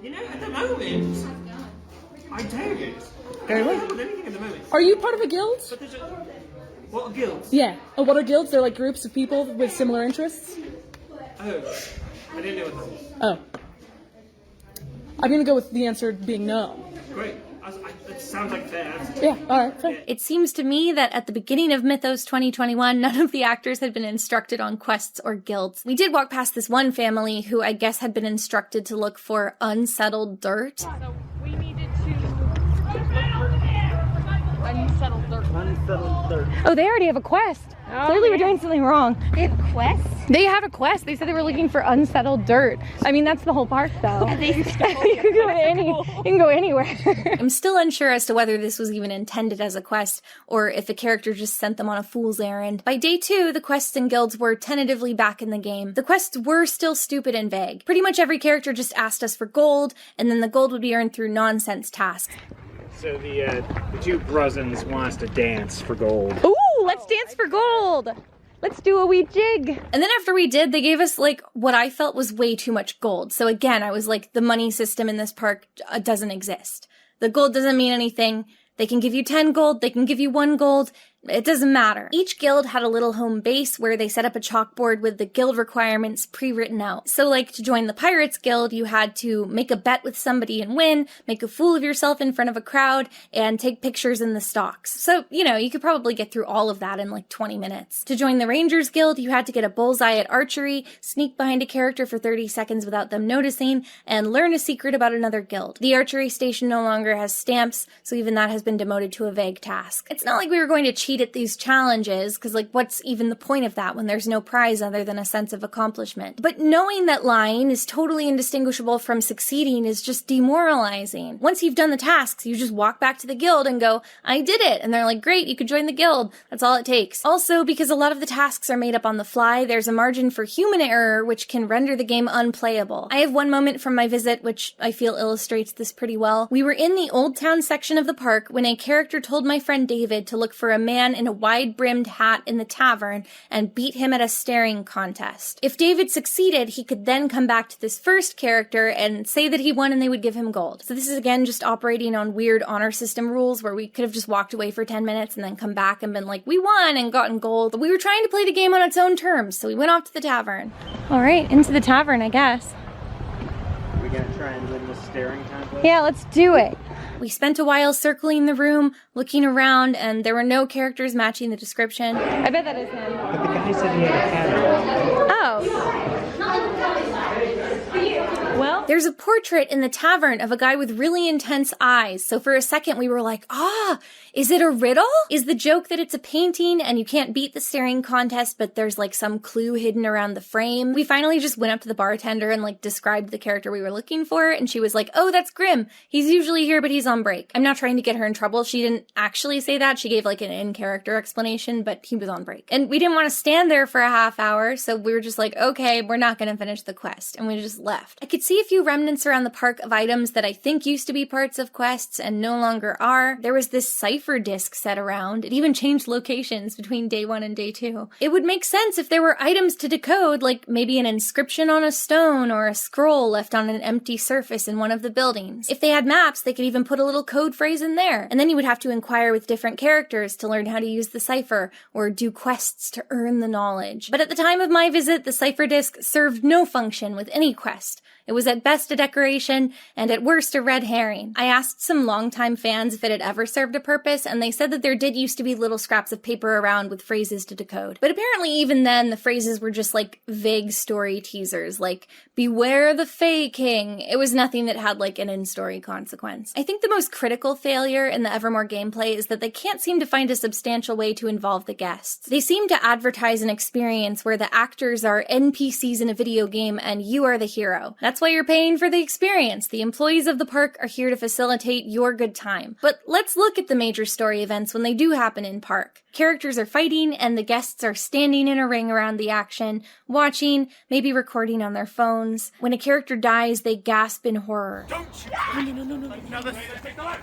You know, at the moment, I don't. Very well. With anything at the moment. Are you part of a guild? What are guilds? Yeah. Oh, what are guilds? They're like groups of people with similar interests? Oh, I didn't know what that was. Oh. I'm gonna go with the answer being no. Great. It sounds like fair. Yeah, alright, fair. It seems to me that at the beginning of Mythos 2021, none of the actors had been instructed on quests or guilds. We did walk past this one family who I guess had been instructed to look for unsettled dirt. So we needed to unsettled dirt. Unsettled dirt. Oh, they already have a quest. Clearly we're doing something wrong. They have a quest? They have a quest. They said they were looking for unsettled dirt. I mean, that's the whole park, though. You can go anywhere. I'm still unsure as to whether this was even intended as a quest, or if the character just sent them on a fool's errand. By day 2, the quests and guilds were tentatively back in the game. The quests were still stupid and vague. Pretty much every character just asked us for gold, and then the gold would be earned through nonsense tasks. So the 2 brothers want us to dance for gold. Ooh, let's dance for gold! Let's do a wee jig. And then after we did, they gave us like what I felt was way too much gold. So again, I was like, the money system in this park doesn't exist. The gold doesn't mean anything. They can give you 10 gold, they can give you 1 gold. It doesn't matter. Each guild had a little home base where they set up a chalkboard with the guild requirements pre-written out. So like to join the Pirates Guild, you had to make a bet with somebody and win, make a fool of yourself in front of a crowd, and take pictures in the stocks. So, you know, you could probably get through all of that in like 20 minutes. To join the Rangers Guild, you had to get a bullseye at archery, sneak behind a character for 30 seconds without them noticing, and learn a secret about another guild. The archery station no longer has stamps, so even that has been demoted to a vague task. It's not like we were going to cheat at these challenges, because like what's even the point of that when there's no prize other than a sense of accomplishment? But knowing that lying is totally indistinguishable from succeeding is just demoralizing. Once you've done the tasks, you just walk back to the guild and go, I did it, and they're like, great, you could join the guild. That's all it takes. Also, because a lot of the tasks are made up on the fly, there's a margin for human error which can render the game unplayable. I have one moment from my visit which I feel illustrates this pretty well. We were in the Old Town section of the park when a character told my friend David to look for a man man in a wide-brimmed hat in the tavern and beat him at a staring contest. If David succeeded, he could then come back to this first character and say that he won and they would give him gold. So this is again just operating on weird honor system rules where we could have just walked away for 10 minutes and then come back and been like, we won and gotten gold. But we were trying to play the game on its own terms, so we went off to the tavern. All right, into the tavern, I guess. Are we gonna try and win this staring contest? Yeah, let's do it. We spent a while circling the room, looking around, and there were no characters matching the description. I bet that is him. But the guy said he had a hat. Oh. Well, there's a portrait in the tavern of a guy with really intense eyes. So for a second we were like, is it a riddle? Is the joke that it's a painting and you can't beat the staring contest, but there's like some clue hidden around the frame? We finally just went up to the bartender and like described the character we were looking for. And she was like, oh, that's Grim. He's usually here, but he's on break. I'm not trying to get her in trouble. She didn't actually say that. She gave like an in-character explanation, but he was on break. And we didn't want to stand there for a half hour. So we were just like, okay, we're not going to finish the quest. And we just left. I could see a few remnants around the park of items that I think used to be parts of quests and no longer are. There was this cipher disc set around. It even changed locations between day 1 and day 2. It would make sense if there were items to decode, like maybe an inscription on a stone or a scroll left on an empty surface in one of the buildings. If they had maps, they could even put a little code phrase in there. And then you would have to inquire with different characters to learn how to use the cipher or do quests to earn the knowledge. But at the time of my visit, the cipher disc served no function with any quest. It was at best a decoration, and at worst a red herring. I asked some longtime fans if it had ever served a purpose, and they said that there did used to be little scraps of paper around with phrases to decode. But apparently even then, the phrases were just like vague story teasers, like, beware the Fae King. It was nothing that had like an in-story consequence. I think the most critical failure in the Evermore gameplay is that they can't seem to find a substantial way to involve the guests. They seem to advertise an experience where the actors are NPCs in a video game and you are the hero. That's why you're paying for the experience. The employees of the park are here to facilitate your good time. But let's look at the major story events when they do happen in park. Characters are fighting and the guests are standing in a ring around the action, watching, maybe recording on their phones. When a character dies, they gasp in horror. Don't you! No. Now this is take the life.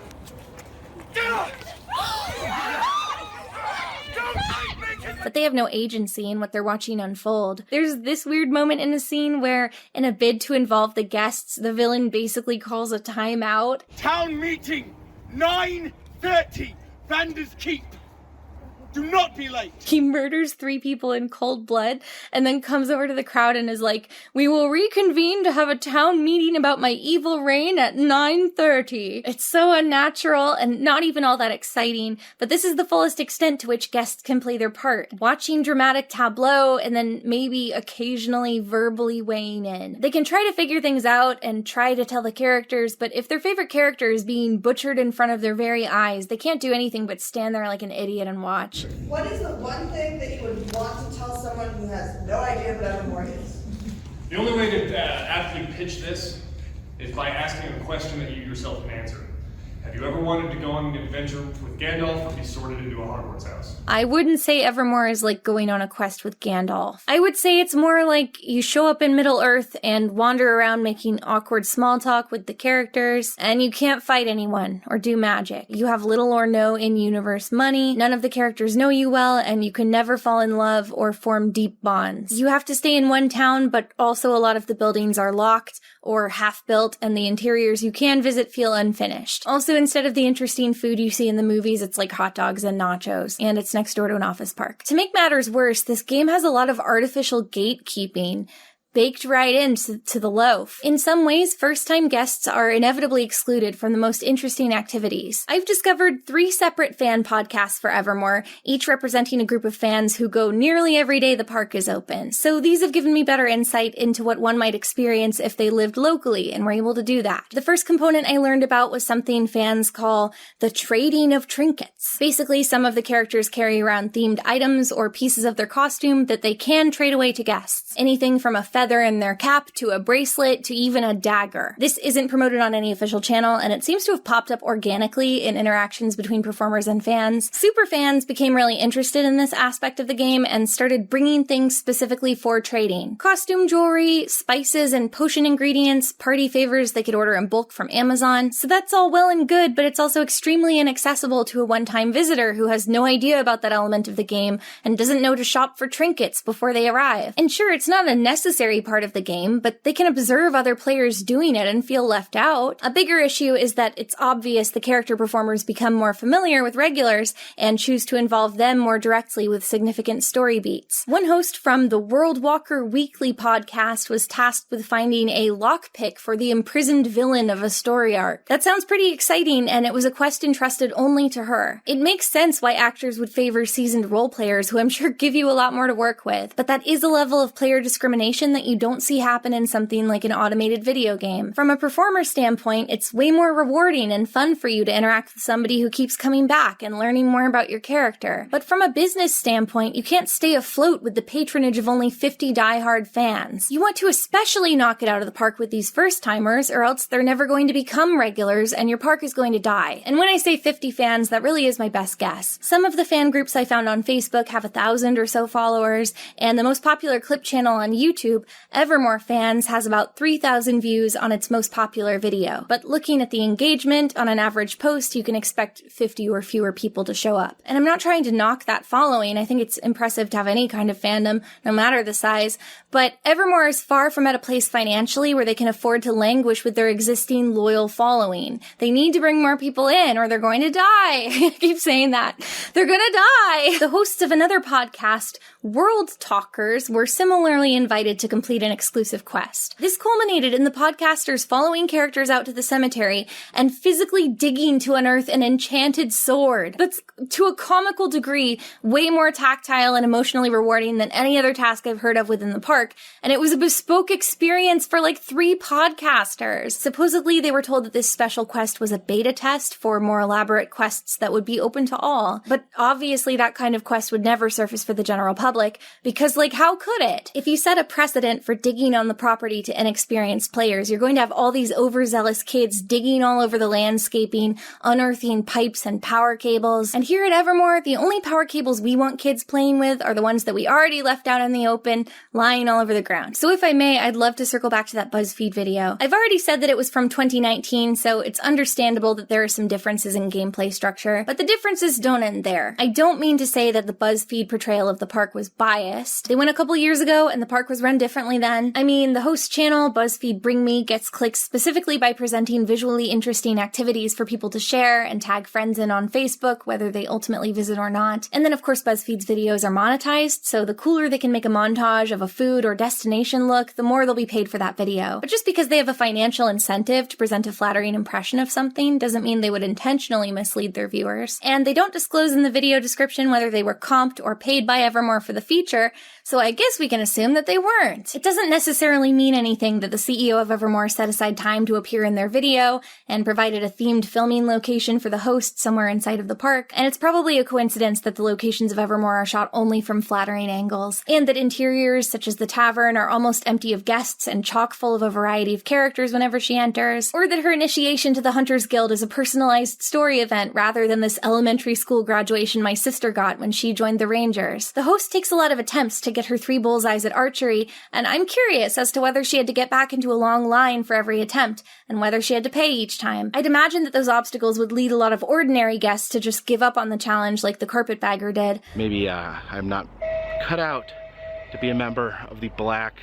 But they have no agency in what they're watching unfold. There's this weird moment in a scene where, in a bid to involve the guests, the villain basically calls a timeout. Town meeting, 9:30, Vander's Keep. Do not be late. He murders 3 people in cold blood and then comes over to the crowd and is like, we will reconvene to have a town meeting about my evil reign at 9:30. It's so unnatural and not even all that exciting, but this is the fullest extent to which guests can play their part. Watching dramatic tableau and then maybe occasionally verbally weighing in. They can try to figure things out and try to tell the characters, but if their favorite character is being butchered in front of their very eyes, they can't do anything but stand there like an idiot and watch. What is the one thing that you would want to tell someone who has no idea what Evermore is? The only way to aptly pitch this is by asking a question that you yourself can answer. Have you ever wanted to go on an adventure with Gandalf or be sorted into a Hogwarts house? I wouldn't say Evermore is like going on a quest with Gandalf. I would say it's more like you show up in Middle-earth and wander around making awkward small talk with the characters, and you can't fight anyone or do magic. You have little or no in-universe money, none of the characters know you well, and you can never fall in love or form deep bonds. You have to stay in one town, but also a lot of the buildings are locked or half-built, and the interiors you can visit feel unfinished. Also, instead of the interesting food you see in the movies, it's like hot dogs and nachos, and it's next door to an office park. To make matters worse, this game has a lot of artificial gatekeeping baked right into the loaf. In some ways, first-time guests are inevitably excluded from the most interesting activities. I've discovered 3 separate fan podcasts for Evermore, each representing a group of fans who go nearly every day the park is open. So these have given me better insight into what one might experience if they lived locally and were able to do that. The first component I learned about was something fans call the trading of trinkets. Basically, some of the characters carry around themed items or pieces of their costume that they can trade away to guests. Anything from a feather feather in their cap to a bracelet to even a dagger. This isn't promoted on any official channel, and it seems to have popped up organically in interactions between performers and fans. Superfans became really interested in this aspect of the game and started bringing things specifically for trading. Costume jewelry, spices and potion ingredients, party favors they could order in bulk from Amazon. So that's all well and good, but it's also extremely inaccessible to a one-time visitor who has no idea about that element of the game and doesn't know to shop for trinkets before they arrive. And sure, it's not a necessary part of the game, but they can observe other players doing it and feel left out. A bigger issue is that it's obvious the character performers become more familiar with regulars and choose to involve them more directly with significant story beats. One host from the World Walker Weekly podcast was tasked with finding a lockpick for the imprisoned villain of a story arc. That sounds pretty exciting, and it was a quest entrusted only to her. It makes sense why actors would favor seasoned role players, who I'm sure give you a lot more to work with, but that is a level of player discrimination that you don't see happen in something like an automated video game. From a performer standpoint, it's way more rewarding and fun for you to interact with somebody who keeps coming back and learning more about your character. But from a business standpoint, you can't stay afloat with the patronage of only 50 diehard fans. You want to especially knock it out of the park with these first-timers, or else they're never going to become regulars and your park is going to die. And when I say 50 fans, that really is my best guess. Some of the fan groups I found on Facebook have 1,000 or so followers, and the most popular clip channel on YouTube, Evermore Fans, has about 3,000 views on its most popular video. But looking at the engagement on an average post, you can expect 50 or fewer people to show up. And I'm not trying to knock that following. I think it's impressive to have any kind of fandom, no matter the size. But Evermore is far from at a place financially where they can afford to languish with their existing loyal following. They need to bring more people in or they're going to die. I keep saying that. They're gonna die. The hosts of another podcast, World Talkers, were similarly invited to complete an exclusive quest. This culminated in the podcasters following characters out to the cemetery and physically digging to unearth an enchanted sword. That's, to a comical degree, way more tactile and emotionally rewarding than any other task I've heard of within the park, and it was a bespoke experience for like 3 podcasters. Supposedly, they were told that this special quest was a beta test for more elaborate quests that would be open to all, but obviously that kind of quest would never surface for the general public, because like, how could it? If you set a precedent for digging on the property to inexperienced players, you're going to have all these overzealous kids digging all over the landscaping, unearthing pipes and power cables. And here at Evermore, the only power cables we want kids playing with are the ones that we already left out in the open, lying all over the ground. So if I may, I'd love to circle back to that BuzzFeed video. I've already said that it was from 2019, so it's understandable that there are some differences in gameplay structure, but the differences don't end there. I don't mean to say that the BuzzFeed portrayal of the park was biased. They went a couple years ago and the park was run differently then. I mean, the host channel, BuzzFeed Bring Me, gets clicks specifically by presenting visually interesting activities for people to share and tag friends in on Facebook, whether they ultimately visit or not. And then of course BuzzFeed's videos are monetized, so the cooler they can make a montage of a food or destination look, the more they'll be paid for that video. But just because they have a financial incentive to present a flattering impression of something doesn't mean they would intentionally mislead their viewers. And they don't disclose in the video description whether they were comped or paid by Evermore for the feature, so I guess we can assume that they weren't. It doesn't necessarily mean anything that the CEO of Evermore set aside time to appear in their video and provided a themed filming location for the host somewhere inside of the park, and it's probably a coincidence that the locations of Evermore are shot only from flattering angles, and that interiors such as the tavern are almost empty of guests and chock full of a variety of characters whenever she enters, or that her initiation to the Hunters Guild is a personalized story event rather than this elementary school graduation my sister got when she joined the Rangers. The host takes a lot of attempts to get her 3 bullseyes at archery, and I'm curious as to whether she had to get back into a long line for every attempt, and whether she had to pay each time. I'd imagine that those obstacles would lead a lot of ordinary guests to just give up on the challenge like the carpetbagger did. Maybe I'm not cut out to be a member of the Black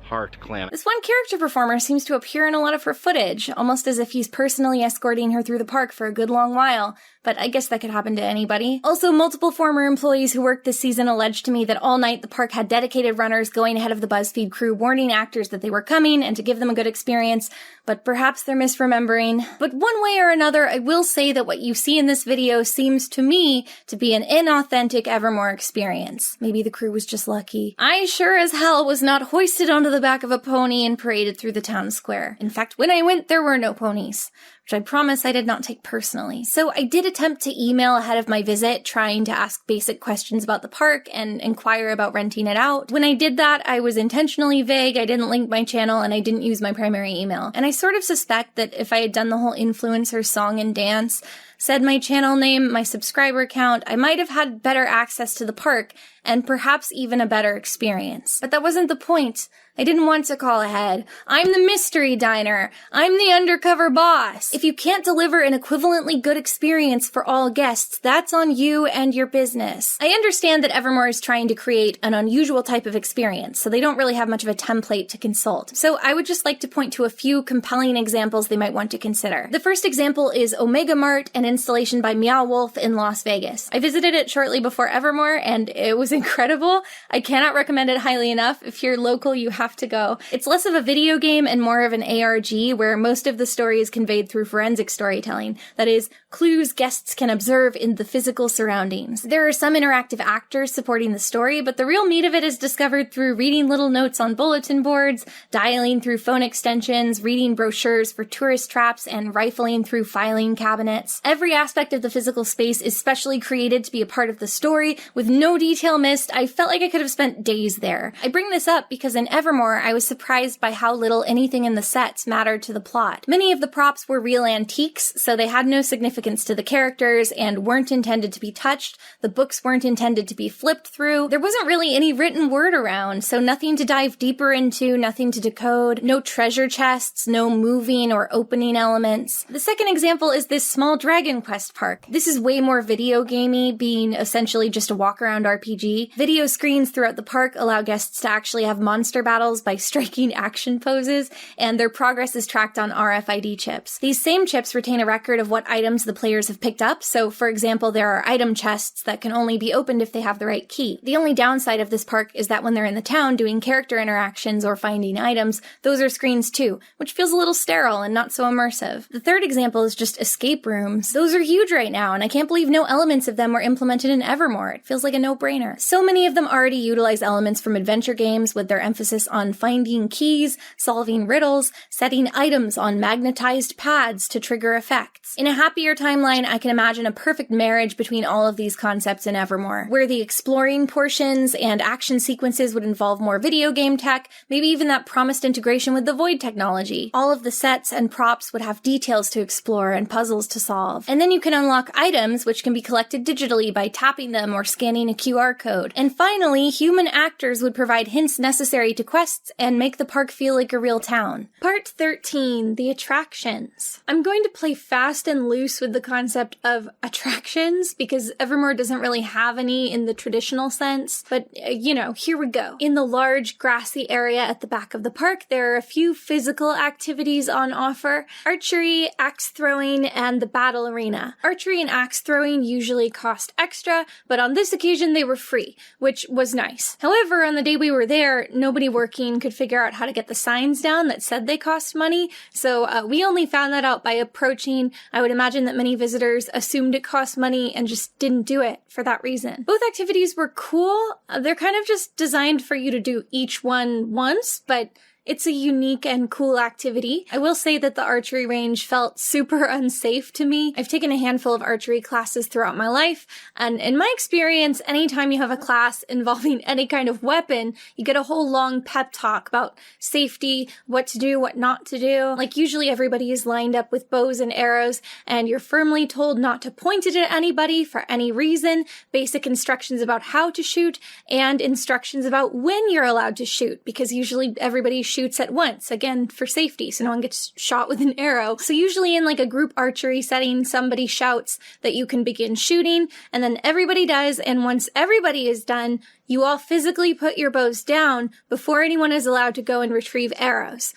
Heart clan. This one character performer seems to appear in a lot of her footage, almost as if he's personally escorting her through the park for a good long while, but I guess that could happen to anybody. Also, multiple former employees who worked this season alleged to me that all night the park had dedicated runners going ahead of the BuzzFeed crew warning actors that they were coming and to give them a good experience, but perhaps they're misremembering. But one way or another, I will say that what you see in this video seems to me to be an inauthentic Evermore experience. Maybe the crew was just lucky. I sure as hell was not hoisted onto the the back of a pony and paraded through the town square. In fact, when I went, there were no ponies, which I promise I did not take personally. So I did attempt to email ahead of my visit, trying to ask basic questions about the park and inquire about renting it out. When I did that, I was intentionally vague, I didn't link my channel, and I didn't use my primary email. And I sort of suspect that if I had done the whole influencer song and dance, said my channel name, my subscriber count, I might have had better access to the park and perhaps even a better experience. But that wasn't the point. I didn't want to call ahead. I'm the mystery diner. I'm the undercover boss. If you can't deliver an equivalently good experience for all guests, that's on you and your business. I understand that Evermore is trying to create an unusual type of experience, so they don't really have much of a template to consult. So I would just like to point to a few compelling examples they might want to consider. The first example is Omega Mart, an installation by Meow Wolf in Las Vegas. I visited it shortly before Evermore, and it was incredible. I cannot recommend it highly enough. If you're local, you have to go. It's less of a video game and more of an ARG, where most of the story is conveyed through forensic storytelling. That is, clues guests can observe in the physical surroundings. There are some interactive actors supporting the story, but the real meat of it is discovered through reading little notes on bulletin boards, dialing through phone extensions, reading brochures for tourist traps, and rifling through filing cabinets. Every aspect of the physical space is specially created to be a part of the story, with no detail missed. I felt like I could have spent days there. I bring this up because in Evermore, I was surprised by how little anything in the sets mattered to the plot. Many of the props were real antiques, so they had no significance to the characters and weren't intended to be touched. The books weren't intended to be flipped through. There wasn't really any written word around, so nothing to dive deeper into, nothing to decode, no treasure chests, no moving or opening elements. The second example is this small Dragon Quest park. This is way more video gamey, being essentially just a walk-around RPG. Video screens throughout the park allow guests to actually have monster battles by striking action poses, and their progress is tracked on RFID chips. These same chips retain a record of what items the players have picked up, so for example, there are item chests that can only be opened if they have the right key. The only downside of this park is that when they're in the town doing character interactions or finding items, those are screens too, which feels a little sterile and not so immersive. The third example is just escape rooms. Those are huge right now, and I can't believe no elements of them were implemented in Evermore. It feels like a no-brainer. So many of them already utilize elements from adventure games, with their emphasis on finding keys, solving riddles, setting items on magnetized pads to trigger effects. In a happier timeline, I can imagine a perfect marriage between all of these concepts in Evermore, where the exploring portions and action sequences would involve more video game tech, maybe even that promised integration with the Void technology. All of the sets and props would have details to explore and puzzles to solve. And then you can unlock items, which can be collected digitally by tapping them or scanning a QR code. And finally, human actors would provide hints necessary to quests and make the park feel like a real town. Part 13, the attractions. I'm going to play fast and loose with the concept of attractions because Evermore doesn't really have any in the traditional sense, but here we go. In the large grassy area at the back of the park, there are a few physical activities on offer: archery, axe throwing, and the battle arena. Archery and axe throwing usually cost extra, but on this occasion they were free, which was nice. However, on the day we were there, nobody working could figure out how to get the signs down that said they cost money, so we only found that out by approaching. I would imagine that many visitors assumed it cost money and just didn't do it for that reason. Both activities were cool. They're kind of just designed for you to do each one once, but it's a unique and cool activity. I will say that the archery range felt super unsafe to me. I've taken a handful of archery classes throughout my life, and in my experience, anytime you have a class involving any kind of weapon, you get a whole long pep talk about safety, what to do, what not to do. Like, usually everybody is lined up with bows and arrows, and you're firmly told not to point it at anybody for any reason, basic instructions about how to shoot, and instructions about when you're allowed to shoot, because usually everybody shoots at once, again, for safety, so no one gets shot with an arrow. So usually in like a group archery setting, somebody shouts that you can begin shooting, and then everybody does, and once everybody is done, you all physically put your bows down before anyone is allowed to go and retrieve arrows.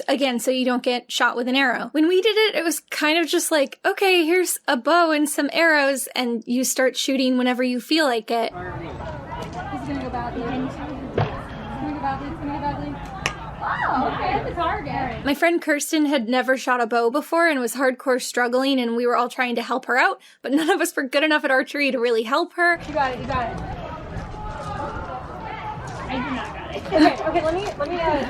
Again, so you don't get shot with an arrow. When we did it, it was kind of just like, okay, here's a bow and some arrows, and you start shooting whenever you feel like it. This is gonna go badly. It's gonna go badly. It's gonna go badly. Oh, okay, the target. My friend Kirsten had never shot a bow before and was hardcore struggling, and we were all trying to help her out, but none of us were good enough at archery to really help her. You got it, you got it. I did not got it. Okay, let me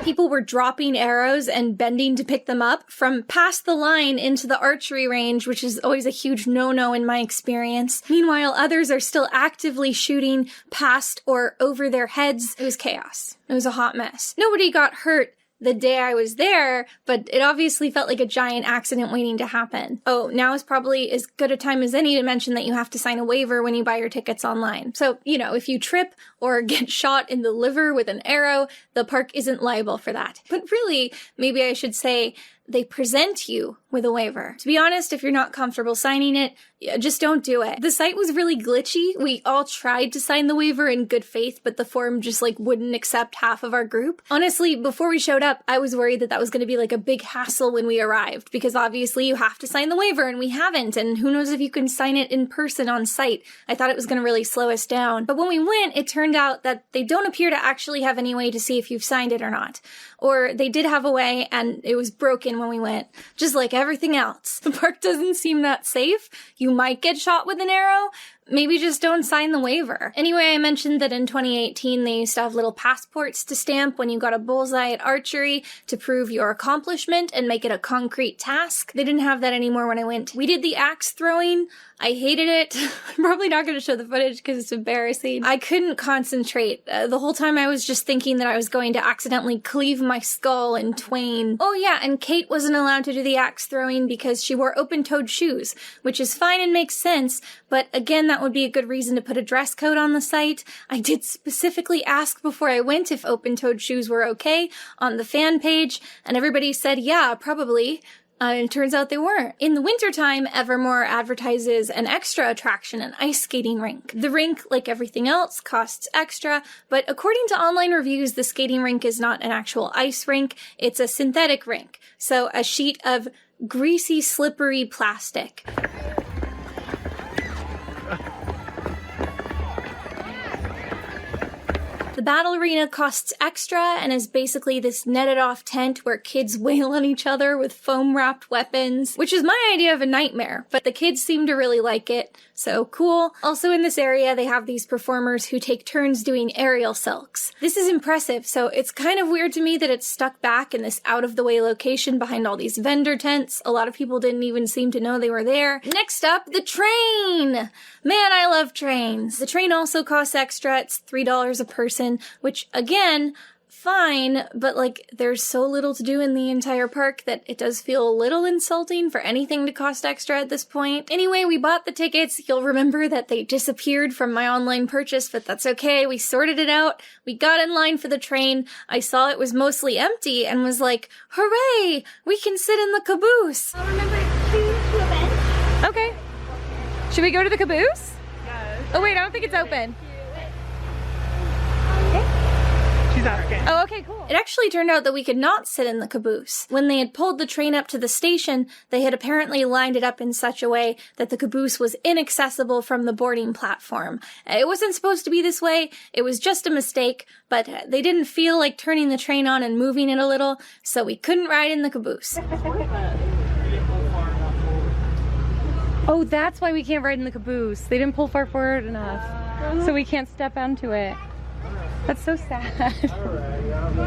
People were dropping arrows and bending to pick them up from past the line into the archery range, which is always a huge no-no in my experience. Meanwhile, others are still actively shooting past or over their heads. It was chaos. It was a hot mess. Nobody got hurt the day I was there, but it obviously felt like a giant accident waiting to happen. Oh, now is probably as good a time as any to mention that you have to sign a waiver when you buy your tickets online. So, if you trip or get shot in the liver with an arrow, the park isn't liable for that. But really, maybe I should say they present you with a waiver. To be honest, if you're not comfortable signing it, just don't do it. The site was really glitchy. We all tried to sign the waiver in good faith, but the form just wouldn't accept half of our group. Honestly, before we showed up, I was worried that that was going to be a big hassle when we arrived, because obviously you have to sign the waiver and we haven't, and who knows if you can sign it in person on site. I thought it was going to really slow us down. But when we went, it turned out that they don't appear to actually have any way to see if you've signed it or not. Or they did have a way and it was broken when we went, just like everything else. The park doesn't seem that safe. You might get shot with an arrow. Maybe just don't sign the waiver. Anyway, I mentioned that in 2018 they used to have little passports to stamp when you got a bullseye at archery to prove your accomplishment and make it a concrete task. They didn't have that anymore when I went. We did the axe throwing. I hated it. I'm probably not going to show the footage because it's embarrassing. I couldn't concentrate. The whole time I was just thinking that I was going to accidentally cleave my skull in twain. Oh yeah, and Kate wasn't allowed to do the axe throwing because she wore open-toed shoes, which is fine and makes sense, but again, that would be a good reason to put a dress code on the site. I did specifically ask before I went if open-toed shoes were okay on the fan page, and everybody said, yeah, probably. And it turns out they weren't. In the wintertime, Evermore advertises an extra attraction, an ice skating rink. The rink, like everything else, costs extra, but according to online reviews, the skating rink is not an actual ice rink, it's a synthetic rink. So a sheet of greasy, slippery plastic. The battle arena costs extra and is basically this netted off tent where kids wail on each other with foam wrapped weapons, which is my idea of a nightmare, but the kids seem to really like it, so cool. Also in this area, they have these performers who take turns doing aerial silks. This is impressive, so it's kind of weird to me that it's stuck back in this out of the way location behind all these vendor tents. A lot of people didn't even seem to know they were there. Next up, the train! Man, I love trains. The train also costs extra. It's $3 a person, which again, fine, but there's so little to do in the entire park that it does feel a little insulting for anything to cost extra at this point. Anyway, we bought the tickets. You'll remember that they disappeared from my online purchase, but that's okay. We sorted it out. We got in line for the train. I saw it was mostly empty and was like, hooray! We can sit in the caboose. Okay. Should we go to the caboose? Yes. Oh wait, I don't think it's open. She's asking. Oh, okay, cool. It actually turned out that we could not sit in the caboose. When they had pulled the train up to the station, they had apparently lined it up in such a way that the caboose was inaccessible from the boarding platform. It wasn't supposed to be this way. It was just a mistake, but they didn't feel like turning the train on and moving it a little, so we couldn't ride in the caboose. Oh, that's why we can't ride in the caboose. They didn't pull far forward enough, so we can't step onto it. That's so sad.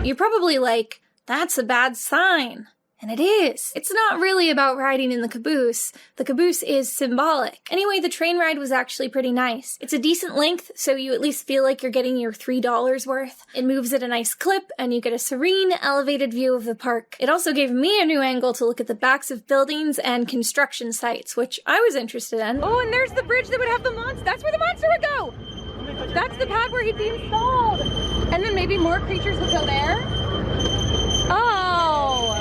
You're probably like, that's a bad sign. And it is. It's not really about riding in the caboose. The caboose is symbolic. Anyway, the train ride was actually pretty nice. It's a decent length, so you at least feel like you're getting your $3 worth. It moves at a nice clip, and you get a serene, elevated view of the park. It also gave me a new angle to look at the backs of buildings and construction sites, which I was interested in. Oh, and there's the bridge that would have the monster. That's where the monster would go! That's the pad where he'd be installed! And then maybe more creatures would go there? Oh!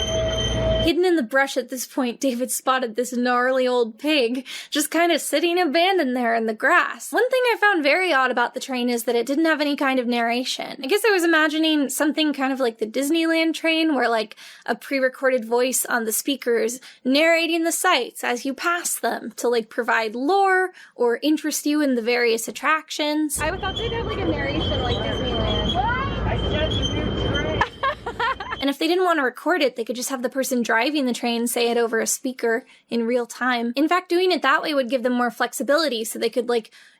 Hidden in the brush at this point, David spotted this gnarly old pig, just kind of sitting abandoned there in the grass. One thing I found very odd about the train is that it didn't have any kind of narration. I guess I was imagining something kind of like the Disneyland train, where a pre-recorded voice on the speakers narrating the sights as you pass them to provide lore or interest you in the various attractions. I thought they'd have a narration like Disneyland. And if they didn't want to record it, they could just have the person driving the train say it over a speaker in real time. In fact, doing it that way would give them more flexibility, so they could,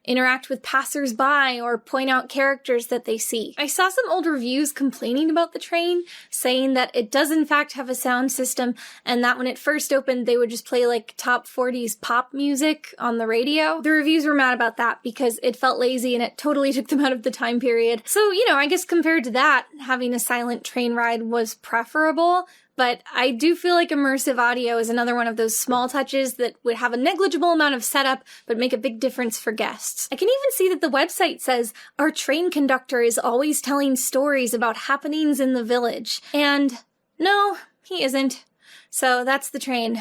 interact with passersby, or point out characters that they see. I saw some old reviews complaining about the train, saying that it does in fact have a sound system, and that when it first opened, they would just play like top 40s pop music on the radio. The reviews were mad about that because it felt lazy and it totally took them out of the time period. So, I guess compared to that, having a silent train ride was preferable. But I do feel like immersive audio is another one of those small touches that would have a negligible amount of setup, but make a big difference for guests. I can even see that the website says, our train conductor is always telling stories about happenings in the village. And no, he isn't. So that's the train.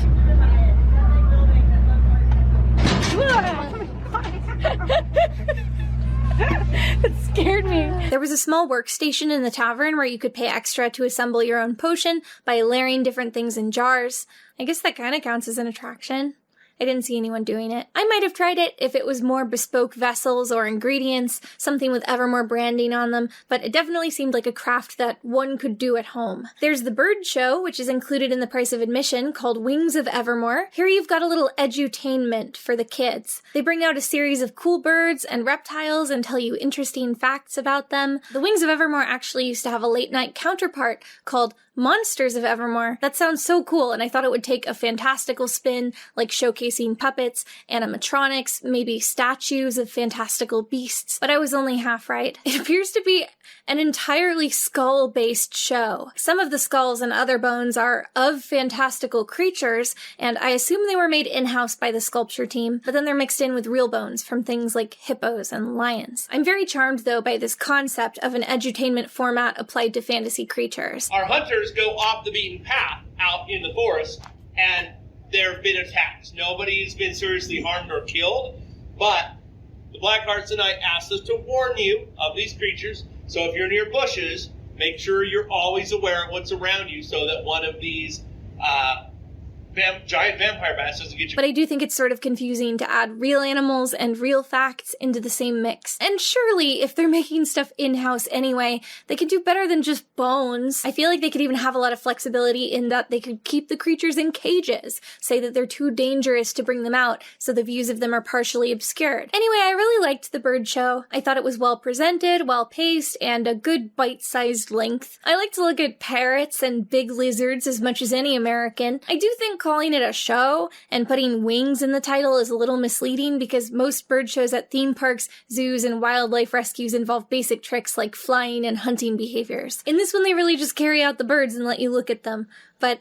It scared me. There was a small workstation in the tavern where you could pay extra to assemble your own potion by layering different things in jars. I guess that kind of counts as an attraction. I didn't see anyone doing it. I might have tried it if it was more bespoke vessels or ingredients, something with Evermore branding on them, but it definitely seemed like a craft that one could do at home. There's the bird show, which is included in the price of admission, called Wings of Evermore. Here you've got a little edutainment for the kids. They bring out a series of cool birds and reptiles and tell you interesting facts about them. The Wings of Evermore actually used to have a late-night counterpart called Monsters of Evermore. That sounds so cool, and I thought it would take a fantastical spin, like showcasing puppets, animatronics, maybe statues of fantastical beasts, but I was only half right. It appears to be an entirely skull-based show. Some of the skulls and other bones are of fantastical creatures, and I assume they were made in-house by the sculpture team, but then they're mixed in with real bones from things like hippos and lions. I'm very charmed, though, by this concept of an edutainment format applied to fantasy creatures. Our hunters go off the beaten path out in the forest, and there have been attacks. Nobody's been seriously harmed or killed, but the Blackhearts tonight asked us to warn you of these creatures. So if you're near bushes, make sure you're always aware of what's around you so that one of these giant vampire bats doesn't get you. But I do think it's sort of confusing to add real animals and real facts into the same mix. And surely, if they're making stuff in-house anyway, they could do better than just bones. I feel like they could even have a lot of flexibility in that they could keep the creatures in cages, say that they're too dangerous to bring them out, so the views of them are partially obscured. Anyway, I really liked the bird show. I thought it was well presented, well paced, and a good bite-sized length. I like to look at parrots and big lizards as much as any American. I do think calling it a show and putting wings in the title is a little misleading because most bird shows at theme parks, zoos, and wildlife rescues involve basic tricks like flying and hunting behaviors. In this one, they really just carry out the birds and let you look at them. But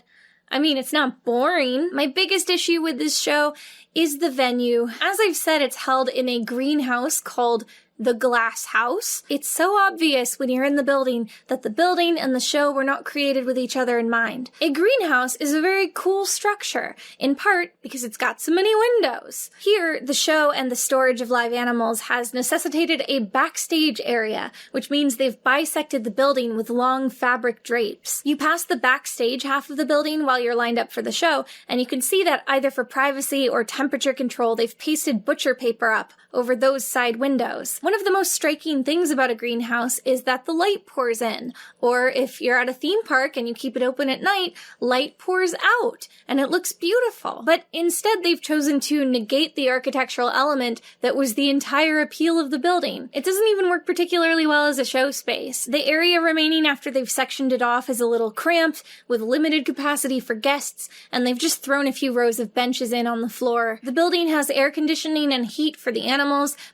I mean, it's not boring. My biggest issue with this show is the venue. As I've said, it's held in a greenhouse called the Glass House. It's so obvious when you're in the building that the building and the show were not created with each other in mind. A greenhouse is a very cool structure, in part because it's got so many windows. Here, the show and the storage of live animals has necessitated a backstage area, which means they've bisected the building with long fabric drapes. You pass the backstage half of the building while you're lined up for the show, and you can see that either for privacy or temperature control, they've pasted butcher paper up over those side windows. One of the most striking things about a greenhouse is that the light pours in, or if you're at a theme park and you keep it open at night, light pours out, and it looks beautiful. But instead, they've chosen to negate the architectural element that was the entire appeal of the building. It doesn't even work particularly well as a show space. The area remaining after they've sectioned it off is a little cramped, with limited capacity for guests, and they've just thrown a few rows of benches in on the floor. The building has air conditioning and heat for the animals,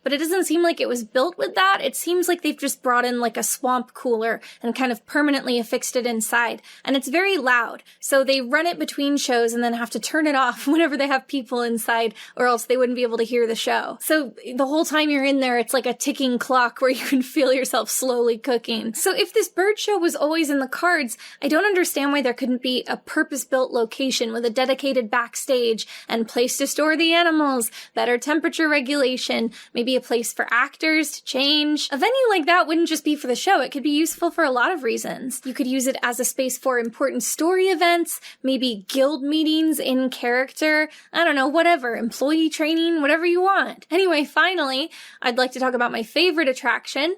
but it doesn't seem like it was built with that. It seems like they've just brought in like a swamp cooler and kind of permanently affixed it inside. And it's very loud, so they run it between shows and then have to turn it off whenever they have people inside, or else they wouldn't be able to hear the show. So the whole time you're in there, it's like a ticking clock where you can feel yourself slowly cooking. So if this bird show was always in the cards, I don't understand why there couldn't be a purpose-built location with a dedicated backstage and place to store the animals, better temperature regulation, maybe a place for actors to change. A venue like that wouldn't just be for the show, it could be useful for a lot of reasons. You could use it as a space for important story events, maybe guild meetings in character, I don't know, whatever, employee training, whatever you want. Anyway, finally, I'd like to talk about my favorite attraction.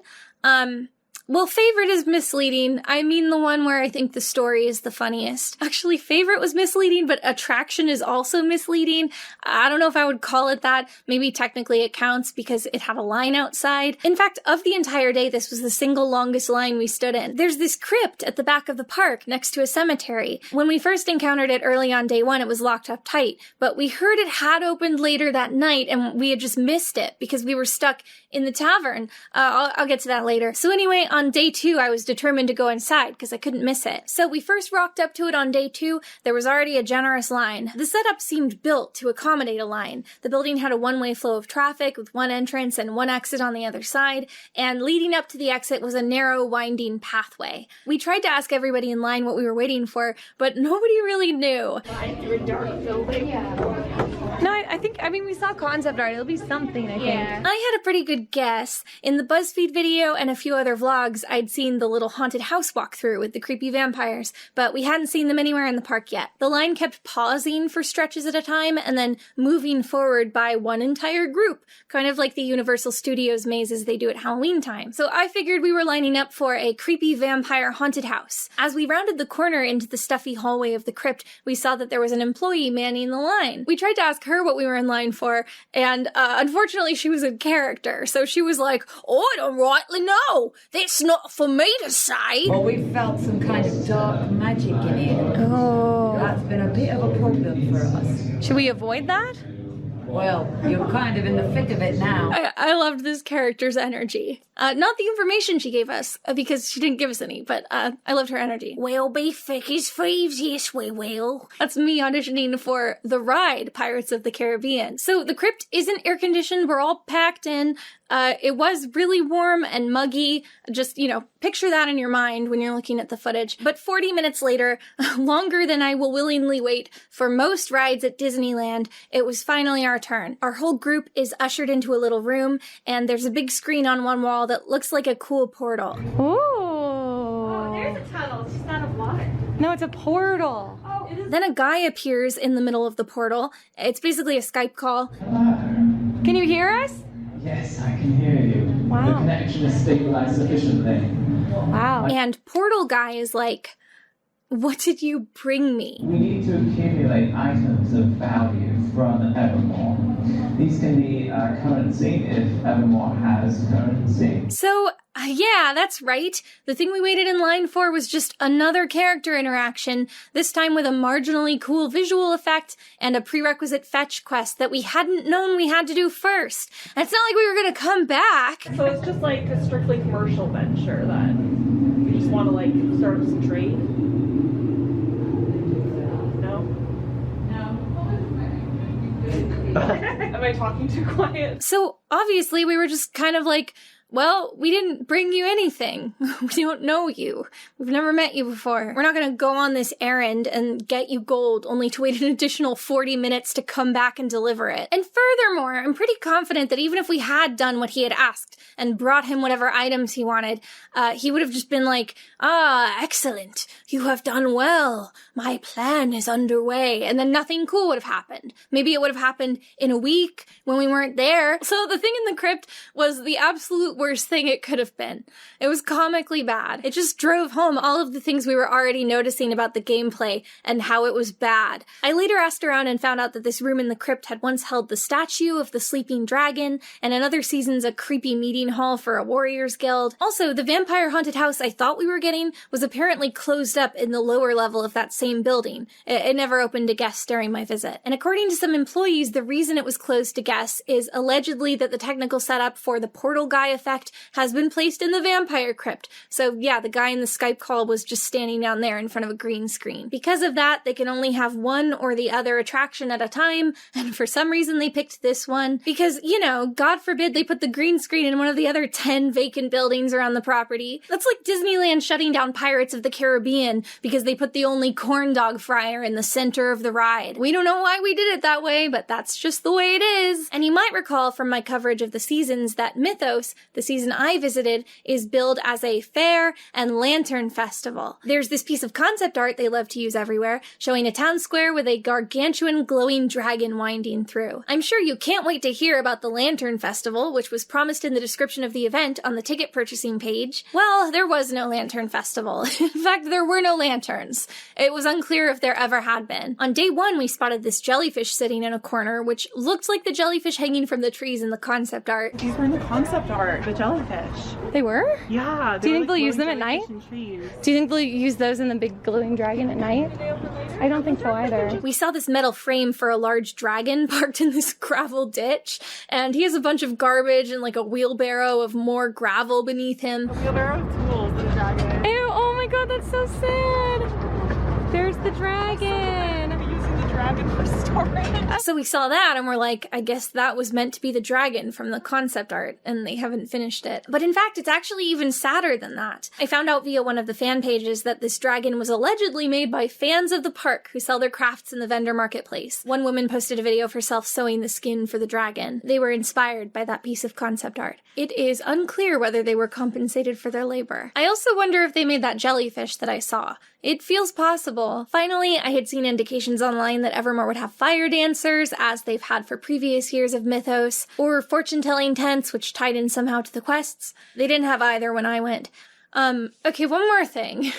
Well, favorite is misleading. I mean the one where I think the story is the funniest. Actually, favorite was misleading, but attraction is also misleading. I don't know if I would call it that. Maybe technically it counts because it had a line outside. In fact, of the entire day, this was the single longest line we stood in. There's this crypt at the back of the park next to a cemetery. When we first encountered it early on day one, it was locked up tight, but we heard it had opened later that night and we had just missed it because we were stuck in the tavern. I'll get to that later. So anyway, on day 2, I was determined to go inside because I couldn't miss it. So we first rocked up to it on day 2. There was already a generous line. The setup seemed built to accommodate a line. The building had a one-way flow of traffic with one entrance and one exit on the other side, and leading up to the exit was a narrow, winding pathway. We tried to ask everybody in line what we were waiting for, but nobody really knew. Through a dark building. No, I mean, we saw concept art. It'll be something, I think. I had a pretty good guess. In the BuzzFeed video and a few other vlogs, I'd seen the little haunted house walkthrough with the creepy vampires, but we hadn't seen them anywhere in the park yet. The line kept pausing for stretches at a time and then moving forward by one entire group, kind of like the Universal Studios mazes they do at Halloween time. So I figured we were lining up for a creepy vampire haunted house. As we rounded the corner into the stuffy hallway of the crypt, we saw that there was an employee manning the line. We tried to ask her what we were in line for, and unfortunately she was in character, so she was like, "I don't rightly know. That's not for me to say." Well, we felt some kind of dark magic in it. Oh. That's been a bit of a problem for us. Should we avoid that? Well, you're kind of in the thick of it now. I loved this character's energy. Not the information she gave us, because she didn't give us any, but I loved her energy. We'll be thick as thieves, yes we will. That's me auditioning for the ride, Pirates of the Caribbean. So the crypt isn't air-conditioned, we're all packed in. It was really warm and muggy. Just, picture that in your mind when you're looking at the footage. But 40 minutes later, longer than I will willingly wait for most rides at Disneyland, it was finally our turn. Our whole group is ushered into a little room, and there's a big screen on one wall that looks like a cool portal. Ooh. Oh, there's a tunnel. It's just not of water. No, it's a portal. Oh, it is. Then a guy appears in the middle of the portal. It's basically a Skype call. Can you hear us? Yes, I can hear you. Wow. The connection is stabilized sufficiently. Wow. And Portal Guy is like, "What did you bring me?" We need to accumulate items of value from Evermore. These can be currency if Evermore has currency. So, yeah, that's right. The thing we waited in line for was just another character interaction, this time with a marginally cool visual effect and a prerequisite fetch quest that we hadn't known we had to do first. And it's not like we were gonna come back. So it's just like a strictly commercial venture then? You just want to start some trade? Am I talking too quiet? So obviously we were just kind of like, well, we didn't bring you anything. We don't know you. We've never met you before. We're not going to go on this errand and get you gold only to wait an additional 40 minutes to come back and deliver it. And furthermore, I'm pretty confident that even if we had done what he had asked and brought him whatever items he wanted, he would have just been like, excellent. You have done well. My plan is underway. And then nothing cool would have happened. Maybe it would have happened in a week when we weren't there. So the thing in the crypt was the absolute worst thing it could have been. It was comically bad. It just drove home all of the things we were already noticing about the gameplay and how it was bad. I later asked around and found out that this room in the crypt had once held the statue of the sleeping dragon, and in other seasons a creepy meeting hall for a warriors guild. Also, the vampire haunted house I thought we were getting was apparently closed up in the lower level of that same building. It never opened to guests during my visit. And according to some employees, the reason it was closed to guests is allegedly that the technical setup for the portal guy effect has been placed in the vampire crypt. So yeah, the guy in the Skype call was just standing down there in front of a green screen. Because of that, they can only have one or the other attraction at a time, and for some reason they picked this one. Because, God forbid they put the green screen in one of the other 10 vacant buildings around the property. That's like Disneyland shutting down Pirates of the Caribbean because they put the only corn dog fryer in the center of the ride. We don't know why we did it that way, but that's just the way it is. And you might recall from my coverage of the seasons that Mythos, The season I visited is billed as a fair and lantern festival. There's this piece of concept art they love to use everywhere, showing a town square with a gargantuan glowing dragon winding through. I'm sure you can't wait to hear about the Lantern Festival, which was promised in the description of the event on the ticket purchasing page. Well, there was no Lantern Festival. In fact, there were no lanterns. It was unclear if there ever had been. On day one, we spotted this jellyfish sitting in a corner, which looked like the jellyfish hanging from the trees in the concept art. These were in the concept art, the jellyfish. They were? Yeah. Do you think they'll use them at night? Do you think they'll use those in the big glowing dragon at night? I don't think so either. We saw this metal frame for a large dragon parked in this gravel ditch, and he has a bunch of garbage and like a wheelbarrow of more gravel beneath him. A wheelbarrow of tools, the dragon. Ew, oh my god, that's so sad. There's the dragon. Using the dragon for storage. So we saw that and we're like, I guess that was meant to be the dragon from the concept art, and they haven't finished it. But in fact, it's actually even sadder than that. I found out via one of the fan pages that this dragon was allegedly made by fans of the park who sell their crafts in the vendor marketplace. One woman posted a video of herself sewing the skin for the dragon. They were inspired by that piece of concept art. It is unclear whether they were compensated for their labor. I also wonder if they made that jellyfish that I saw. It feels possible. Finally, I had seen indications online that Evermore would have fire dancers, as they've had for previous years of Mythos, or fortune-telling tents, which tied in somehow to the quests. They didn't have either when I went. Okay, one more thing.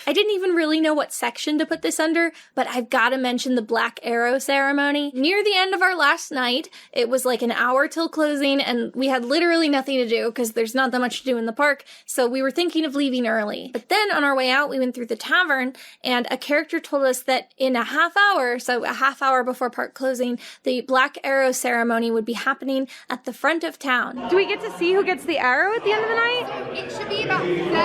I didn't even really know what section to put this under, but I've got to mention the Black Arrow ceremony. Near the end of our last night, it was like an hour till closing, and we had literally nothing to do because there's not that much to do in the park, so we were thinking of leaving early. But then on our way out, we went through the tavern, and a character told us that in a half hour, so a half hour before park closing, the Black Arrow ceremony would be happening at the front of town. Do we get to see who gets the arrow at the end of the night? It should be about 30 minutes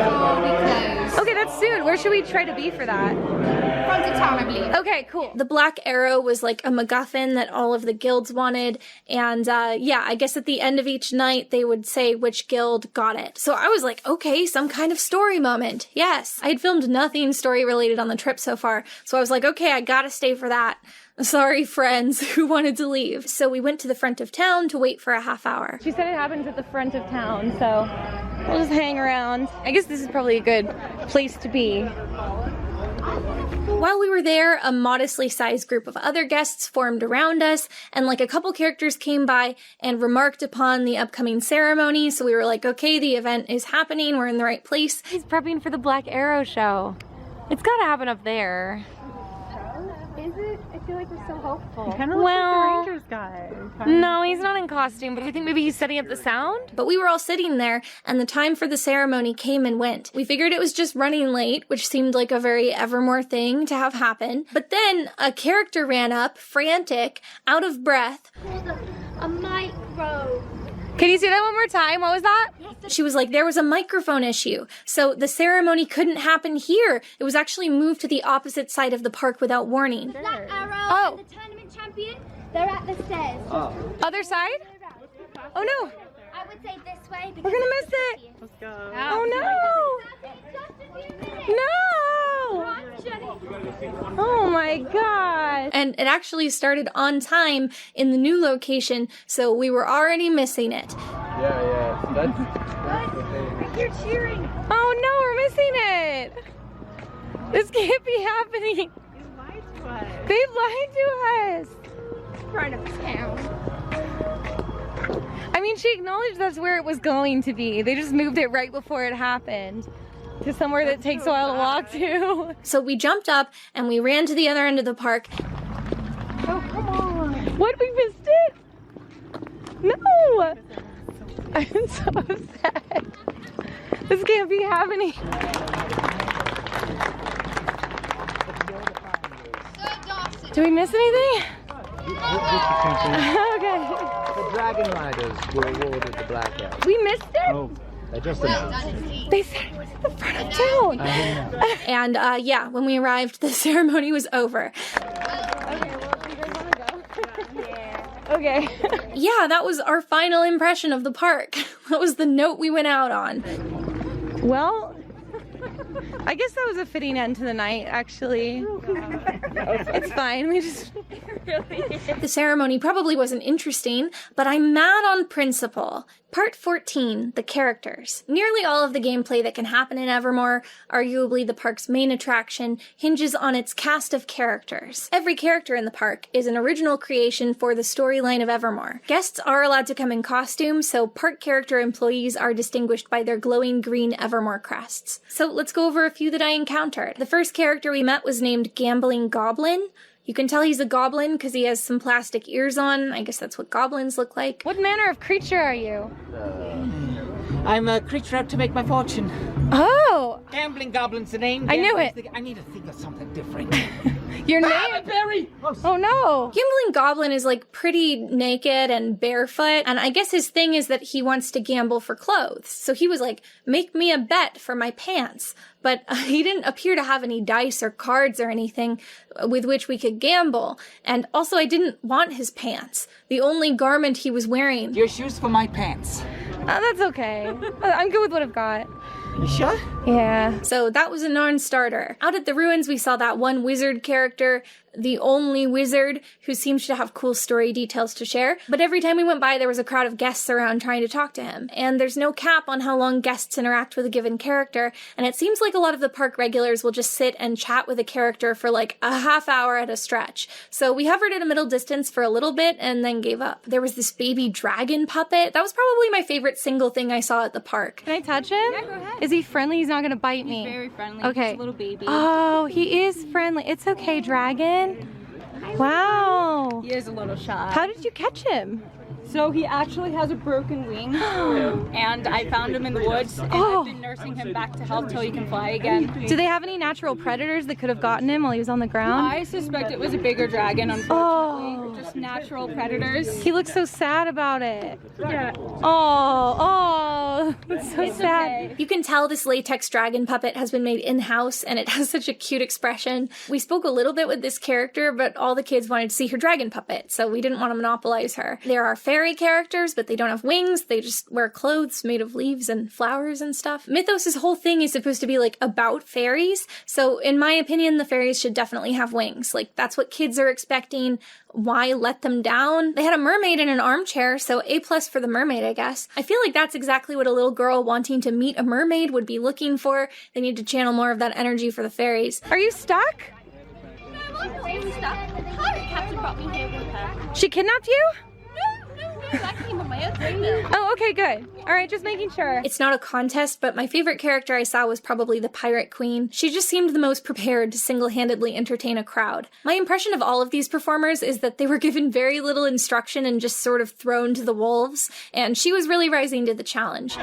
before we close. Okay, that's soon. Where should we try to be for that? Front of town, I believe. Okay, cool. The Black Arrow was like a MacGuffin that all of the guilds wanted, and yeah, I guess at the end of each night they would say which guild got it. So I was like, okay, some kind of story moment. Yes. I had filmed nothing story related on the trip so far, so I was like, okay, I gotta stay for that. Sorry, friends who wanted to leave. So we went to the front of town to wait for a half hour. She said it happens at the front of town, so we'll just hang around. I guess this is probably a good place to be. While we were there, a modestly sized group of other guests formed around us, and like a couple characters came by and remarked upon the upcoming ceremony, so we were like, okay, the event is happening, we're in the right place. He's prepping for the Black Arrow show. It's gotta happen up there. Is it? I feel like we're so hopeful. He kind of looks like the Rangers guy. No, he's not in costume, but I think maybe he's setting up the sound? But we were all sitting there, and the time for the ceremony came and went. We figured it was just running late, which seemed like a very Evermore thing to have happen. But then a character ran up, frantic, out of breath. A micro. Can you say that one more time? What was that? She was like, there was a microphone issue, so the ceremony couldn't happen here. It was actually moved to the opposite side of the park without warning. Black Arrow and the tournament champion, they're at the stairs. Other side? Oh no! I would say this way because we're gonna miss it! Let's go. Oh no! No! Oh my god! And it actually started on time in the new location, so we were already missing it. Yeah. That's the thing. you're cheering. Oh no, we're missing it! This can't be happening! They lied to us! Front of town. I mean, she acknowledged that's where it was going to be. They just moved it right before it happened to somewhere that takes a while to walk to. So we jumped up and we ran to the other end of the park. Oh, come on. What? We missed it? No! I'm so upset. This can't be happening. Do we miss anything? Okay. The Dragon Riders were awarded the Black Arrow. We missed it? Oh, they just announced it. They said it was at the front of town. And yeah, when we arrived, the ceremony was over. Okay. Yeah, that was our final impression of the park. That was the note we went out on. Well, I guess that was a fitting end to the night, actually. It's fine. We just The ceremony probably wasn't interesting, but I'm mad on principle. Part 14, the characters. Nearly all of the gameplay that can happen in Evermore, arguably the park's main attraction, hinges on its cast of characters. Every character in the park is an original creation for the storyline of Evermore. Guests are allowed to come in costume, so park character employees are distinguished by their glowing green Evermore crests. So let's go over a few that I encountered. The first character we met was named Gambling Goblin. You can tell he's a goblin because he has some plastic ears on. I guess that's what goblins look like. What manner of creature are you? I'm a creature out to make my fortune. Oh! Gambling Goblin's the name. I knew it. I need to think of something different. Your name? Barry! Oh no! Gambling Goblin is like pretty naked and barefoot, and I guess his thing is that he wants to gamble for clothes. So he was like, make me a bet for my pants. But he didn't appear to have any dice or cards or anything with which we could gamble. And also I didn't want his pants. The only garment he was wearing. Your shoes for my pants. That's okay. I'm good with what I've got. You sure? Yeah. So that was a non-starter. Out at the ruins, we saw that one wizard character, the only wizard, who seems to have cool story details to share. But every time we went by, there was a crowd of guests around trying to talk to him. And there's no cap on how long guests interact with a given character. And it seems like a lot of the park regulars will just sit and chat with a character for like a half hour at a stretch. So we hovered at a middle distance for a little bit and then gave up. There was this baby dragon puppet. That was probably my favorite single thing I saw at the park. Can I touch him? Yeah, go ahead. Is he friendly? He's not gonna bite me. He's very friendly. Okay. He's a little baby. Oh, he is friendly. It's okay, dragon. Wow. He is a little shy. How did you catch him? So he actually has a broken wing, and I found him in the woods, and I've been nursing him back to health till he can fly again. Do they have any natural predators that could have gotten him while he was on the ground? I suspect it was a bigger dragon, unfortunately. Just natural predators. He looks so sad about it. Yeah. Oh, that's so sad. Okay. You can tell this latex dragon puppet has been made in-house, and it has such a cute expression. We spoke a little bit with this character, but all the kids wanted to see her dragon puppet, so we didn't want to monopolize her. There are fairy characters, but they don't have wings. They just wear clothes made of leaves and flowers and stuff. Mythos' whole thing is supposed to be like about fairies, so in my opinion, the fairies should definitely have wings. Like, that's what kids are expecting. Why let them down? They had a mermaid in an armchair, so A+ for the mermaid, I guess. I feel like that's exactly what a little girl wanting to meet a mermaid would be looking for. They need to channel more of that energy for the fairies. Are you stuck? I'm stuck. The captain brought me here with her. She kidnapped you? No, I came on my own thing. Oh, okay, good. All right, just making sure. It's not a contest, but my favorite character I saw was probably the Pirate Queen. She just seemed the most prepared to single-handedly entertain a crowd. My impression of all of these performers is that they were given very little instruction and just sort of thrown to the wolves, and she was really rising to the challenge.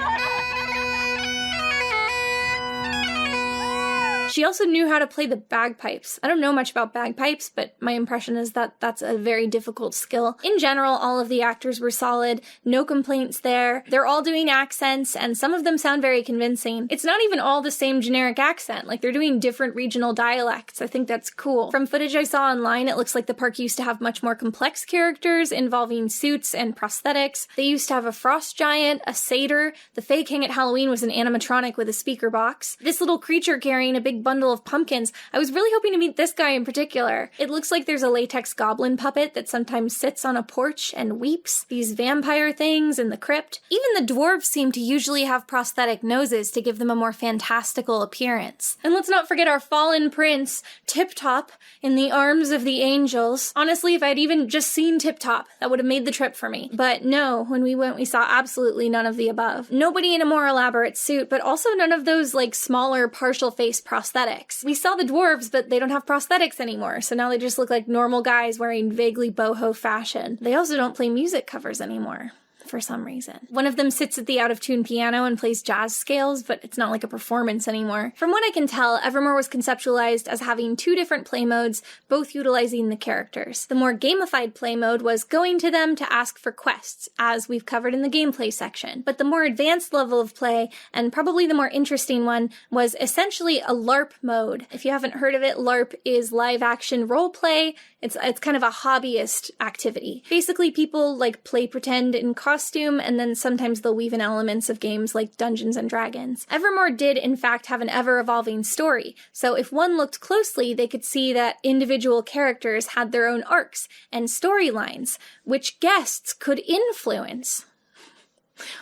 She also knew how to play the bagpipes. I don't know much about bagpipes, but my impression is that that's a very difficult skill. In general, all of the actors were solid, no complaints there. They're all doing accents, and some of them sound very convincing. It's not even all the same generic accent, like they're doing different regional dialects. I think that's cool. From footage I saw online, it looks like the park used to have much more complex characters involving suits and prosthetics. They used to have a frost giant, a satyr. The Fae King at Halloween was an animatronic with a speaker box. This little creature carrying a big bundle of pumpkins. I was really hoping to meet this guy in particular. It looks like there's a latex goblin puppet that sometimes sits on a porch and weeps. These vampire things in the crypt. Even the dwarves seem to usually have prosthetic noses to give them a more fantastical appearance. And let's not forget our fallen prince, Tip Top, in the arms of the angels. Honestly, if I'd even just seen Tip Top, that would have made the trip for me. But no, when we went, we saw absolutely none of the above. Nobody in a more elaborate suit, but also none of those like smaller partial face prosthetics. We saw the dwarves, but they don't have prosthetics anymore, so now they just look like normal guys wearing vaguely boho fashion. They also don't play music covers anymore. For some reason. One of them sits at the out-of-tune piano and plays jazz scales, but it's not like a performance anymore. From what I can tell, Evermore was conceptualized as having two different play modes, both utilizing the characters. The more gamified play mode was going to them to ask for quests, as we've covered in the gameplay section. But the more advanced level of play, and probably the more interesting one, was essentially a LARP mode. If you haven't heard of it, LARP is live-action roleplay. It's kind of a hobbyist activity. Basically, people like play pretend in costume, and then sometimes they'll weave in elements of games like Dungeons and Dragons. Evermore did, in fact, have an ever-evolving story, so if one looked closely, they could see that individual characters had their own arcs and storylines, which guests could influence.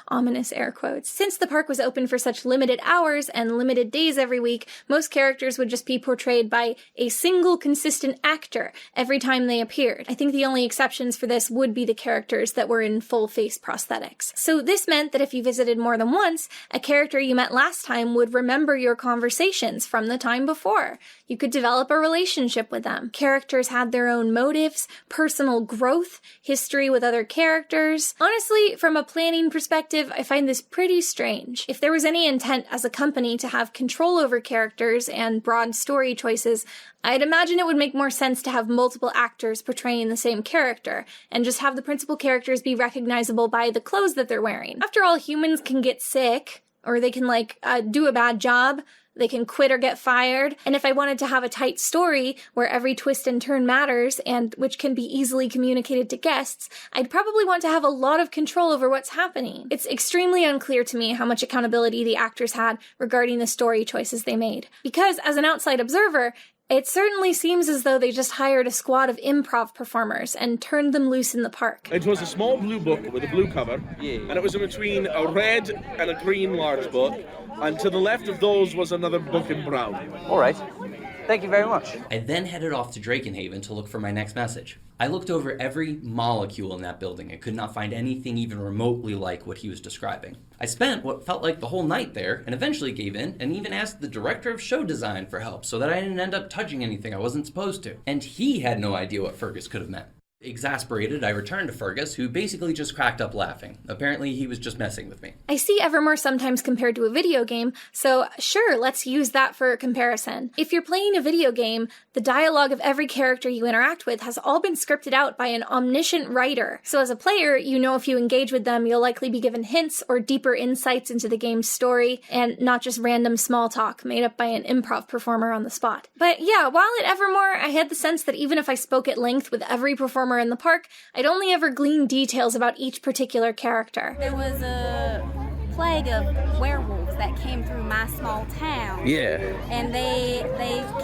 Ominous air quotes. Since the park was open for such limited hours and limited days every week, most characters would just be portrayed by a single consistent actor every time they appeared. I think the only exceptions for this would be the characters that were in full face prosthetics. So this meant that if you visited more than once, a character you met last time would remember your conversations from the time before. You could develop a relationship with them. Characters had their own motives, personal growth, history with other characters. Honestly, from a planning perspective, I find this pretty strange. If there was any intent as a company to have control over characters and broad story choices, I'd imagine it would make more sense to have multiple actors portraying the same character, and just have the principal characters be recognizable by the clothes that they're wearing. After all, humans can get sick, or they can, do a bad job. They can quit or get fired. And if I wanted to have a tight story where every twist and turn matters and which can be easily communicated to guests, I'd probably want to have a lot of control over what's happening. It's extremely unclear to me how much accountability the actors had regarding the story choices they made. Because as an outside observer, it certainly seems as though they just hired a squad of improv performers and turned them loose in the park. It was a small blue book with a blue cover, and it was in between a red and a green large book, and to the left of those was another book in brown. All right. Thank you very much. I then headed off to Drakenhaven to look for my next message. I looked over every molecule in that building and could not find anything even remotely like what he was describing. I spent what felt like the whole night there and eventually gave in and even asked the director of show design for help so that I didn't end up touching anything I wasn't supposed to. And he had no idea what Fergus could have meant. Exasperated, I returned to Fergus, who basically just cracked up laughing. Apparently, he was just messing with me. I see Evermore sometimes compared to a video game, so sure, let's use that for a comparison. If you're playing a video game, the dialogue of every character you interact with has all been scripted out by an omniscient writer. So as a player, you know if you engage with them, you'll likely be given hints or deeper insights into the game's story, and not just random small talk made up by an improv performer on the spot. But yeah, while at Evermore, I had the sense that even if I spoke at length with every performer in the park, I'd only ever glean details about each particular character. There was a plague of werewolves that came through my small town. Yeah. And they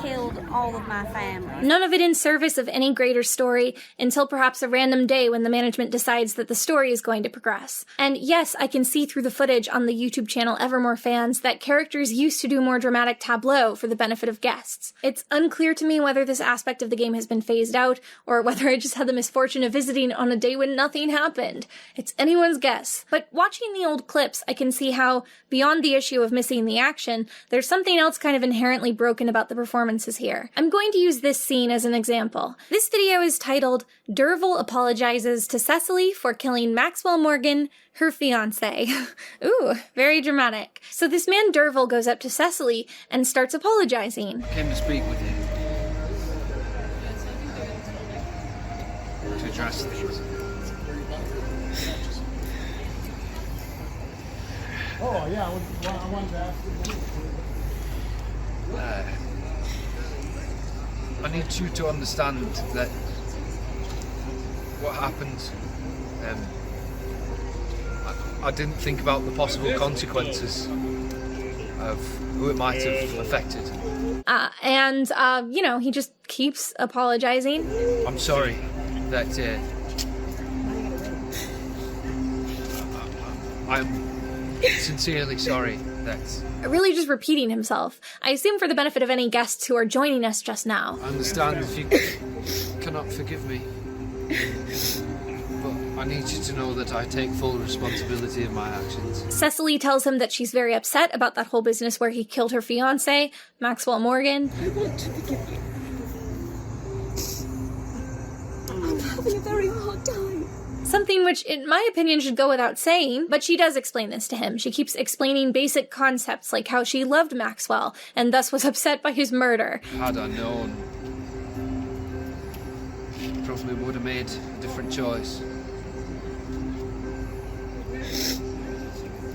killed all of my family. None of it in service of any greater story until perhaps a random day when the management decides that the story is going to progress. And yes, I can see through the footage on the YouTube channel Evermore Fans that characters used to do more dramatic tableau for the benefit of guests. It's unclear to me whether this aspect of the game has been phased out or whether I just had the misfortune of visiting on a day when nothing happened. It's anyone's guess. But watching the old clips, I can see how, beyond the issue of missing the action, there's something else kind of inherently broken about the performances here. I'm going to use this scene as an example. This video is titled, Derval Apologizes to Cecily for Killing Maxwell Morgan, her fiancé. Ooh, very dramatic. So this man Derval goes up to Cecily and starts apologizing. Came to speak with you. To address things. Oh, yeah, I wanted to ask you. I need you to understand that what happened, I didn't think about the possible consequences of who it might have affected. He just keeps apologizing. I'm sorry that I'm sincerely sorry that... Really just repeating himself. I assume for the benefit of any guests who are joining us just now. I understand if you cannot forgive me, but I need you to know that I take full responsibility of my actions. Cecily tells him that she's very upset about that whole business where he killed her fiancé, Maxwell Morgan. I want to forgive you. I'm having a very hard time. Something which, in my opinion, should go without saying, but she does explain this to him. She keeps explaining basic concepts like how she loved Maxwell, and thus was upset by his murder. Had I known, probably would have made a different choice.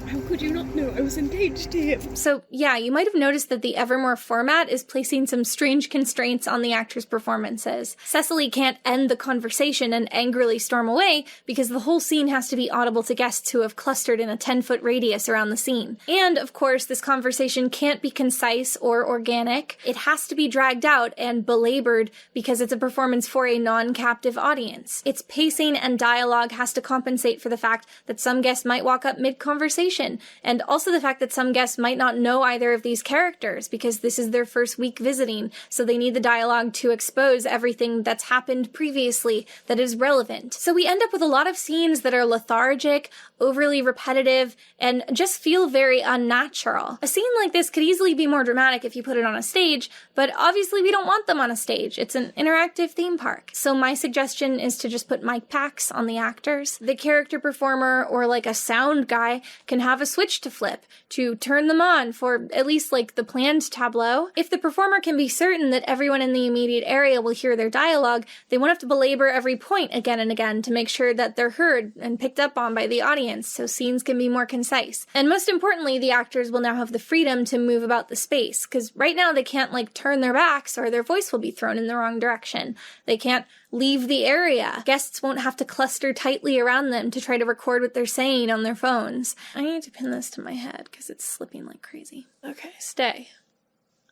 I could you not know I was engaged to him? So, yeah, you might have noticed that the Evermore format is placing some strange constraints on the actors' performances. Cecily can't end the conversation and angrily storm away because the whole scene has to be audible to guests who have clustered in a 10-foot radius around the scene. And, of course, this conversation can't be concise or organic. It has to be dragged out and belabored because it's a performance for a non-captive audience. Its pacing and dialogue has to compensate for the fact that some guests might walk up mid-conversation, and also the fact that some guests might not know either of these characters because this is their first week visiting, so they need the dialogue to expose everything that's happened previously that is relevant. So we end up with a lot of scenes that are lethargic, overly repetitive, and just feel very unnatural. A scene like this could easily be more dramatic if you put it on a stage, but obviously we don't want them on a stage. It's an interactive theme park. So my suggestion is to just put mic packs on the actors. The character performer or like a sound guy can have a switch to flip to turn them on for at least like the planned tableau. If the performer can be certain that everyone in the immediate area will hear their dialogue, they won't have to belabor every point again and again to make sure that they're heard and picked up on by the audience, so scenes can be more concise. And most importantly, the actors will now have the freedom to move about the space, because right now they can't like turn their backs or their voice will be thrown in the wrong direction. They can't leave the area. Guests won't have to cluster tightly around them to try to record what they're saying on their phones. I need to pin this to my head because it's slipping like crazy. Okay, stay.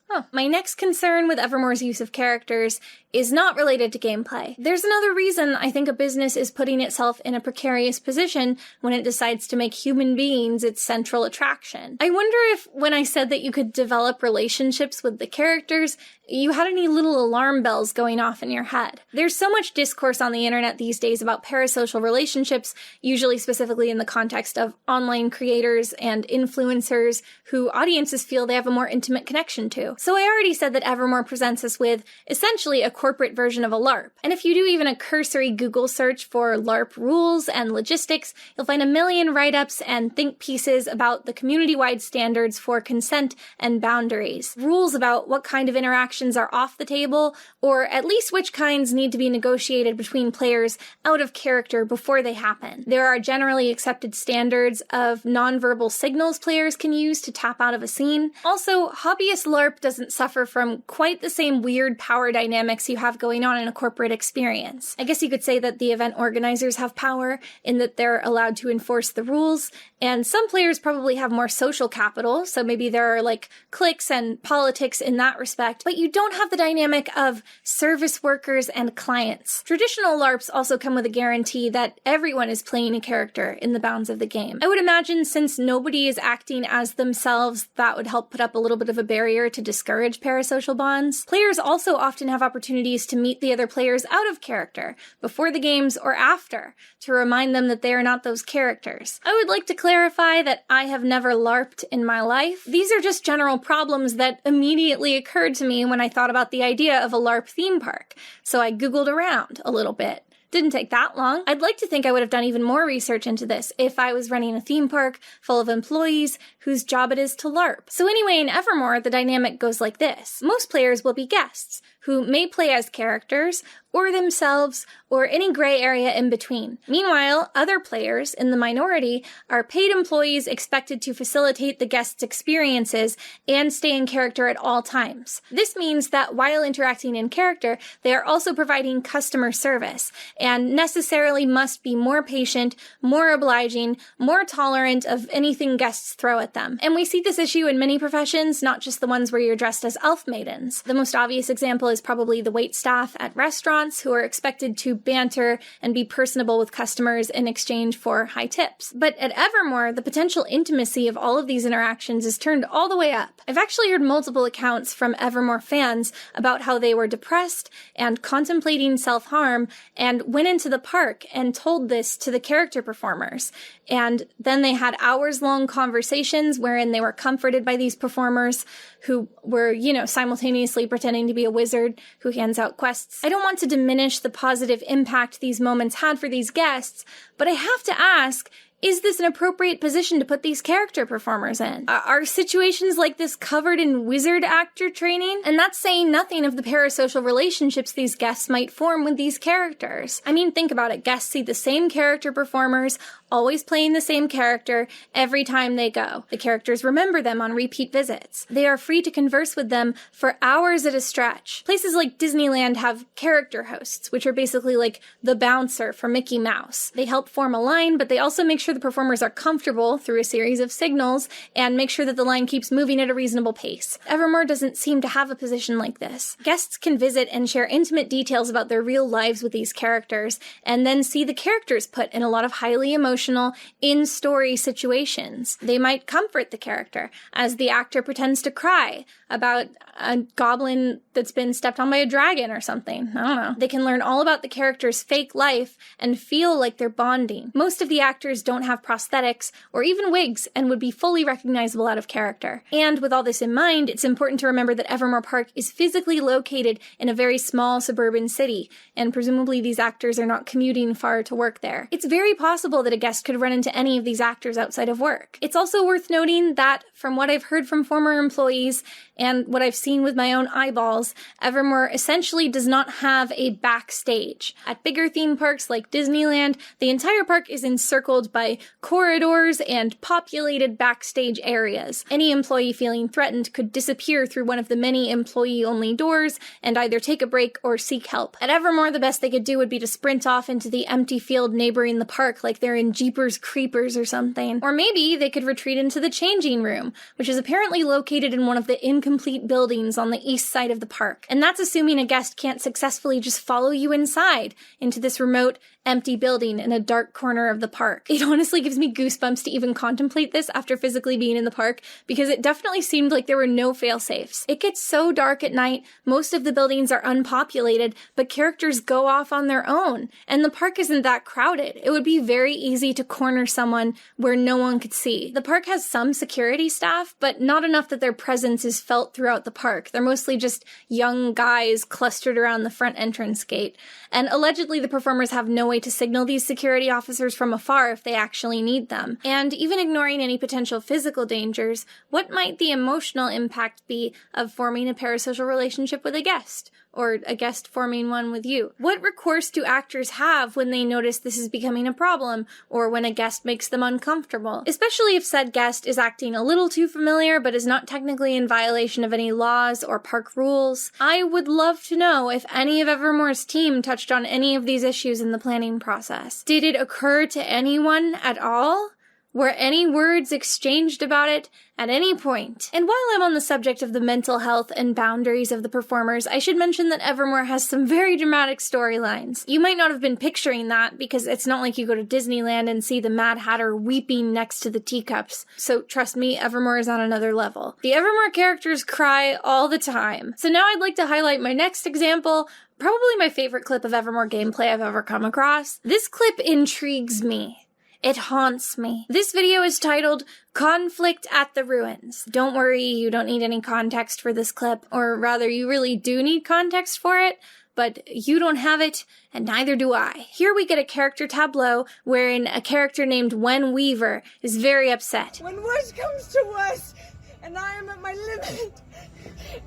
Oh, my next concern with Evermore's use of characters is not related to gameplay. There's another reason I think a business is putting itself in a precarious position when it decides to make human beings its central attraction. I wonder if when I said that you could develop relationships with the characters, you had any little alarm bells going off in your head. There's so much discourse on the internet these days about parasocial relationships, usually specifically in the context of online creators and influencers who audiences feel they have a more intimate connection to. So I already said that Evermore presents us with essentially a corporate version of a LARP. And if you do even a cursory Google search for LARP rules and logistics, you'll find a million write-ups and think pieces about the community-wide standards for consent and boundaries. Rules about what kind of interactions are off the table, or at least which kinds need to be negotiated between players out of character before they happen. There are generally accepted standards of nonverbal signals players can use to tap out of a scene. Also, hobbyist LARP doesn't suffer from quite the same weird power dynamics you have going on in a corporate experience. I guess you could say that the event organizers have power in that they're allowed to enforce the rules, and some players probably have more social capital, so maybe there are like cliques and politics in that respect, but you don't have the dynamic of service workers and clients. Traditional LARPs also come with a guarantee that everyone is playing a character in the bounds of the game. I would imagine since nobody is acting as themselves, that would help put up a little bit of a barrier to discourage parasocial bonds. Players also often have opportunities to meet the other players out of character, before the games or after, to remind them that they are not those characters. I would like to clarify that I have never LARPed in my life. These are just general problems that immediately occurred to me when I thought about the idea of a LARP theme park, so I Googled around a little bit. Didn't take that long. I'd like to think I would have done even more research into this if I was running a theme park full of employees whose job it is to LARP. So anyway, in Evermore, the dynamic goes like this. Most players will be guests, who may play as characters, or themselves, or any gray area in between. Meanwhile, other players, in the minority, are paid employees expected to facilitate the guests' experiences and stay in character at all times. This means that while interacting in character, they are also providing customer service, and necessarily must be more patient, more obliging, more tolerant of anything guests throw at them. And we see this issue in many professions, not just the ones where you're dressed as elf maidens. The most obvious example is probably the waitstaff at restaurants, who are expected to banter and be personable with customers in exchange for high tips. But at Evermore, the potential intimacy of all of these interactions is turned all the way up. I've actually heard multiple accounts from Evermore fans about how they were depressed and contemplating self-harm and went into the park and told this to the character performers. And then they had hours-long conversations wherein they were comforted by these performers who were, simultaneously pretending to be a wizard who hands out quests. I don't want to diminish the positive impact these moments had for these guests, but I have to ask, is this an appropriate position to put these character performers in? Are situations like this covered in wizard actor training? And that's saying nothing of the parasocial relationships these guests might form with these characters. I mean, think about it. Guests see the same character performers always playing the same character every time they go. The characters remember them on repeat visits. They are free to converse with them for hours at a stretch. Places like Disneyland have character hosts, which are basically like the bouncer for Mickey Mouse. They help form a line, but they also make sure the performers are comfortable through a series of signals and make sure that the line keeps moving at a reasonable pace. Evermore doesn't seem to have a position like this. Guests can visit and share intimate details about their real lives with these characters, and then see the characters put in a lot of highly emotional, in-story situations. They might comfort the character, as the actor pretends to cry about a goblin that's been stepped on by a dragon or something. I don't know. They can learn all about the character's fake life and feel like they're bonding. Most of the actors don't have prosthetics or even wigs and would be fully recognizable out of character. And with all this in mind, it's important to remember that Evermore Park is physically located in a very small suburban city, and presumably these actors are not commuting far to work there. It's very possible that a guest could run into any of these actors outside of work. It's also worth noting that, from what I've heard from former employees and what I've seen with my own eyeballs, Evermore essentially does not have a backstage. At bigger theme parks like Disneyland, the entire park is encircled by corridors and populated backstage areas. Any employee feeling threatened could disappear through one of the many employee-only doors and either take a break or seek help. At Evermore, the best they could do would be to sprint off into the empty field neighboring the park like they're in Jeepers Creepers or something. Or maybe they could retreat into the changing room, which is apparently located in one of the incomplete buildings on the east side of the park. And that's assuming a guest can't successfully just follow you inside into this remote, empty building in a dark corner of the park. It honestly gives me goosebumps to even contemplate this after physically being in the park, because it definitely seemed like there were no fail-safes. It gets so dark at night, most of the buildings are unpopulated, but characters go off on their own, and the park isn't that crowded. It would be very easy to corner someone where no one could see. The park has some security staff, but not enough that their presence is felt throughout the park. They're mostly just young guys clustered around the front entrance gate, and allegedly the performers have no way to signal these security officers from afar if they actually need them. And even ignoring any potential physical dangers, what might the emotional impact be of forming a parasocial relationship with a guest? Or a guest forming one with you? What recourse do actors have when they notice this is becoming a problem, or when a guest makes them uncomfortable? Especially if said guest is acting a little too familiar but is not technically in violation of any laws or park rules. I would love to know if any of Evermore's team touched on any of these issues in the planning process. Did it occur to anyone at all? Were any words exchanged about it at any point? And while I'm on the subject of the mental health and boundaries of the performers, I should mention that Evermore has some very dramatic storylines. You might not have been picturing that, because it's not like you go to Disneyland and see the Mad Hatter weeping next to the teacups. So trust me, Evermore is on another level. The Evermore characters cry all the time. So now I'd like to highlight my next example, probably my favorite clip of Evermore gameplay I've ever come across. This clip intrigues me. It haunts me. This video is titled Conflict at the Ruins. Don't worry, you don't need any context for this clip, or rather, you really do need context for it, but you don't have it, and neither do I. Here we get a character tableau wherein a character named Wen Weaver is very upset. When worse comes to worse, and I am at my limit,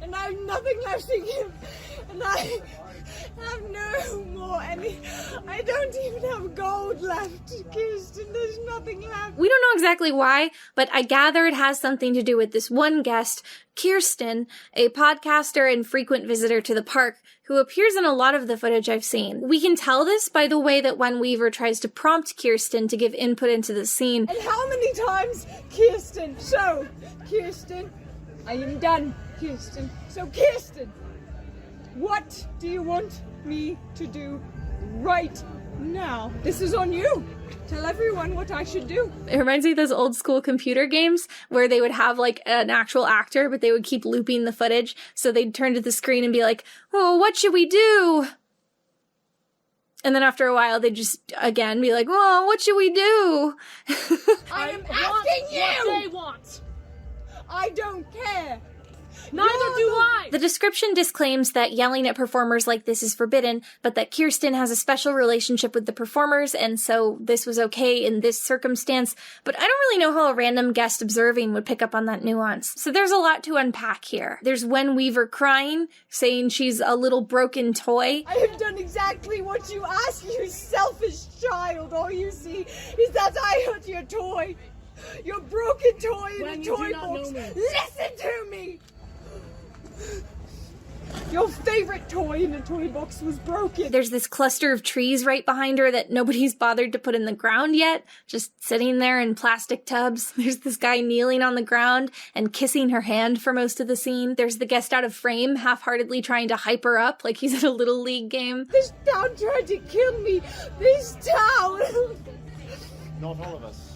and I have nothing left to give, and I have no more I don't even have gold left, Kirsten. There's nothing left. We don't know exactly why, but I gather it has something to do with this one guest, Kirsten, a podcaster and frequent visitor to the park, who appears in a lot of the footage I've seen. We can tell this by the way that Wen Weaver tries to prompt Kirsten to give input into the scene. And how many times, Kirsten? So, Kirsten, I am done, Kirsten. So, Kirsten, what do you want me to do right now? This is on you. Tell everyone what I should do. It reminds me of those old school computer games where they would have like an actual actor, but they would keep looping the footage. So they'd turn to the screen and be like, oh, what should we do? And then after a while, they'd just, again, be like, oh, what should we do? I am asking you! What they want. I don't care. Neither do I! The description disclaims that yelling at performers like this is forbidden, but that Kirsten has a special relationship with the performers, and so this was okay in this circumstance. But I don't really know how a random guest observing would pick up on that nuance. So there's a lot to unpack here. There's Wen Weaver crying, saying she's a little broken toy. I have done exactly what you asked, you selfish child. All you see is that I hurt your toy. Your broken toy in a toy box. Listen to me! Your favorite toy in a toy box was broken. There's this cluster of trees right behind her that nobody's bothered to put in the ground yet, just sitting there in plastic tubs. There's this guy kneeling on the ground and kissing her hand for most of the scene. There's the guest out of frame, half-heartedly trying to hype her up like he's at a little league game. This town tried to kill me. This town. Not all of us.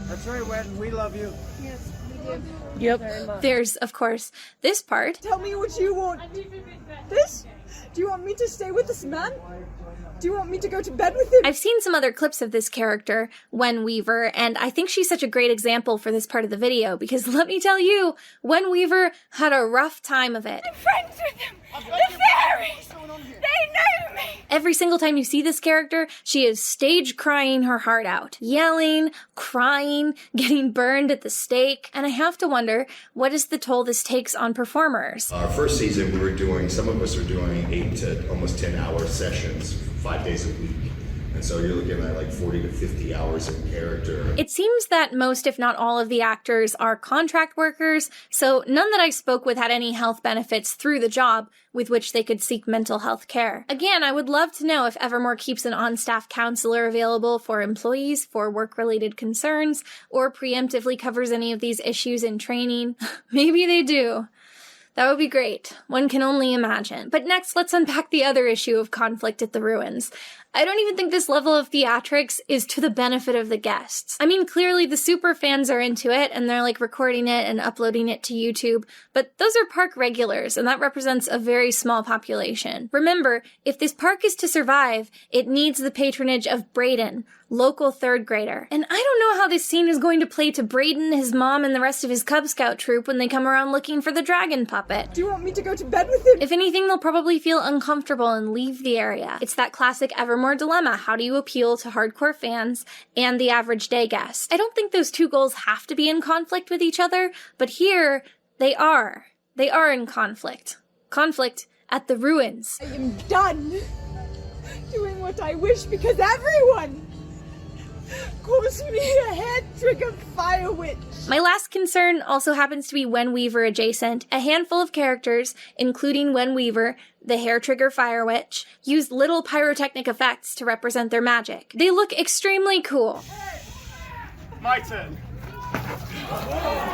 That's right, Wen. We love you. Yes, we do. Yep. There's, of course, this part. Tell me what you want. This? Do you want me to stay with this man? Do you want me to go to bed with him? I've seen some other clips of this character, Wen Weaver, and I think she's such a great example for this part of the video, because let me tell you, Wen Weaver had a rough time of it. I'm friends with him. The fairies. They know me. Every single time you see this character, she is stage crying her heart out. Yelling, crying, getting burned at the stake. And I have to wonder, what is the toll this takes on performers? Our first season, some of us are doing 8 to almost 10-hour sessions, 5 days a week. And so you're looking at like 40 to 50 hours in character. It seems that most, if not all, of the actors are contract workers, so none that I spoke with had any health benefits through the job with which they could seek mental health care. Again, I would love to know if Evermore keeps an on-staff counselor available for employees for work-related concerns, or preemptively covers any of these issues in training. Maybe they do. That would be great. One can only imagine. But next, let's unpack the other issue of conflict at the ruins. I don't even think this level of theatrics is to the benefit of the guests. I mean, clearly the super fans are into it and they're like recording it and uploading it to YouTube, but those are park regulars and that represents a very small population. Remember, if this park is to survive, it needs the patronage of Braden, local third grader. And I don't know how this scene is going to play to Braden, his mom, and the rest of his Cub Scout troop when they come around looking for the dragon puppet. Do you want me to go to bed with him? If anything, they'll probably feel uncomfortable and leave the area. It's that classic Evermore dilemma. How do you appeal to hardcore fans and the average day guest? I don't think those two goals have to be in conflict with each other, but here they are. They are in conflict. Conflict at the ruins. I am done doing what I wish because everyone calls me a head trigger fire witch. My last concern also happens to be Wen Weaver adjacent. A handful of characters, including Wen Weaver, the hair trigger fire witch, use little pyrotechnic effects to represent their magic. They look extremely cool. My turn.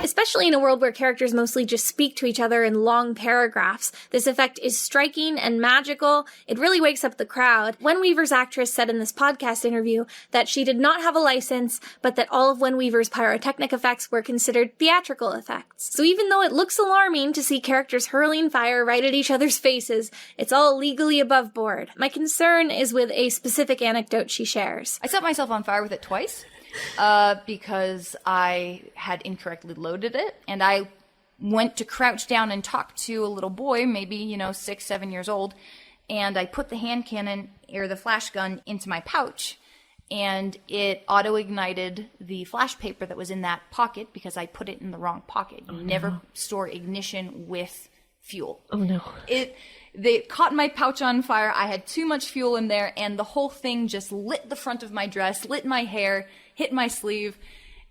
Especially in a world where characters mostly just speak to each other in long paragraphs, this effect is striking and magical. It really wakes up the crowd. Wen Weaver's actress said in this podcast interview that she did not have a license, but that all of Wen Weaver's pyrotechnic effects were considered theatrical effects. So even though it looks alarming to see characters hurling fire right at each other's faces, it's all legally above board. My concern is with a specific anecdote she shares. I set myself on fire with it twice. Because I had incorrectly loaded it, and I went to crouch down and talk to a little boy, maybe, 6, 7 years old, and I put the hand cannon, or the flash gun, into my pouch, and it auto-ignited the flash paper that was in that pocket because I put it in the wrong pocket. You never store ignition with fuel. Oh no. They caught my pouch on fire, I had too much fuel in there, and the whole thing just lit the front of my dress, lit my hair, hit my sleeve,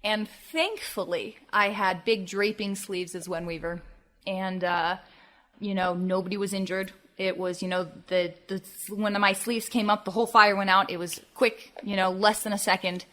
and thankfully I had big draping sleeves as Wen Weaver, and nobody was injured. It was, when my sleeves came up, the whole fire went out. It was quick, less than a second.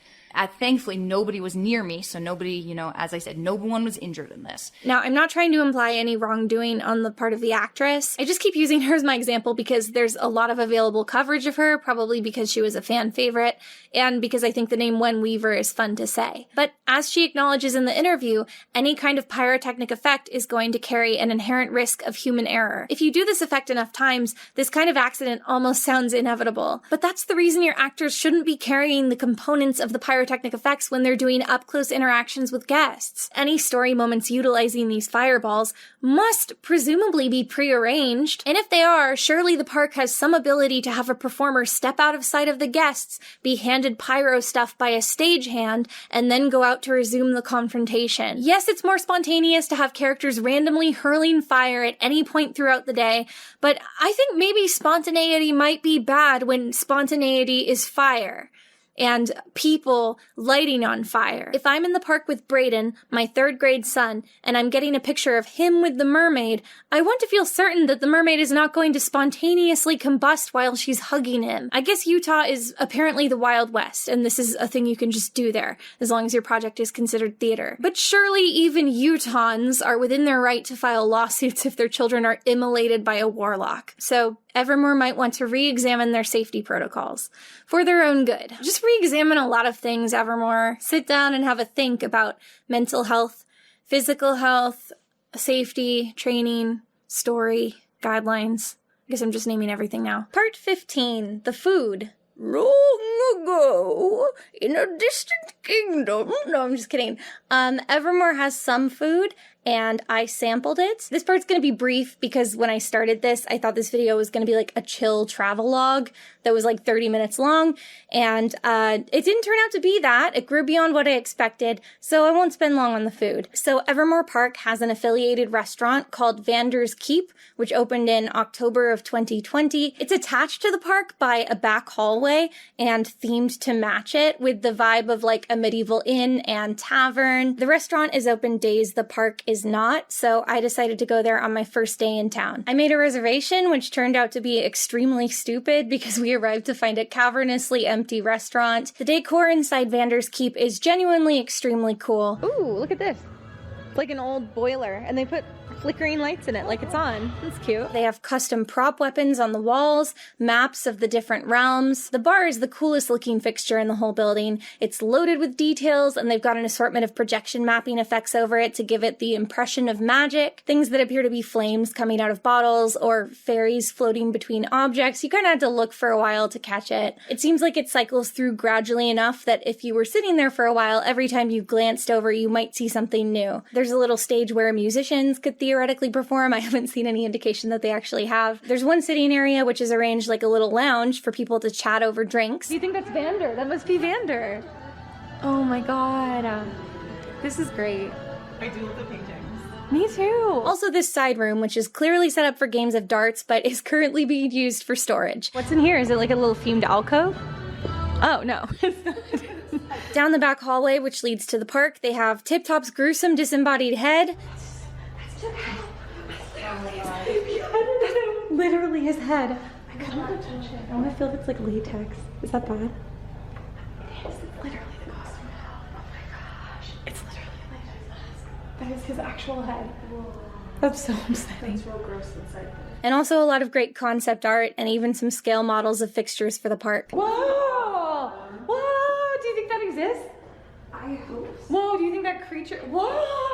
Thankfully, nobody was near me, so nobody, as I said, no one was injured in this. Now, I'm not trying to imply any wrongdoing on the part of the actress. I just keep using her as my example because there's a lot of available coverage of her, probably because she was a fan favorite, and because I think the name Wen Weaver is fun to say. But as she acknowledges in the interview, any kind of pyrotechnic effect is going to carry an inherent risk of human error. If you do this effect enough times, this kind of accident almost sounds inevitable. But that's the reason your actors shouldn't be carrying the components of the pyrotechnic pyrotechnic effects when they're doing up-close interactions with guests. Any story moments utilizing these fireballs must presumably be prearranged, and if they are, surely the park has some ability to have a performer step out of sight of the guests, be handed pyro stuff by a stagehand, and then go out to resume the confrontation. Yes, it's more spontaneous to have characters randomly hurling fire at any point throughout the day, but I think maybe spontaneity might be bad when spontaneity is fire and people lighting on fire. If I'm in the park with Brayden, my 3rd grade son, and I'm getting a picture of him with the mermaid, I want to feel certain that the mermaid is not going to spontaneously combust while she's hugging him. I guess Utah is apparently the Wild West, and this is a thing you can just do there, as long as your project is considered theater. But surely even Utahns are within their right to file lawsuits if their children are immolated by a warlock. So Evermore might want to re-examine their safety protocols for their own good. Just re-examine a lot of things, Evermore. Sit down and have a think about mental health, physical health, safety, training, story, guidelines. I guess I'm just naming everything now. Part 15, the food. Long ago, in a distant kingdom. No, I'm just kidding. Evermore has some food, and I sampled it. This part's gonna be brief because when I started this, I thought this video was gonna be like a chill travelogue that was like 30 minutes long, and it didn't turn out to be that. It grew beyond what I expected, so I won't spend long on the food. So Evermore Park has an affiliated restaurant called Vander's Keep, which opened in October of 2020. It's attached to the park by a back hallway and themed to match it with the vibe of like a medieval inn and tavern. The restaurant is open days the park is not, so I decided to go there on my first day in town. I made a reservation, which turned out to be extremely stupid because we arrived to find a cavernously empty restaurant. The decor inside Vander's Keep is genuinely extremely cool. Ooh, look at this. It's like an old boiler, and they put flickering lights in it like it's on. That's cute. They have custom prop weapons on the walls, maps of the different realms. The bar is the coolest looking fixture in the whole building. It's loaded with details, and they've got an assortment of projection mapping effects over it to give it the impression of magic. Things that appear to be flames coming out of bottles or fairies floating between objects. You kind of had to look for a while to catch it. It seems like it cycles through gradually enough that if you were sitting there for a while, every time you glanced over, you might see something new. There's a little stage where musicians could theoretically perform. I haven't seen any indication that they actually have. There's one sitting area which is arranged like a little lounge for people to chat over drinks. Do you think that's Vander? That must be Vander. Oh my god. This is great. I do love the paintings. Me too. Also this side room, which is clearly set up for games of darts, but is currently being used for storage. What's in here? Is it like a little themed alcove? Oh, no. Down the back hallway, which leads to the park, they have Tip Top's gruesome disembodied head. Literally his head. I kind of want to touch it. I want to feel if it's like latex. Is that bad? It is. It's literally the costume. Oh my gosh. It's literally a latex mask. That is his actual head. Whoa. That's so upsetting. It's real gross inside. And also a lot of great concept art and even some scale models of fixtures for the park. Whoa! Whoa! Do you think that exists? I hope so. Whoa, do you think that creature... Whoa!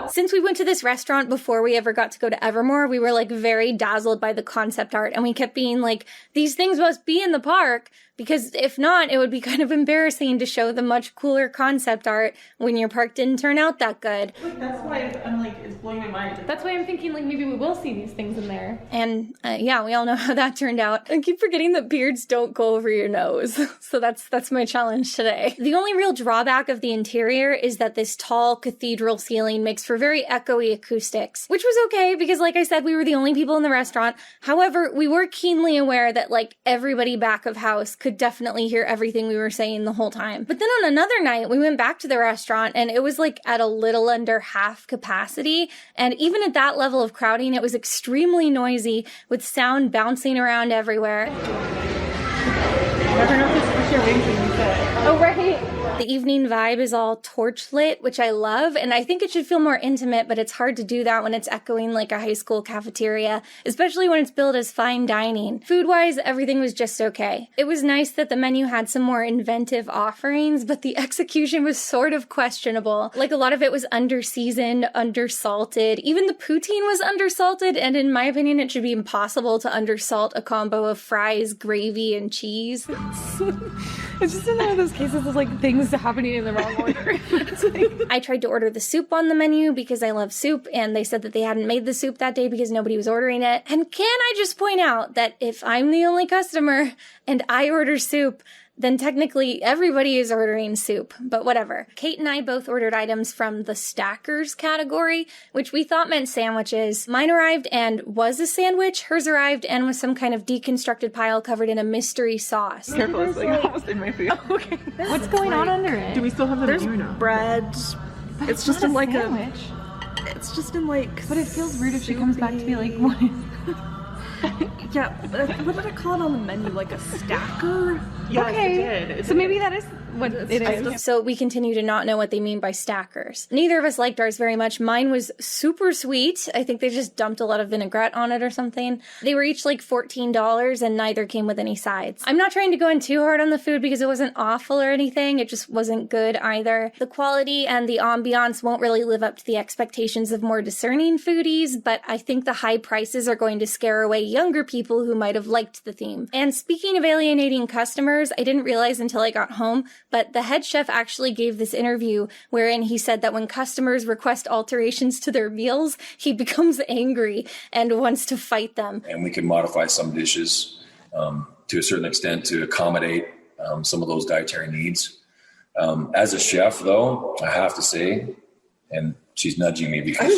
Since we went to this restaurant before we ever got to go to Evermore, we were like very dazzled by the concept art, and we kept being like, these things must be in the park, because if not, it would be kind of embarrassing to show the much cooler concept art when your park didn't turn out that good. That's why I'm like, it's blowing my mind. That's why I'm thinking like maybe we will see these things in there. And yeah, we all know how that turned out. I keep forgetting that beards don't go over your nose. So that's my challenge today. The only real drawback of the interior is that this tall cathedral ceiling makes for very echoey acoustics, which was okay because like I said, we were the only people in the restaurant. However, we were keenly aware that like everybody back of house could definitely hear everything we were saying the whole time. But then on another night, we went back to the restaurant and it was like at a little under half capacity. And even at that level of crowding, it was extremely noisy with sound bouncing around everywhere. Never know if it's your ranking. Oh, right. The evening vibe is all torch lit, which I love, and I think it should feel more intimate, but it's hard to do that when it's echoing like a high school cafeteria, especially when it's billed as fine dining. Food-wise, everything was just okay. It was nice that the menu had some more inventive offerings, but the execution was sort of questionable. Like a lot of it was under-seasoned, under-salted. Even the poutine was under-salted, and in my opinion, it should be impossible to under-salt a combo of fries, gravy, and cheese. It's just another of those cases of like things is happening in the wrong order. I tried to order the soup on the menu because I love soup, and they said that they hadn't made the soup that day because nobody was ordering it. And can I just point out that if I'm the only customer and I order soup, then technically everybody is ordering soup, but whatever. Kate and I both ordered items from the stackers category, which we thought meant sandwiches. Mine arrived and was a sandwich. Hers arrived and was some kind of deconstructed pile covered in a mystery sauce. Careful, it's like almost in my food. Okay. What's going on under it? Do we still have the There's menu or no? bread. But It's just not in like sandwich. It's just in like. But it feels rude if she comes back to be like, what is... Yeah, what did I call it on the menu? Like a stacker? Yeah, Okay. it did. So maybe that is what it is. So we continue to not know what they mean by stackers. Neither of us liked ours very much. Mine was super sweet. I think they just dumped a lot of vinaigrette on it or something. They were each like $14 and neither came with any sides. I'm not trying to go in too hard on the food because it wasn't awful or anything. It just wasn't good either. The quality and the ambiance won't really live up to the expectations of more discerning foodies, but I think the high prices are going to scare away younger people who might have liked the theme. And speaking of alienating customers, I didn't realize until I got home, but the head chef actually gave this interview wherein he said that when customers request alterations to their meals, he becomes angry and wants to fight them. And we can modify some dishes to a certain extent to accommodate some of those dietary needs. As a chef, though, I have to say, and she's nudging me because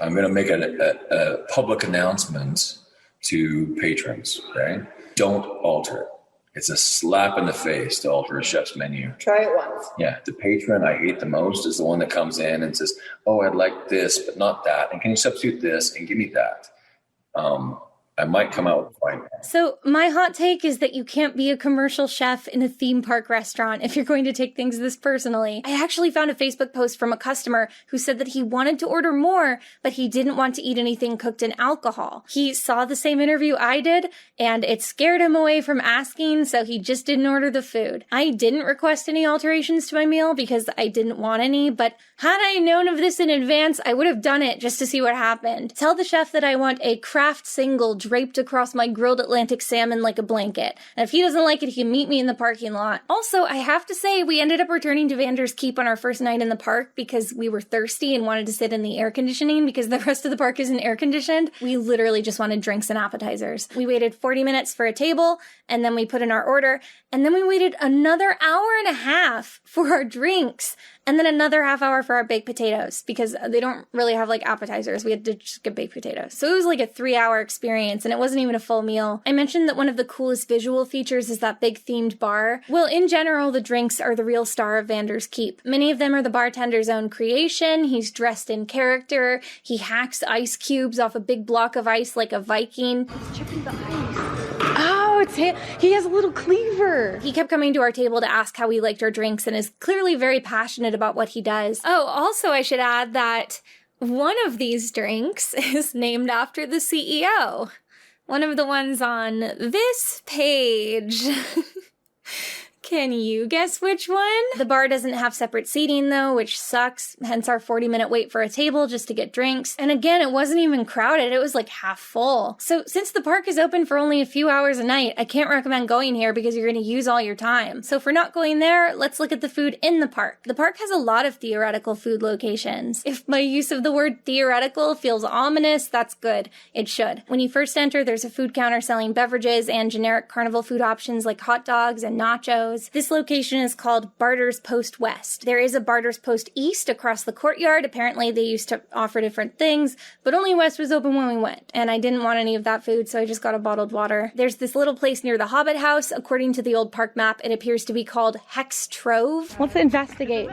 I'm going to make a public announcement to patrons, right? Don't alter it. It's a slap in the face to alter a chef's menu. Try it once. Yeah, the patron I hate the most is the one that comes in and says, oh, I'd like this, but not that. And can you substitute this and give me that? I might come out with a fine. So my hot take is that you can't be a commercial chef in a theme park restaurant if you're going to take things this personally. I actually found a Facebook post from a customer who said that he wanted to order more, but he didn't want to eat anything cooked in alcohol. He saw the same interview I did, and it scared him away from asking, so he just didn't order the food. I didn't request any alterations to my meal because I didn't want any, but had I known of this in advance, I would have done it just to see what happened. Tell the chef that I want a Kraft single draped across my grilled Atlantic salmon like a blanket. And if he doesn't like it, he can meet me in the parking lot. Also, I have to say, we ended up returning to Vander's Keep on our first night in the park because we were thirsty and wanted to sit in the air conditioning because the rest of the park isn't air conditioned. We literally just wanted drinks and appetizers. We waited 40 minutes for a table, and then we put in our order, and then we waited another hour and a half for our drinks, and then another half hour for our baked potatoes because they don't really have like appetizers. We had to just get baked potatoes. So it was like a 3-hour experience, and it wasn't even a full meal. I mentioned that one of the coolest visual features is that big themed bar. Well, in general, the drinks are the real star of Vander's Keep. Many of them are the bartender's own creation. He's dressed in character. He hacks ice cubes off a big block of ice like a Viking. He's chipping the ice. Oh, he has a little cleaver. He kept coming to our table to ask how we liked our drinks and is clearly very passionate about what he does. Oh, also I should add that one of these drinks is named after the CEO. One of the ones on this page. Can you guess which one? The bar doesn't have separate seating though, which sucks, hence our 40-minute wait for a table just to get drinks. And again, it wasn't even crowded, it was like half full. So since the park is open for only a few hours a night, I can't recommend going here because you're gonna use all your time. So for not going there, let's look at the food in the park. The park has a lot of theoretical food locations. If my use of the word theoretical feels ominous, that's good. It should. When you first enter, there's a food counter selling beverages and generic carnival food options like hot dogs and nachos. This location is called Barter's Post West. There is a Barter's Post East across the courtyard. Apparently they used to offer different things, but only West was open when we went, and I didn't want any of that food, so I just got a bottled water. There's this little place near the Hobbit House. According to the old park map, it appears to be called Hex Trove. Let's investigate.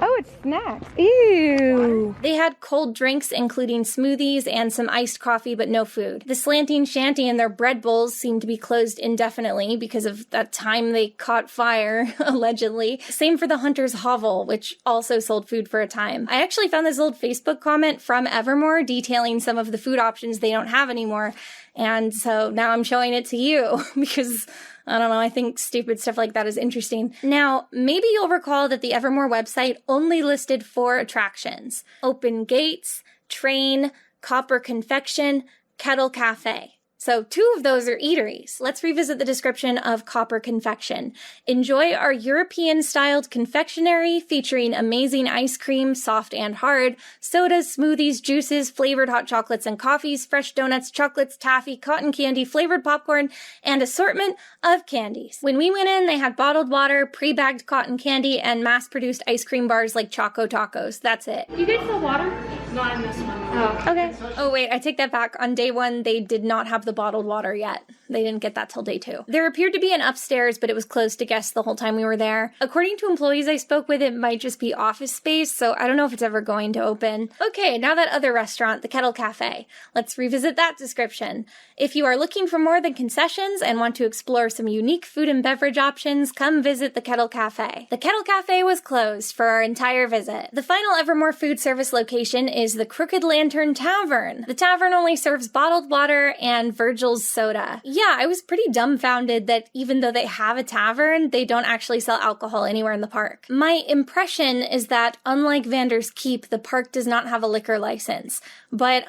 Oh, it's snacks. Ew. They had cold drinks, including smoothies and some iced coffee, but no food. The Slanting Shanty and their bread bowls seem to be closed indefinitely because of that time they caught fire, allegedly. Same for the Hunter's Hovel, which also sold food for a time. I actually found this old Facebook comment from Evermore detailing some of the food options they don't have anymore, and so now I'm showing it to you because I don't know, I think stupid stuff like that is interesting. Now, maybe you'll recall that the Evermore website only listed 4 attractions: Open Gates, Train, Copper Confection, Kettle Cafe. So 2 of those are eateries. Let's revisit the description of Copper Confection. Enjoy our European-styled confectionery featuring amazing ice cream, soft and hard, sodas, smoothies, juices, flavored hot chocolates and coffees, fresh donuts, chocolates, taffy, cotton candy, flavored popcorn, and assortment of candies. When we went in, they had bottled water, pre-bagged cotton candy, and mass-produced ice cream bars like Choco Tacos. That's it. You guys sell water? Not in this one. Oh, okay. Oh wait, I take that back. On day 1, they did not have the bottled water yet. They didn't get that till day 2. There appeared to be an upstairs, but it was closed to guests the whole time we were there. According to employees I spoke with, it might just be office space, so I don't know if it's ever going to open. Okay, now that other restaurant, the Kettle Cafe. Let's revisit that description. If you are looking for more than concessions and want to explore some unique food and beverage options, come visit the Kettle Cafe. The Kettle Cafe was closed for our entire visit. The final Evermore food service location is the Crooked Lantern Tavern. The tavern only serves bottled water and Virgil's soda. Yeah, I was pretty dumbfounded that even though they have a tavern, they don't actually sell alcohol anywhere in the park. My impression is that, unlike Vander's Keep, the park does not have a liquor license. But,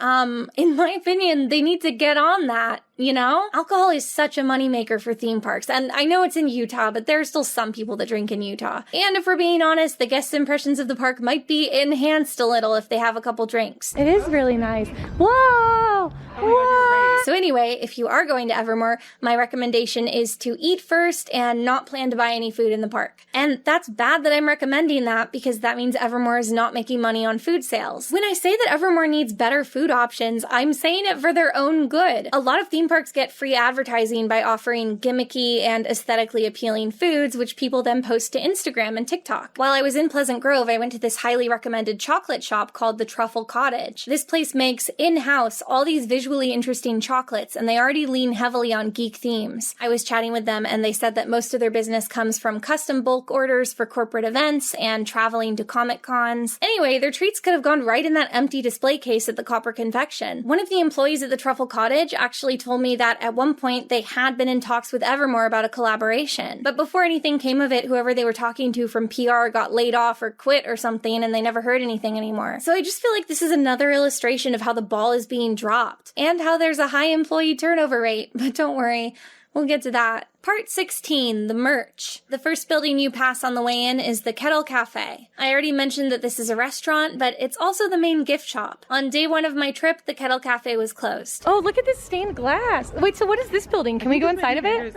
in my opinion, they need to get on that. You know? Alcohol is such a moneymaker for theme parks, and I know it's in Utah, but there are still some people that drink in Utah. And if we're being honest, the guests' impressions of the park might be enhanced a little if they have a couple drinks. It is really nice. Whoa! Whoa! So anyway, if you are going to Evermore, my recommendation is to eat first and not plan to buy any food in the park. And that's bad that I'm recommending that, because that means Evermore is not making money on food sales. When I say that Evermore needs better food options, I'm saying it for their own good. A lot of theme parks get free advertising by offering gimmicky and aesthetically appealing foods, which people then post to Instagram and TikTok. While I was in Pleasant Grove, I went to this highly recommended chocolate shop called the Truffle Cottage. This place makes in-house all these visually interesting chocolates, and they already lean heavily on geek themes. I was chatting with them, and they said that most of their business comes from custom bulk orders for corporate events and traveling to Comic Cons. Anyway, their treats could have gone right in that empty display case at the Copper Confection. One of the employees at the Truffle Cottage actually told me that at one point they had been in talks with Evermore about a collaboration. But before anything came of it, whoever they were talking to from PR got laid off or quit or something, and they never heard anything anymore. So I just feel like this is another illustration of how the ball is being dropped, and how there's a high employee turnover rate. But don't worry, we'll get to that. Part 16, the merch. The first building you pass on the way in is the Kettle Cafe. I already mentioned that this is a restaurant, but it's also the main gift shop. On day 1 of my trip, the Kettle Cafe was closed. Oh, look at this stained glass. Wait, so what is this building? Can we go inside of it?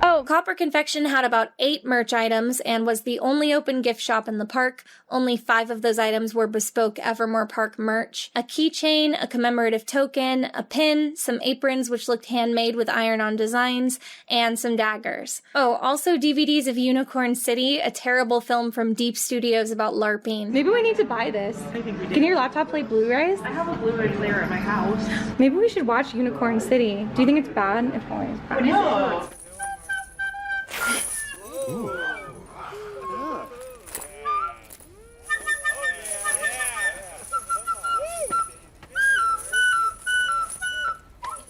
Oh, Copper Confection had about 8 merch items and was the only open gift shop in the park. Only 5 of those items were bespoke Evermore Park merch. A keychain, a commemorative token, a pin, some aprons which looked handmade with iron-on designs, and some daggers. Oh, also DVDs of Unicorn City, a terrible film from Deep Studios about LARPing. Maybe we need to buy this. I think we do. Can your laptop play Blu-rays? I have a Blu-ray player at my house. Maybe we should watch Unicorn City. Do you think it's bad? If only. No.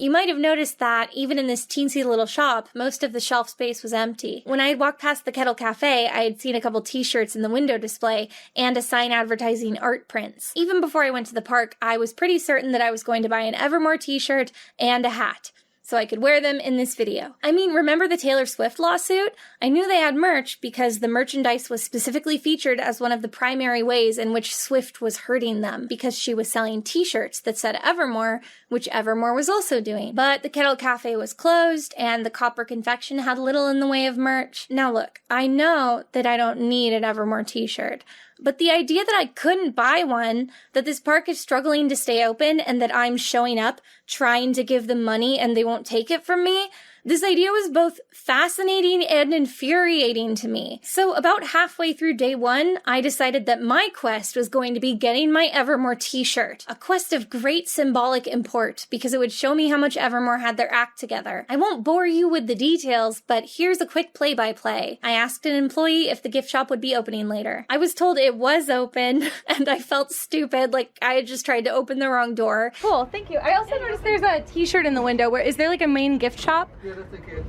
You might have noticed that, even in this teensy little shop, most of the shelf space was empty. When I had walked past the Kettle Cafe, I had seen a couple t-shirts in the window display and a sign advertising art prints. Even before I went to the park, I was pretty certain that I was going to buy an Evermore t-shirt and a hat, so I could wear them in this video. I mean, remember the Taylor Swift lawsuit? I knew they had merch because the merchandise was specifically featured as one of the primary ways in which Swift was hurting them, because she was selling t-shirts that said Evermore, which Evermore was also doing. But the Kettle Cafe was closed, and the Copper Confection had little in the way of merch. Now look, I know that I don't need an Evermore t-shirt, but the idea that I couldn't buy one, that this park is struggling to stay open, and that I'm showing up trying to give them money and they won't take it from me, this idea was both fascinating and infuriating to me. So about halfway through day 1, I decided that my quest was going to be getting my Evermore t-shirt. A quest of great symbolic import, because it would show me how much Evermore had their act together. I won't bore you with the details, but here's a quick play-by-play. I asked an employee if the gift shop would be opening later. I was told it was open, and I felt stupid, like I had just tried to open the wrong door. Cool, thank you. I also noticed there's a t-shirt in the window. Is there like a main gift shop?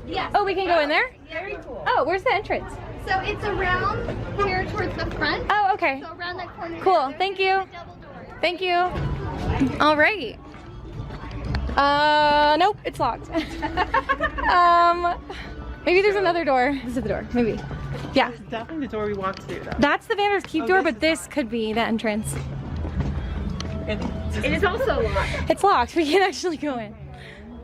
Yes. Oh, we can go in there? Very cool. Oh, where's the entrance? So it's around here towards the front. Oh, okay. So around that corner. Cool, thank you. Thank you. All right. Nope, it's locked. Maybe there's another door. This is the door, maybe. Yeah. It's definitely the door we walked through, though. That's the Vander's Keep door, but this could be the entrance. It is also locked. It's locked, we can't actually go in.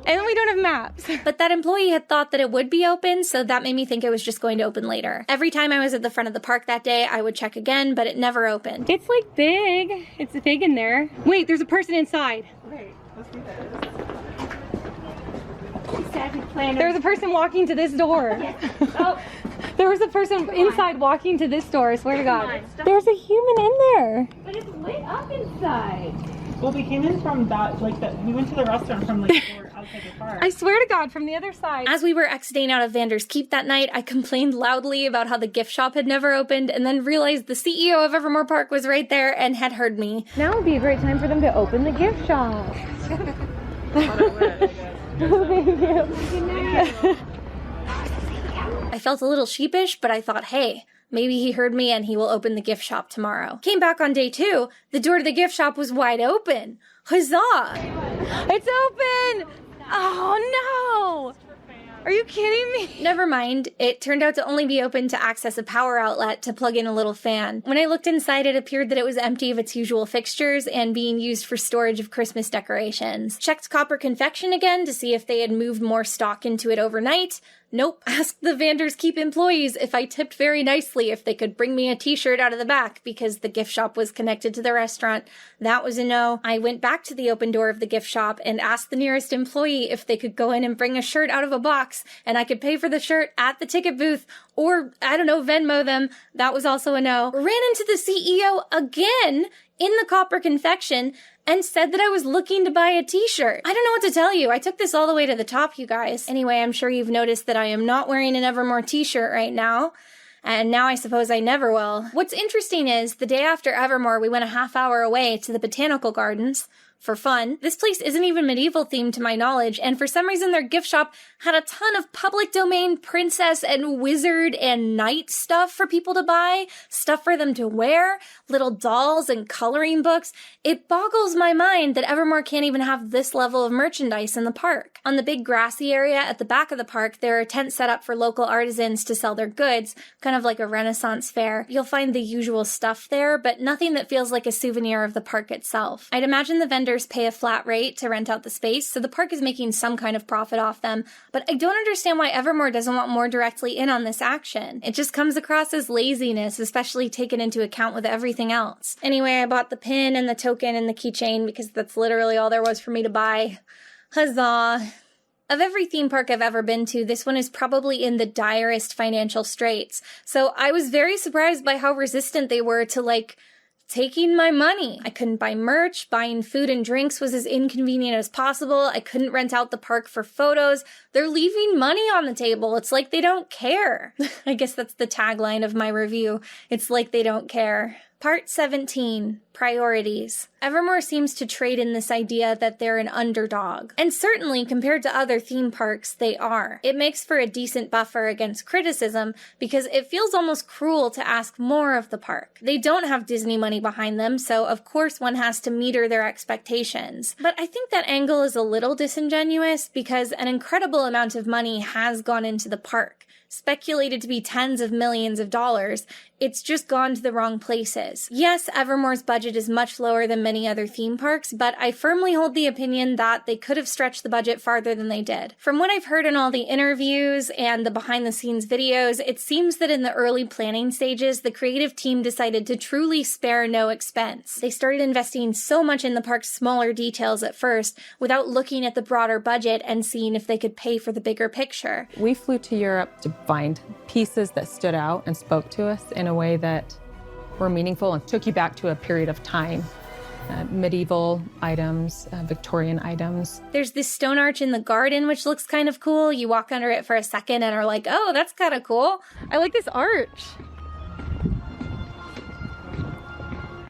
And we don't have maps. But that employee had thought that it would be open, so that made me think it was just going to open later. Every time I was at the front of the park that day, I would check again, but it never opened. It's like big. It's big in there. Wait, there's a person inside. Okay, let's do this. There was a person walking to this door. Oh. There was a person inside walking to this door, I swear to God. There's a human in there. But it's lit up inside. Well, we came in from that, we went to the restaurant from, the door outside the park. I swear to God, from the other side. As we were exiting out of Vander's Keep that night, I complained loudly about how the gift shop had never opened, and then realized the CEO of Evermore Park was right there and had heard me. Now would be a great time for them to open the gift shop. Thank you. I felt a little sheepish, but I thought, hey, maybe he heard me and he will open the gift shop tomorrow. Came back on day 2, the door to the gift shop was wide open. Huzzah! It's open! Oh no! Are you kidding me? Never mind. It turned out to only be open to access a power outlet to plug in a little fan. When I looked inside, it appeared that it was empty of its usual fixtures and being used for storage of Christmas decorations. Checked Copper Confection again to see if they had moved more stock into it overnight. Nope. Asked the Vander's Keep employees if I tipped very nicely if they could bring me a t-shirt out of the back because the gift shop was connected to the restaurant. That was a no. I went back to the open door of the gift shop and asked the nearest employee if they could go in and bring a shirt out of a box and I could pay for the shirt at the ticket booth or, I don't know, Venmo them. That was also a no. Ran into the CEO again in the Copper Confection and said that I was looking to buy a t-shirt. I don't know what to tell you. I took this all the way to the top, you guys. Anyway, I'm sure you've noticed that I am not wearing an Evermore t-shirt right now. And now I suppose I never will. What's interesting is, the day after Evermore, we went a half hour away to the Botanical Gardens for fun. This place isn't even medieval themed to my knowledge, and for some reason their gift shop had a ton of public domain princess and wizard and knight stuff for people to buy, stuff for them to wear, little dolls and coloring books. It boggles my mind that Evermore can't even have this level of merchandise in the park. On the big grassy area at the back of the park, there are tents set up for local artisans to sell their goods, kind of like a Renaissance fair. You'll find the usual stuff there, but nothing that feels like a souvenir of the park itself. I'd imagine the vendors pay a flat rate to rent out the space, so the park is making some kind of profit off them, but I don't understand why Evermore doesn't want more directly in on this action. It just comes across as laziness, especially taken into account with everything else. Anyway, I bought the pin and the token and the keychain because that's literally all there was for me to buy. Huzzah! Of every theme park I've ever been to, this one is probably in the direst financial straits, so I was very surprised by how resistant they were to, taking my money. I couldn't buy merch, buying food and drinks was as inconvenient as possible, I couldn't rent out the park for photos. They're leaving money on the table. It's like they don't care. I guess that's the tagline of my review. It's like they don't care. Part 17, Priorities. Evermore seems to trade in this idea that they're an underdog. And certainly, compared to other theme parks, they are. It makes for a decent buffer against criticism because it feels almost cruel to ask more of the park. They don't have Disney money behind them, so of course one has to meter their expectations. But I think that angle is a little disingenuous because an incredible amount of money has gone into the park. Speculated to be tens of millions of dollars, it's just gone to the wrong places. Yes, Evermore's budget is much lower than many other theme parks, but I firmly hold the opinion that they could have stretched the budget farther than they did. From what I've heard in all the interviews and the behind-the-scenes videos, it seems that in the early planning stages, the creative team decided to truly spare no expense. They started investing so much in the park's smaller details at first, without looking at the broader budget and seeing if they could pay for the bigger picture. We flew to Europe to find pieces that stood out and spoke to us in a way that were meaningful and took you back to a period of time. Medieval items, Victorian items. There's this stone arch in the garden which looks kind of cool. You walk under it for a second and are like, oh, that's kind of cool. I like this arch.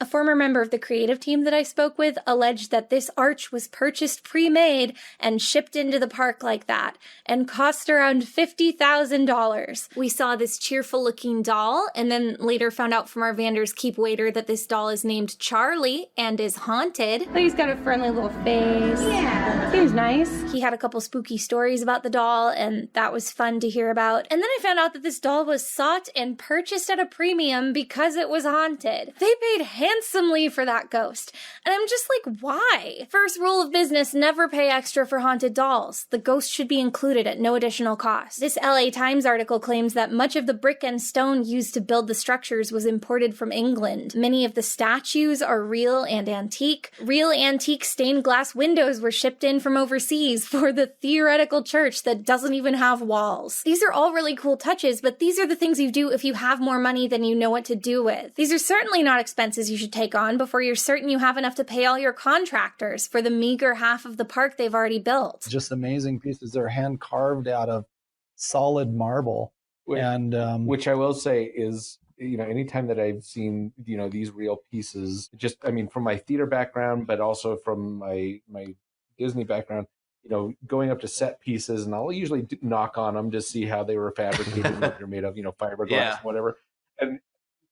A former member of the creative team that I spoke with alleged that this arch was purchased pre-made and shipped into the park like that and cost around $50,000. We saw this cheerful-looking doll and then later found out from our Vander's Keep waiter that this doll is named Charlie and is haunted. But he's got a friendly little face. Yeah. Seems nice. He had a couple spooky stories about the doll, and that was fun to hear about. And then I found out that this doll was sought and purchased at a premium because it was haunted. They paid handsomely for that ghost. And I'm just like, why? First rule of business, never pay extra for haunted dolls. The ghost should be included at no additional cost. This LA Times article claims that much of the brick and stone used to build the structures was imported from England. Many of the statues are real and antique. Real antique stained glass windows were shipped in from overseas for the theoretical church that doesn't even have walls. These are all really cool touches, but these are the things you do if you have more money than you know what to do with. These are certainly not expenses you should take on before you're certain you have enough to pay all your contractors for the meager half of the park they've already built. Just amazing pieces. They're hand carved out of solid marble. Which I will say is, anytime that I've seen, these real pieces, from my theater background, but also from my Disney background, going up to set pieces, and I'll usually knock on them to see how they were fabricated, what they're made of, fiberglass, whatever. And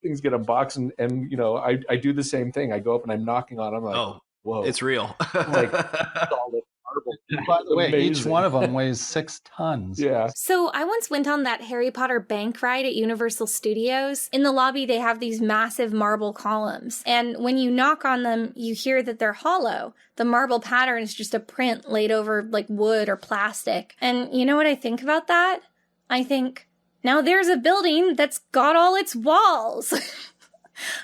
things get unboxed, and I do the same thing. I go up and I'm knocking on them, like, whoa, it's real. Like solid marble. By the way, each one of them weighs 6 tons. Yeah. So I once went on that Harry Potter bank ride at Universal Studios. In the lobby, they have these massive marble columns. And when you knock on them, you hear that they're hollow. The marble pattern is just a print laid over like wood or plastic. And you know what I think about that? I think, now there's a building that's got all its walls.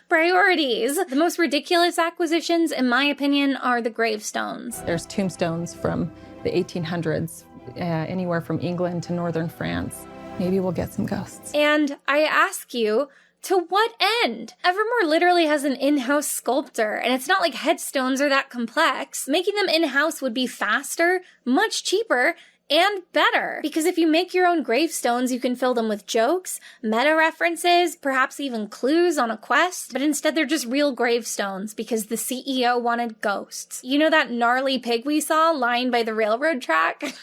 Priorities. The most ridiculous acquisitions, in my opinion, are the gravestones. There's tombstones from the 1800s, anywhere from England to northern France. Maybe we'll get some ghosts. And I ask you, to what end? Evermore literally has an in-house sculptor, and it's not like headstones are that complex. Making them in-house would be faster, much cheaper, and better. Because if you make your own gravestones, you can fill them with jokes, meta references, perhaps even clues on a quest. But instead, they're just real gravestones because the CEO wanted ghosts. You know that gnarly pig we saw lying by the railroad track?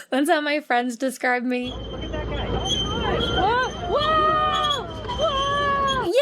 That's how my friends describe me. Look at that guy. Oh my gosh. Whoa!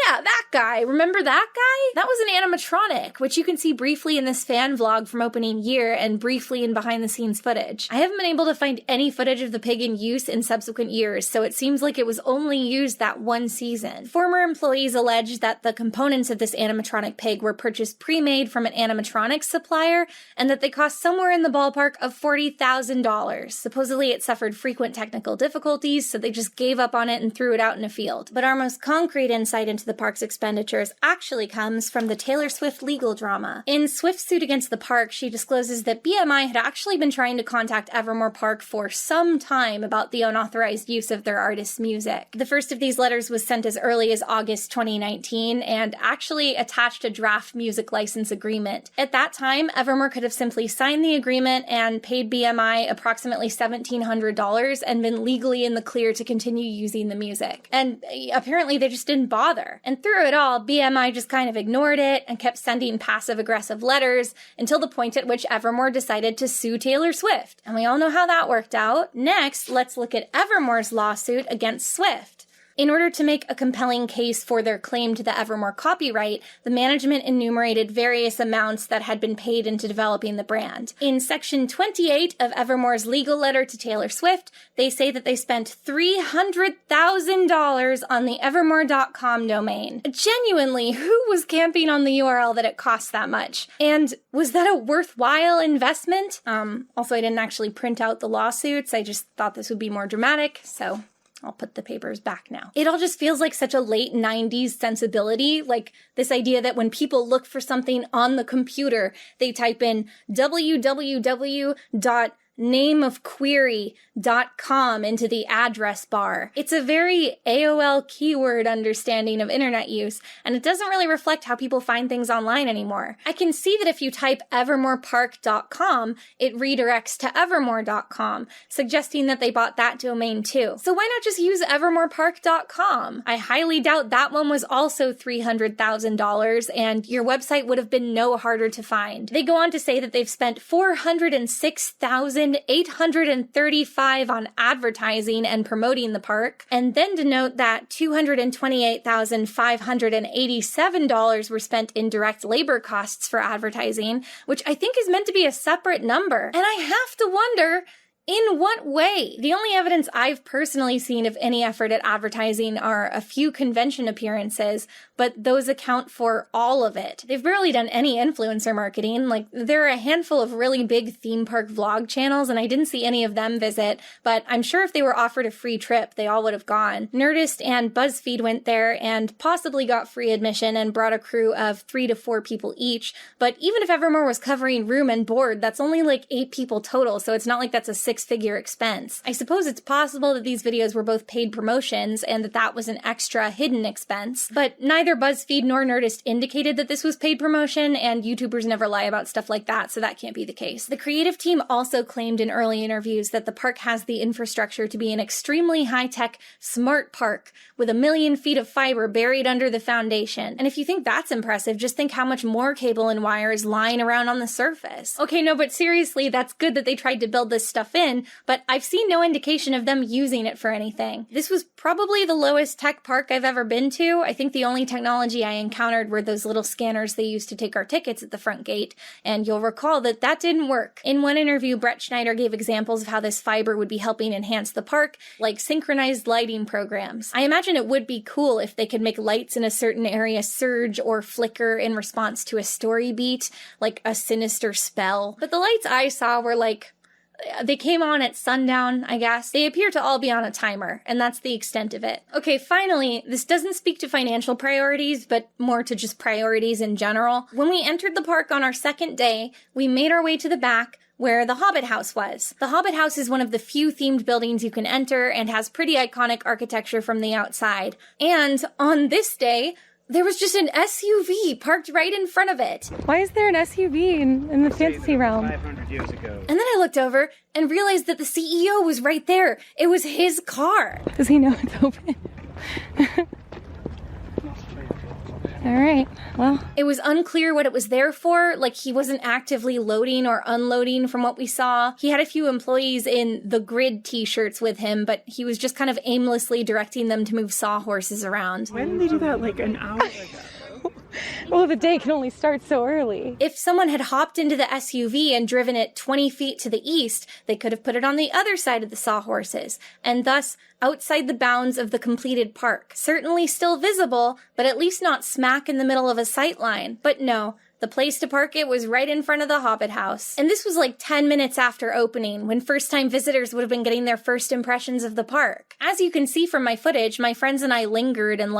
Yeah, that guy. Remember that guy? That was an animatronic, which you can see briefly in this fan vlog from opening year and briefly in behind the scenes footage. I haven't been able to find any footage of the pig in use in subsequent years, so it seems like it was only used that one season. Former employees alleged that the components of this animatronic pig were purchased pre-made from an animatronics supplier and that they cost somewhere in the ballpark of $40,000. Supposedly it suffered frequent technical difficulties, so they just gave up on it and threw it out in a field. But our most concrete insight into the park's expenditures actually comes from the Taylor Swift legal drama. In Swift's suit against the park, she discloses that BMI had actually been trying to contact Evermore Park for some time about the unauthorized use of their artist's music. The first of these letters was sent as early as August 2019 and actually attached a draft music license agreement. At that time, Evermore could have simply signed the agreement and paid BMI approximately $1,700 and been legally in the clear to continue using the music. And apparently they just didn't bother. And through it all, BMI just kind of ignored it and kept sending passive-aggressive letters until the point at which Evermore decided to sue Taylor Swift. And we all know how that worked out. Next, let's look at Evermore's lawsuit against Swift. In order to make a compelling case for their claim to the Evermore copyright, the management enumerated various amounts that had been paid into developing the brand. In section 28 of Evermore's legal letter to Taylor Swift, they say that they spent $300,000 on the evermore.com domain. Genuinely, who was camping on the URL that it cost that much? And was that a worthwhile investment? Also, I didn't actually print out the lawsuits. I just thought this would be more dramatic, so I'll put the papers back now. It all just feels like such a late 90s sensibility, like this idea that when people look for something on the computer, they type in www.swift.com nameofquery.com into the address bar. It's a very AOL keyword understanding of internet use, and it doesn't really reflect how people find things online anymore. I can see that if you type evermorepark.com, it redirects to evermore.com, suggesting that they bought that domain too. So why not just use evermorepark.com? I highly doubt that one was also $300,000, and your website would have been no harder to find. They go on to say that they've spent $406,835 on advertising and promoting the park, and then to note that $228,587 were spent in direct labor costs for advertising, which I think is meant to be a separate number. And I have to wonder, in what way? The only evidence I've personally seen of any effort at advertising are a few convention appearances, but those account for all of it. They've barely done any influencer marketing. Like, there are a handful of really big theme park vlog channels, and I didn't see any of them visit, but I'm sure if they were offered a free trip, they all would have gone. Nerdist and BuzzFeed went there and possibly got free admission and brought a crew of 3 to 4 people each, but even if Evermore was covering room and board, that's only like 8 people total, so it's not like that's a 6-figure expense. I suppose it's possible that these videos were both paid promotions and that was an extra hidden expense, but neither BuzzFeed nor Nerdist indicated that this was paid promotion, and YouTubers never lie about stuff like that, so that can't be the case. The creative team also claimed in early interviews that the park has the infrastructure to be an extremely high-tech, smart park with 1 million feet of fiber buried under the foundation. And if you think that's impressive, just think how much more cable and wire is lying around on the surface. Okay, no, but seriously, that's good that they tried to build this stuff in, but I've seen no indication of them using it for anything. This was probably the lowest tech park I've ever been to. I think the only technology I encountered were those little scanners they used to take our tickets at the front gate, and you'll recall that that didn't work. In one interview, Brett Schneider gave examples of how this fiber would be helping enhance the park, like synchronized lighting programs. I imagine it would be cool if they could make lights in a certain area surge or flicker in response to a story beat, like a sinister spell. But the lights I saw were like, they came on at sundown, I guess. They appear to all be on a timer, and that's the extent of it. Okay, finally, this doesn't speak to financial priorities, but more to just priorities in general. When we entered the park on our second day, we made our way to the back, where the Hobbit House was. The Hobbit House is one of the few themed buildings you can enter and has pretty iconic architecture from the outside. And on this day, there was just an SUV parked right in front of it. Why is there an SUV in the fantasy realm? 500 years ago. And then I looked over and realized that the CEO was right there. It was his car. Does he know it's open? All right, well. It was unclear what it was there for. Like, he wasn't actively loading or unloading from what we saw. He had a few employees in the Grid t-shirts with him, but he was just kind of aimlessly directing them to move sawhorses around. Why didn't they do that like an hour ago? Well, the day can only start so early. If someone had hopped into the SUV and driven it 20 feet to the east, they could have put it on the other side of the sawhorses, and thus outside the bounds of the completed park. Certainly still visible, but at least not smack in the middle of a sight line. But no, the place to park it was right in front of the Hobbit House. And this was like 10 minutes after opening, when first-time visitors would have been getting their first impressions of the park. As you can see from my footage, my friends and I lingered and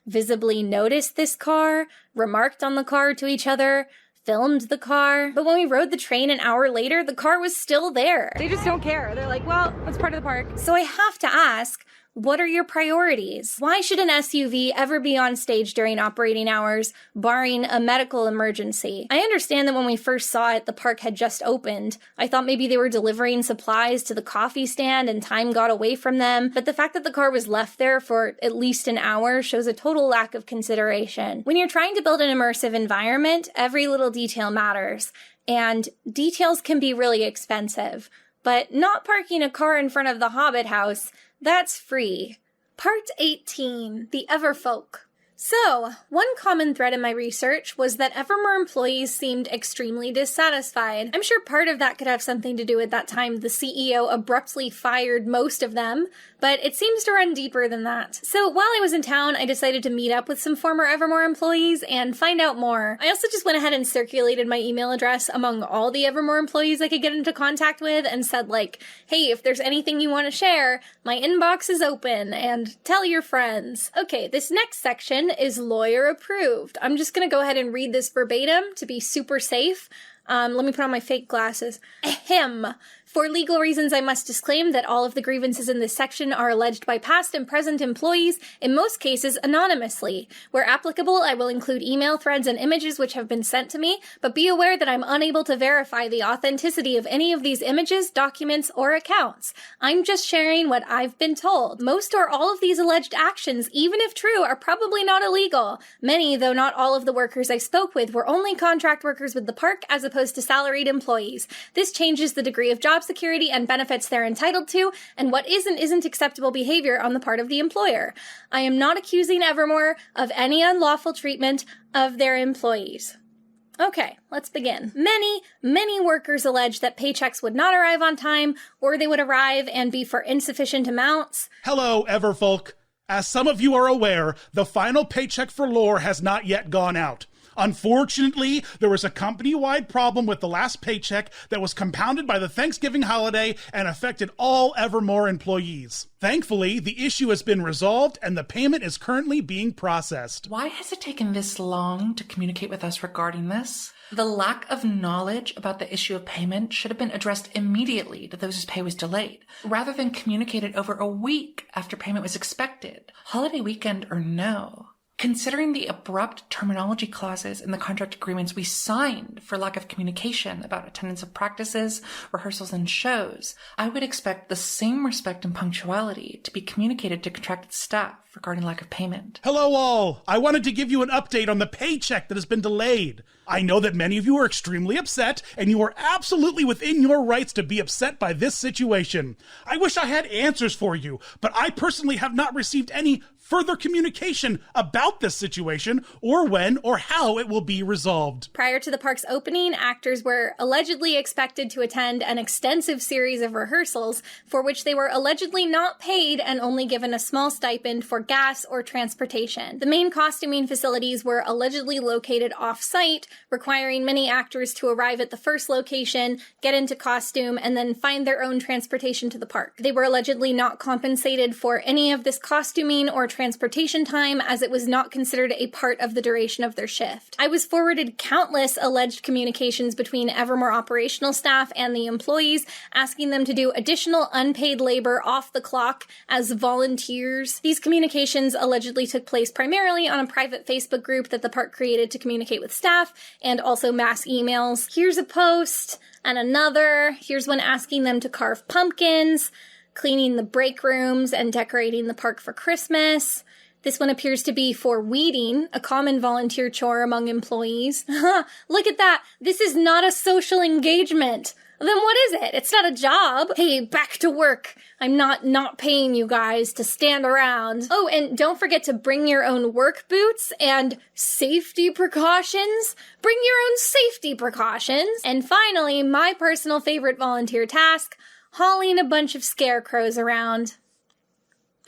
visibly noticed this car, remarked on the car to each other, filmed the car. But when we rode the train an hour later, the car was still there. They just don't care. They're like, well, that's part of the park. So I have to ask, what are your priorities? Why should an SUV ever be on stage during operating hours, barring a medical emergency? I understand that when we first saw it, the park had just opened. I thought maybe they were delivering supplies to the coffee stand and time got away from them, but the fact that the car was left there for at least an hour shows a total lack of consideration. When you're trying to build an immersive environment, every little detail matters, and details can be really expensive. But not parking a car in front of the Hobbit House, that's free. Part 18, the Everfolk. So, one common thread in my research was that Evermore employees seemed extremely dissatisfied. I'm sure part of that could have something to do with that time the CEO abruptly fired most of them, but it seems to run deeper than that. So while I was in town, I decided to meet up with some former Evermore employees and find out more. I also just went ahead and circulated my email address among all the Evermore employees I could get into contact with and said hey, if there's anything you want to share, my inbox is open and tell your friends. Okay, this next section is lawyer approved. I'm just gonna go ahead and read this verbatim to be super safe. Let me put on my fake glasses. Ahem. For legal reasons, I must disclaim that all of the grievances in this section are alleged by past and present employees, in most cases anonymously. Where applicable, I will include email threads and images which have been sent to me, but be aware that I'm unable to verify the authenticity of any of these images, documents, or accounts. I'm just sharing what I've been told. Most or all of these alleged actions, even if true, are probably not illegal. Many, though not all of the workers I spoke with, were only contract workers with the park as opposed to salaried employees. This changes the degree of job security and benefits they're entitled to, and what isn't acceptable behavior on the part of the employer. I am not accusing Evermore of any unlawful treatment of their employees. Okay, let's begin. Many workers allege that paychecks would not arrive on time, or they would arrive and be for insufficient amounts. Hello, Everfolk. As some of you are aware, the final paycheck for Lore has not yet gone out. Unfortunately, there was a company-wide problem with the last paycheck that was compounded by the Thanksgiving holiday and affected all Evermore employees. Thankfully, the issue has been resolved and the payment is currently being processed. Why has it taken this long to communicate with us regarding this? The lack of knowledge about the issue of payment should have been addressed immediately to those whose pay was delayed, rather than communicated over a week after payment was expected, holiday weekend or no. Considering the abrupt terminology clauses in the contract agreements we signed for lack of communication about attendance of practices, rehearsals, and shows, I would expect the same respect and punctuality to be communicated to contracted staff regarding lack of payment. Hello all! I wanted to give you an update on the paycheck that has been delayed. I know that many of you are extremely upset, and you are absolutely within your rights to be upset by this situation. I wish I had answers for you, but I personally have not received any further communication about this situation or when or how it will be resolved. Prior to the park's opening, actors were allegedly expected to attend an extensive series of rehearsals for which they were allegedly not paid and only given a small stipend for gas or transportation. The main costuming facilities were allegedly located off-site, requiring many actors to arrive at the first location, get into costume, and then find their own transportation to the park. They were allegedly not compensated for any of this costuming or transportation time, as it was not considered a part of the duration of their shift. I was forwarded countless alleged communications between Evermore operational staff and the employees, asking them to do additional unpaid labor off the clock as volunteers. These communications allegedly took place primarily on a private Facebook group that the park created to communicate with staff, and also mass emails. Here's a post, and another. Here's one asking them to carve pumpkins, cleaning the break rooms, and decorating the park for Christmas. This one appears to be for weeding, a common volunteer chore among employees. Look at that! This is not a social engagement! Then what is it? It's not a job. Hey, back to work. I'm not paying you guys to stand around. Oh, and don't forget to bring your own work boots and safety precautions. Bring your own safety precautions. And finally, my personal favorite volunteer task, hauling a bunch of scarecrows around.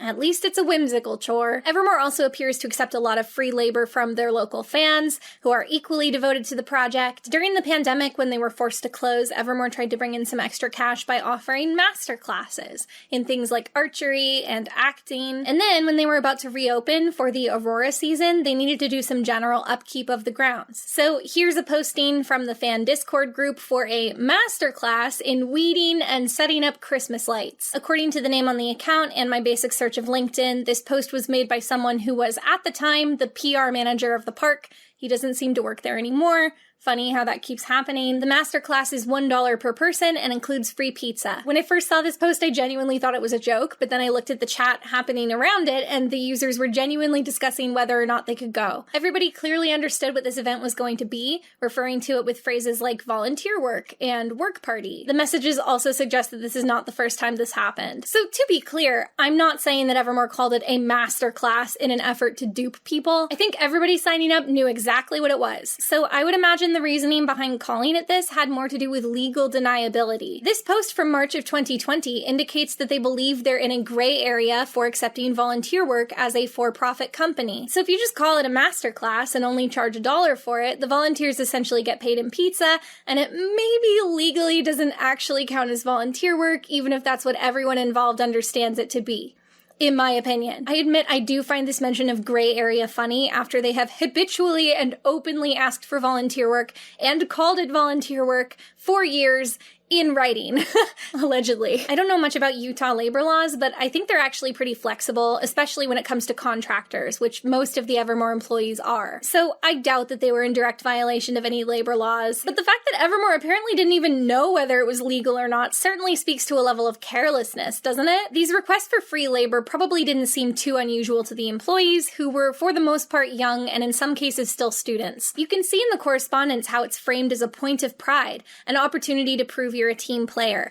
At least it's a whimsical chore. Evermore also appears to accept a lot of free labor from their local fans, who are equally devoted to the project. During the pandemic, when they were forced to close, Evermore tried to bring in some extra cash by offering master classes in things like archery and acting. And then, when they were about to reopen for the Aurora season, they needed to do some general upkeep of the grounds. So here's a posting from the fan Discord group for a master class in weeding and setting up Christmas lights. According to the name on the account and my basic search of LinkedIn, this post was made by someone who was at the time the PR manager of the park. He doesn't seem to work there anymore. Funny how that keeps happening. The masterclass is $1 per person and includes free pizza. When I first saw this post, I genuinely thought it was a joke, but then I looked at the chat happening around it, and the users were genuinely discussing whether or not they could go. Everybody clearly understood what this event was going to be, referring to it with phrases like volunteer work and work party. The messages also suggest that this is not the first time this happened. So to be clear, I'm not saying that Evermore called it a masterclass in an effort to dupe people. I think everybody signing up knew exactly what it was. So I would imagine the reasoning behind calling it this had more to do with legal deniability. This post from March of 2020 indicates that they believe they're in a gray area for accepting volunteer work as a for-profit company. So if you just call it a masterclass and only charge $1 for it, the volunteers essentially get paid in pizza, and it maybe legally doesn't actually count as volunteer work, even if that's what everyone involved understands it to be. In my opinion. I admit I do find this mention of gray area funny after they have habitually and openly asked for volunteer work and called it volunteer work for years in writing, allegedly. I don't know much about Utah labor laws, but I think they're actually pretty flexible, especially when it comes to contractors, which most of the Evermore employees are. So I doubt that they were in direct violation of any labor laws, but the fact that Evermore apparently didn't even know whether it was legal or not certainly speaks to a level of carelessness, doesn't it? These requests for free labor probably didn't seem too unusual to the employees, who were for the most part young and in some cases still students. You can see in the correspondence how it's framed as a point of pride, an opportunity to prove you're a team player.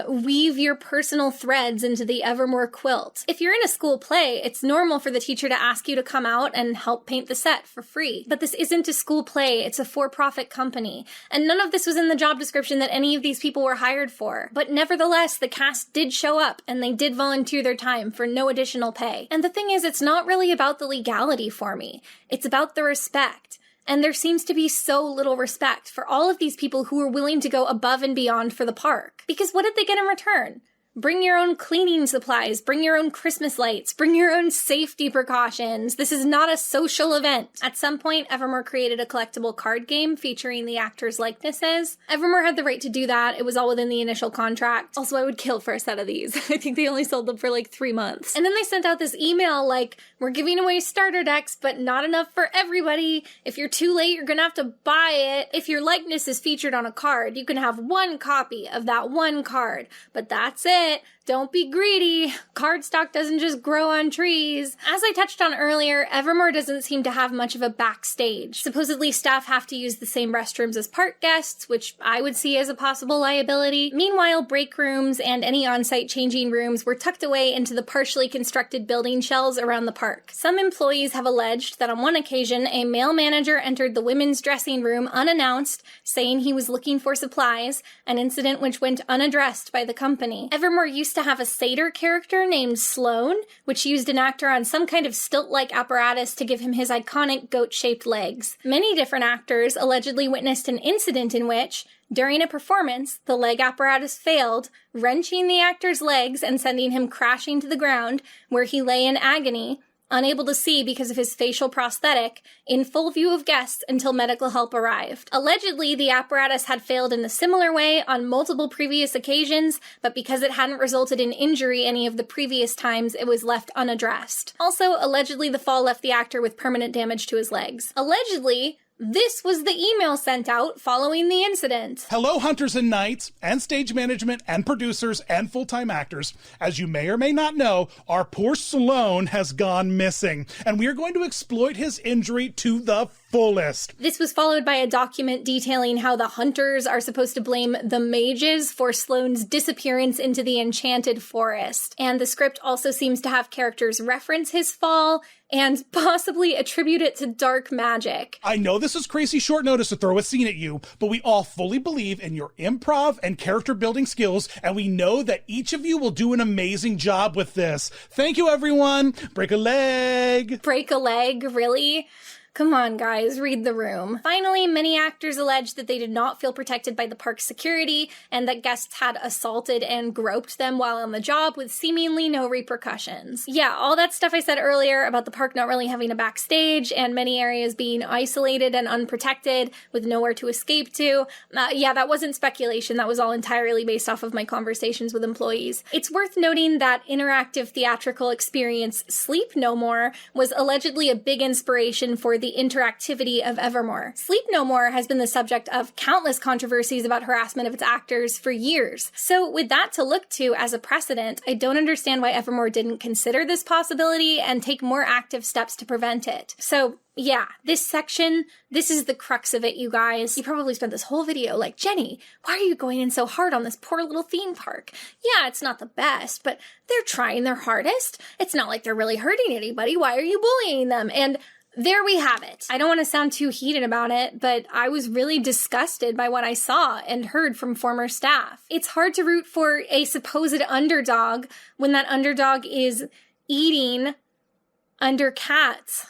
Weave your personal threads into the Evermore quilt. If you're in a school play, it's normal for the teacher to ask you to come out and help paint the set for free. But this isn't a school play, it's a for-profit company. And none of this was in the job description that any of these people were hired for. But nevertheless, the cast did show up and they did volunteer their time for no additional pay. And the thing is, it's not really about the legality for me. It's about the respect. And there seems to be so little respect for all of these people who were willing to go above and beyond for the park. Because what did they get in return? Bring your own cleaning supplies, bring your own Christmas lights, bring your own safety precautions. This is not a social event. At some point, Evermore created a collectible card game featuring the actors' likenesses. Evermore had the right to do that. It was all within the initial contract. Also, I would kill for a set of these. I think they only sold them for like 3 months. And then they sent out this email like, we're giving away starter decks, but not enough for everybody. If you're too late, you're gonna have to buy it. If your likeness is featured on a card, you can have 1 copy of that 1 card. But that's it. Don't be greedy. Cardstock doesn't just grow on trees. As I touched on earlier, Evermore doesn't seem to have much of a backstage. Supposedly, staff have to use the same restrooms as park guests, which I would see as a possible liability. Meanwhile, break rooms and any on-site changing rooms were tucked away into the partially constructed building shells around the park. Some employees have alleged that on one occasion, a male manager entered the women's dressing room unannounced, saying he was looking for supplies, an incident which went unaddressed by the company. Evermore used to have a satyr character named Sloan, which used an actor on some kind of stilt-like apparatus to give him his iconic goat-shaped legs. Many different actors allegedly witnessed an incident in which, during a performance, the leg apparatus failed, wrenching the actor's legs and sending him crashing to the ground, where he lay in agony, unable to see because of his facial prosthetic, in full view of guests until medical help arrived. Allegedly, the apparatus had failed in a similar way on multiple previous occasions, but because it hadn't resulted in injury any of the previous times, it was left unaddressed. Also, allegedly, the fall left the actor with permanent damage to his legs. Allegedly, this was the email sent out following the incident. Hello, hunters and knights, and stage management, and producers, and full-time actors. As you may or may not know, our poor Sloan has gone missing, and we are going to exploit his injury to the fullest. This was followed by a document detailing how the hunters are supposed to blame the mages for Sloane's disappearance into the enchanted forest. And the script also seems to have characters reference his fall and possibly attribute it to dark magic. I know this is crazy short notice to throw a scene at you, but we all fully believe in your improv and character building skills, and we know that each of you will do an amazing job with this. Thank you, everyone. Break a leg. Break a leg? Really? Come on, guys, read the room. Finally, many actors alleged that they did not feel protected by the park's security and that guests had assaulted and groped them while on the job with seemingly no repercussions. Yeah, all that stuff I said earlier about the park not really having a backstage and many areas being isolated and unprotected with nowhere to escape to. Yeah, that wasn't speculation. That was all entirely based off of my conversations with employees. It's worth noting that interactive theatrical experience Sleep No More was allegedly a big inspiration for the interactivity of Evermore. Sleep No More has been the subject of countless controversies about harassment of its actors for years. So with that to look to as a precedent, I don't understand why Evermore didn't consider this possibility and take more active steps to prevent it. So yeah, this section, this is the crux of it, you guys. You probably spent this whole video like, Jenny, why are you going in so hard on this poor little theme park? Yeah, it's not the best, but they're trying their hardest. It's not like they're really hurting anybody. Why are you bullying them? And there we have it. I don't want to sound too heated about it, but I was really disgusted by what I saw and heard from former staff. It's hard to root for a supposed underdog when that underdog is eating under cats.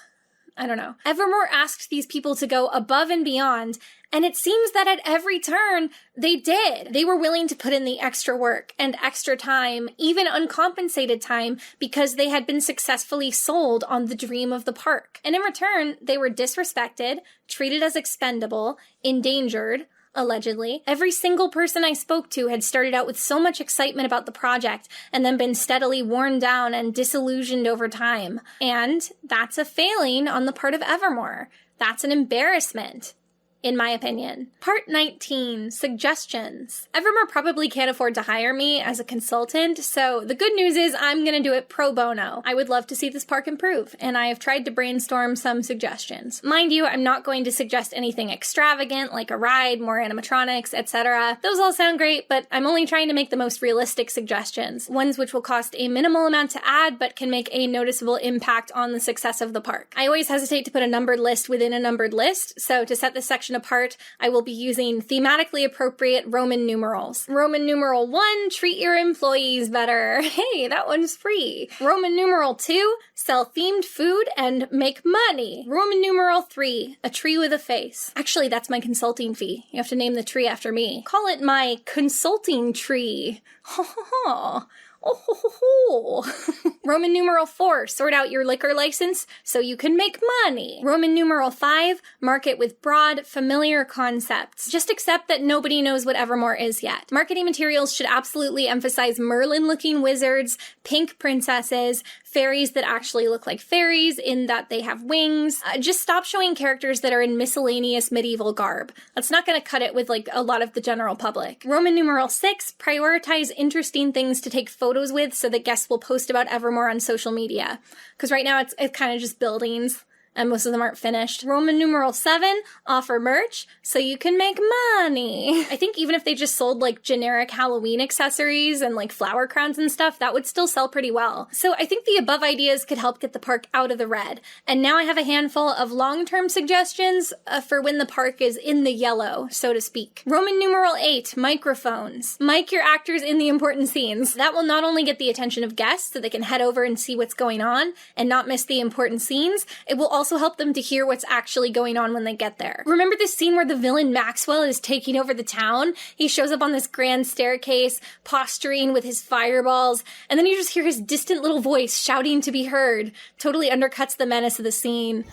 I don't know. Evermore asked these people to go above and beyond, and it seems that at every turn, they did. They were willing to put in the extra work and extra time, even uncompensated time, because they had been successfully sold on the dream of the park. And in return, they were disrespected, treated as expendable, endangered, allegedly. Every single person I spoke to had started out with so much excitement about the project and then been steadily worn down and disillusioned over time. And that's a failing on the part of Evermore. That's an embarrassment, in my opinion. Part 19, suggestions. Evermore probably can't afford to hire me as a consultant, so the good news is I'm gonna do it pro bono. I would love to see this park improve, and I have tried to brainstorm some suggestions. Mind you, I'm not going to suggest anything extravagant like a ride, more animatronics, etc. Those all sound great, but I'm only trying to make the most realistic suggestions, ones which will cost a minimal amount to add but can make a noticeable impact on the success of the park. I always hesitate to put a numbered list within a numbered list, so to set this section apart, I will be using thematically appropriate Roman numerals. Roman numeral 1, treat your employees better. Hey, that one's free. Roman numeral 2, sell themed food and make money. Roman numeral 3, a tree with a face. Actually, that's my consulting fee. You have to name the tree after me. Call it my consulting tree. Ho ho ho. Oh ho ho ho. Roman numeral 4, sort out your liquor license so you can make money. Roman numeral 5, market with broad, familiar concepts. Just accept that nobody knows what Evermore is yet. Marketing materials should absolutely emphasize Merlin-looking wizards, pink princesses, fairies that actually look like fairies in that they have wings. Just stop showing characters that are in miscellaneous medieval garb. That's not going to cut it with like a lot of the general public. Roman numeral 6, prioritize interesting things to take photos with so that guests will post about Evermore on social media. Because right now it's kind of just buildings, and most of them aren't finished. Roman numeral 7, offer merch so you can make money. I think even if they just sold like generic Halloween accessories and like flower crowns and stuff, that would still sell pretty well. So I think the above ideas could help get the park out of the red. And now I have a handful of long-term suggestions for when the park is in the yellow, so to speak. Roman numeral 8, microphones. Mic your actors in the important scenes. That will not only get the attention of guests so they can head over and see what's going on and not miss the important scenes, it will also help them to hear what's actually going on when they get there. Remember this scene where the villain Maxwell is taking over the town? He shows up on this grand staircase, posturing with his fireballs, and then you just hear his distant little voice shouting to be heard. Totally undercuts the menace of the scene.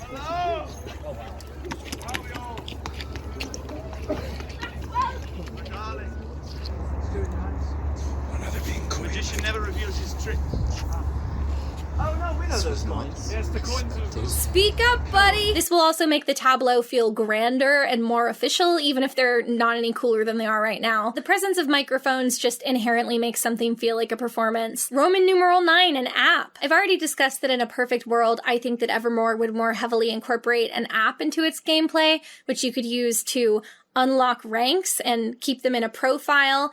Another being coin. Magician never reveals his tricks. Oh no, we know those coins. Yes, the coins are... Speak up, buddy! This will also make the tableau feel grander and more official, even if they're not any cooler than they are right now. The presence of microphones just inherently makes something feel like a performance. Roman numeral 9, an app. I've already discussed that in a perfect world, I think that Evermore would more heavily incorporate an app into its gameplay, which you could use to unlock ranks and keep them in a profile,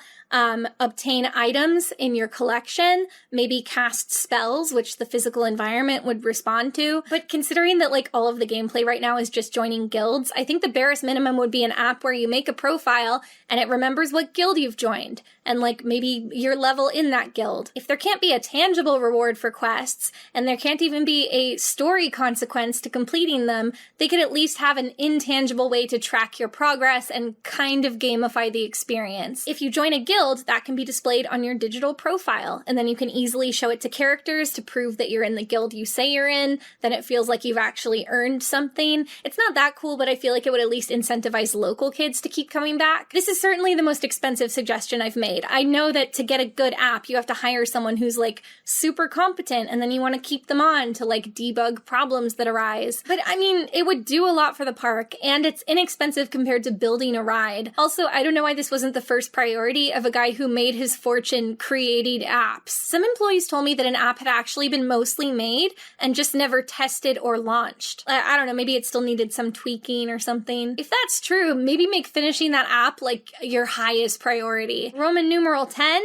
obtain items in your collection, maybe cast spells, which the physical environment would respond to. But considering that like all of the gameplay right now is just joining guilds, I think the barest minimum would be an app where you make a profile and it remembers what guild you've joined and like maybe your level in that guild. If there can't be a tangible reward for quests and there can't even be a story consequence to completing them, they could at least have an intangible way to track your progress and kind of gamify the experience. If you join a guild, that can be displayed on your digital profile, and then you can easily show it to characters to prove that you're in the guild you say you're in. Then it feels like you've actually earned something. It's not that cool, but I feel like it would at least incentivize local kids to keep coming back. This is certainly the most expensive suggestion I've made. I know that to get a good app, you have to hire someone who's like super competent, and then you want to keep them on to like debug problems that arise. But I mean, it would do a lot for the park, and it's inexpensive compared to building a ride. Also, I don't know why this wasn't the first priority of a guy who made his fortune creating apps. Some employees told me that an app had actually been mostly made and just never tested or launched. I don't know, maybe it still needed some tweaking or something. If that's true, maybe make finishing that app like your highest priority. Roman numeral 10,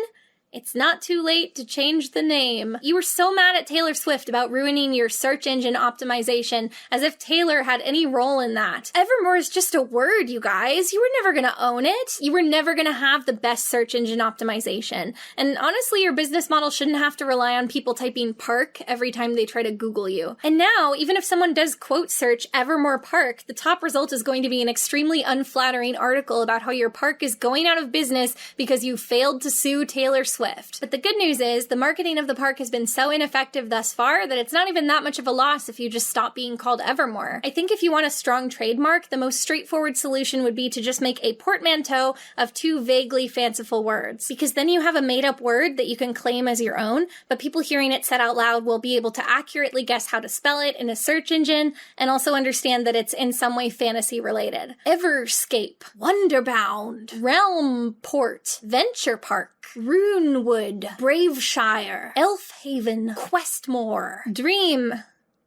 it's not too late to change the name. You were so mad at Taylor Swift about ruining your search engine optimization, as if Taylor had any role in that. Evermore is just a word, you guys. You were never gonna own it. You were never gonna have the best search engine optimization. And honestly, your business model shouldn't have to rely on people typing park every time they try to Google you. And now, even if someone does quote search Evermore Park, the top result is going to be an extremely unflattering article about how your park is going out of business because you failed to sue Taylor Swift Swift. But the good news is the marketing of the park has been so ineffective thus far that it's not even that much of a loss if you just stop being called Evermore. I think if you want a strong trademark, the most straightforward solution would be to just make a portmanteau of two vaguely fanciful words, because then you have a made-up word that you can claim as your own, but people hearing it said out loud will be able to accurately guess how to spell it in a search engine and also understand that it's in some way fantasy related. Everscape, Wonderbound, Realmport, Venture Park, Runewood, Braveshire, Elfhaven, Questmore, Dream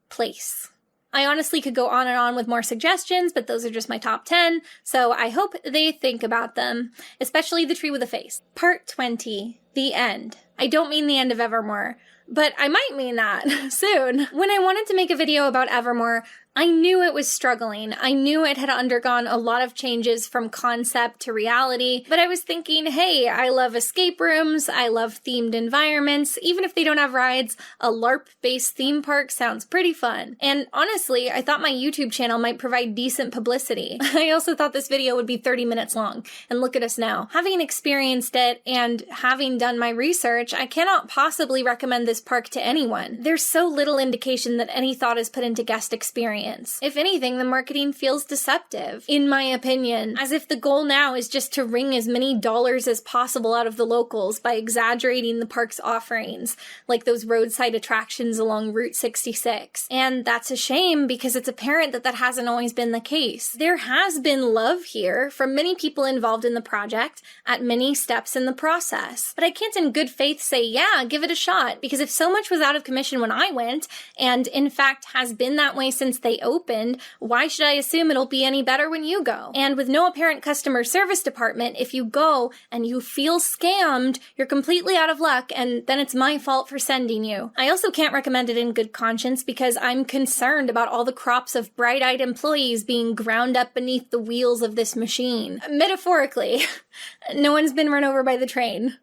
Place. I honestly could go on and on with more suggestions, but those are just my top 10, so I hope they think about them, especially the tree with a face. Part 20, the end. I don't mean the end of Evermore, but I might mean that soon. When I wanted to make a video about Evermore, I knew it was struggling. I knew it had undergone a lot of changes from concept to reality, but I was thinking, hey, I love escape rooms, I love themed environments. Even if they don't have rides, a LARP-based theme park sounds pretty fun. And honestly, I thought my YouTube channel might provide decent publicity. I also thought this video would be 30 minutes long, and look at us now. Having experienced it and having done my research, I cannot possibly recommend this park to anyone. There's so little indication that any thought is put into guest experience. If anything, the marketing feels deceptive, in my opinion, as if the goal now is just to wring as many dollars as possible out of the locals by exaggerating the park's offerings, like those roadside attractions along Route 66. And that's a shame because it's apparent that that hasn't always been the case. There has been love here from many people involved in the project at many steps in the process. But I can't in good faith say, yeah, give it a shot, because if so much was out of commission when I went, and in fact has been that way since they opened, why should I assume it'll be any better when you go? And with no apparent customer service department, if you go and you feel scammed, you're completely out of luck, and then it's my fault for sending you. I also can't recommend it in good conscience because I'm concerned about all the crops of bright-eyed employees being ground up beneath the wheels of this machine. Metaphorically, no one's been run over by the train.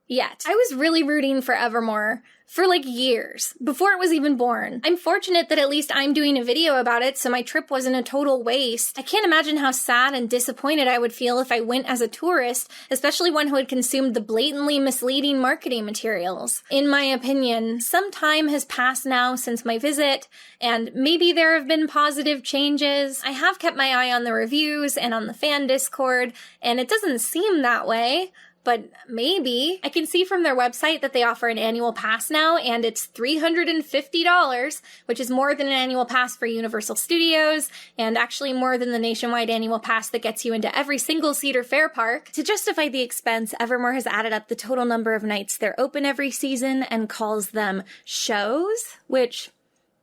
Yet. I was really rooting for Evermore for like years, before it was even born. I'm fortunate that at least I'm doing a video about it, so my trip wasn't a total waste. I can't imagine how sad and disappointed I would feel if I went as a tourist, especially one who had consumed the blatantly misleading marketing materials. In my opinion, some time has passed now since my visit, and maybe there have been positive changes. I have kept my eye on the reviews and on the fan Discord, and it doesn't seem that way. But maybe. I can see from their website that they offer an annual pass now, and it's $350, which is more than an annual pass for Universal Studios, and actually more than the nationwide annual pass that gets you into every single Cedar Fair park. To justify the expense, Evermore has added up the total number of nights they're open every season and calls them shows, which...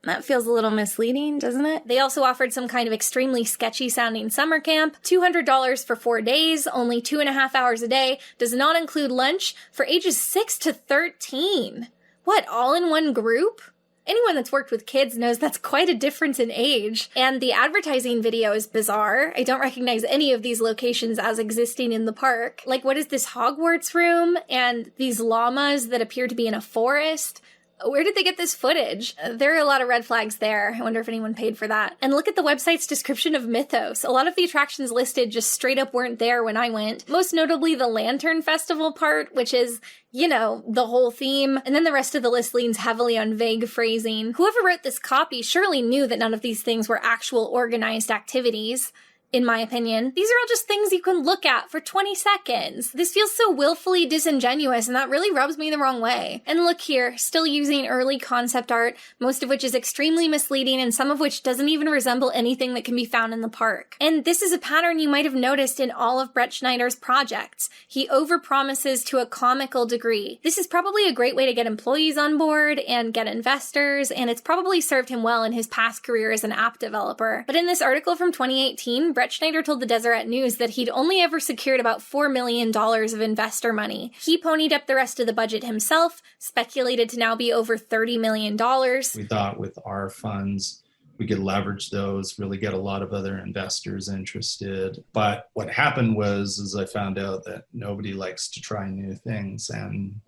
that feels a little misleading, doesn't it? They also offered some kind of extremely sketchy sounding summer camp, $200 for 4 days, only 2.5 hours a day, does not include lunch, for ages 6 to 13. What, all in one group? Anyone that's worked with kids knows that's quite a difference in age. And the advertising video is bizarre. I don't recognize any of these locations as existing in the park. Like, what is this Hogwarts room? And these llamas that appear to be in a forest? Where did they get this footage? There are a lot of red flags there. I wonder if anyone paid for that. And look at the website's description of Mythos. A lot of the attractions listed just straight up weren't there when I went. Most notably the Lantern Festival part, which is, you know, the whole theme. And then the rest of the list leans heavily on vague phrasing. Whoever wrote this copy surely knew that none of these things were actual organized activities. In my opinion. These are all just things you can look at for 20 seconds. This feels so willfully disingenuous, and that really rubs me the wrong way. And look here, still using early concept art, most of which is extremely misleading and some of which doesn't even resemble anything that can be found in the park. And this is a pattern you might have noticed in all of Brett Schneider's projects. He overpromises to a comical degree. This is probably a great way to get employees on board and get investors, and it's probably served him well in his past career as an app developer. But in this article from 2018, Brett Schneider told the Deseret News that he'd only ever secured about $4 million of investor money. He ponied up the rest of the budget himself, speculated to now be over $30 million. We thought with our funds, we could leverage those, really get a lot of other investors interested. But what happened was I found out that nobody likes to try new things, and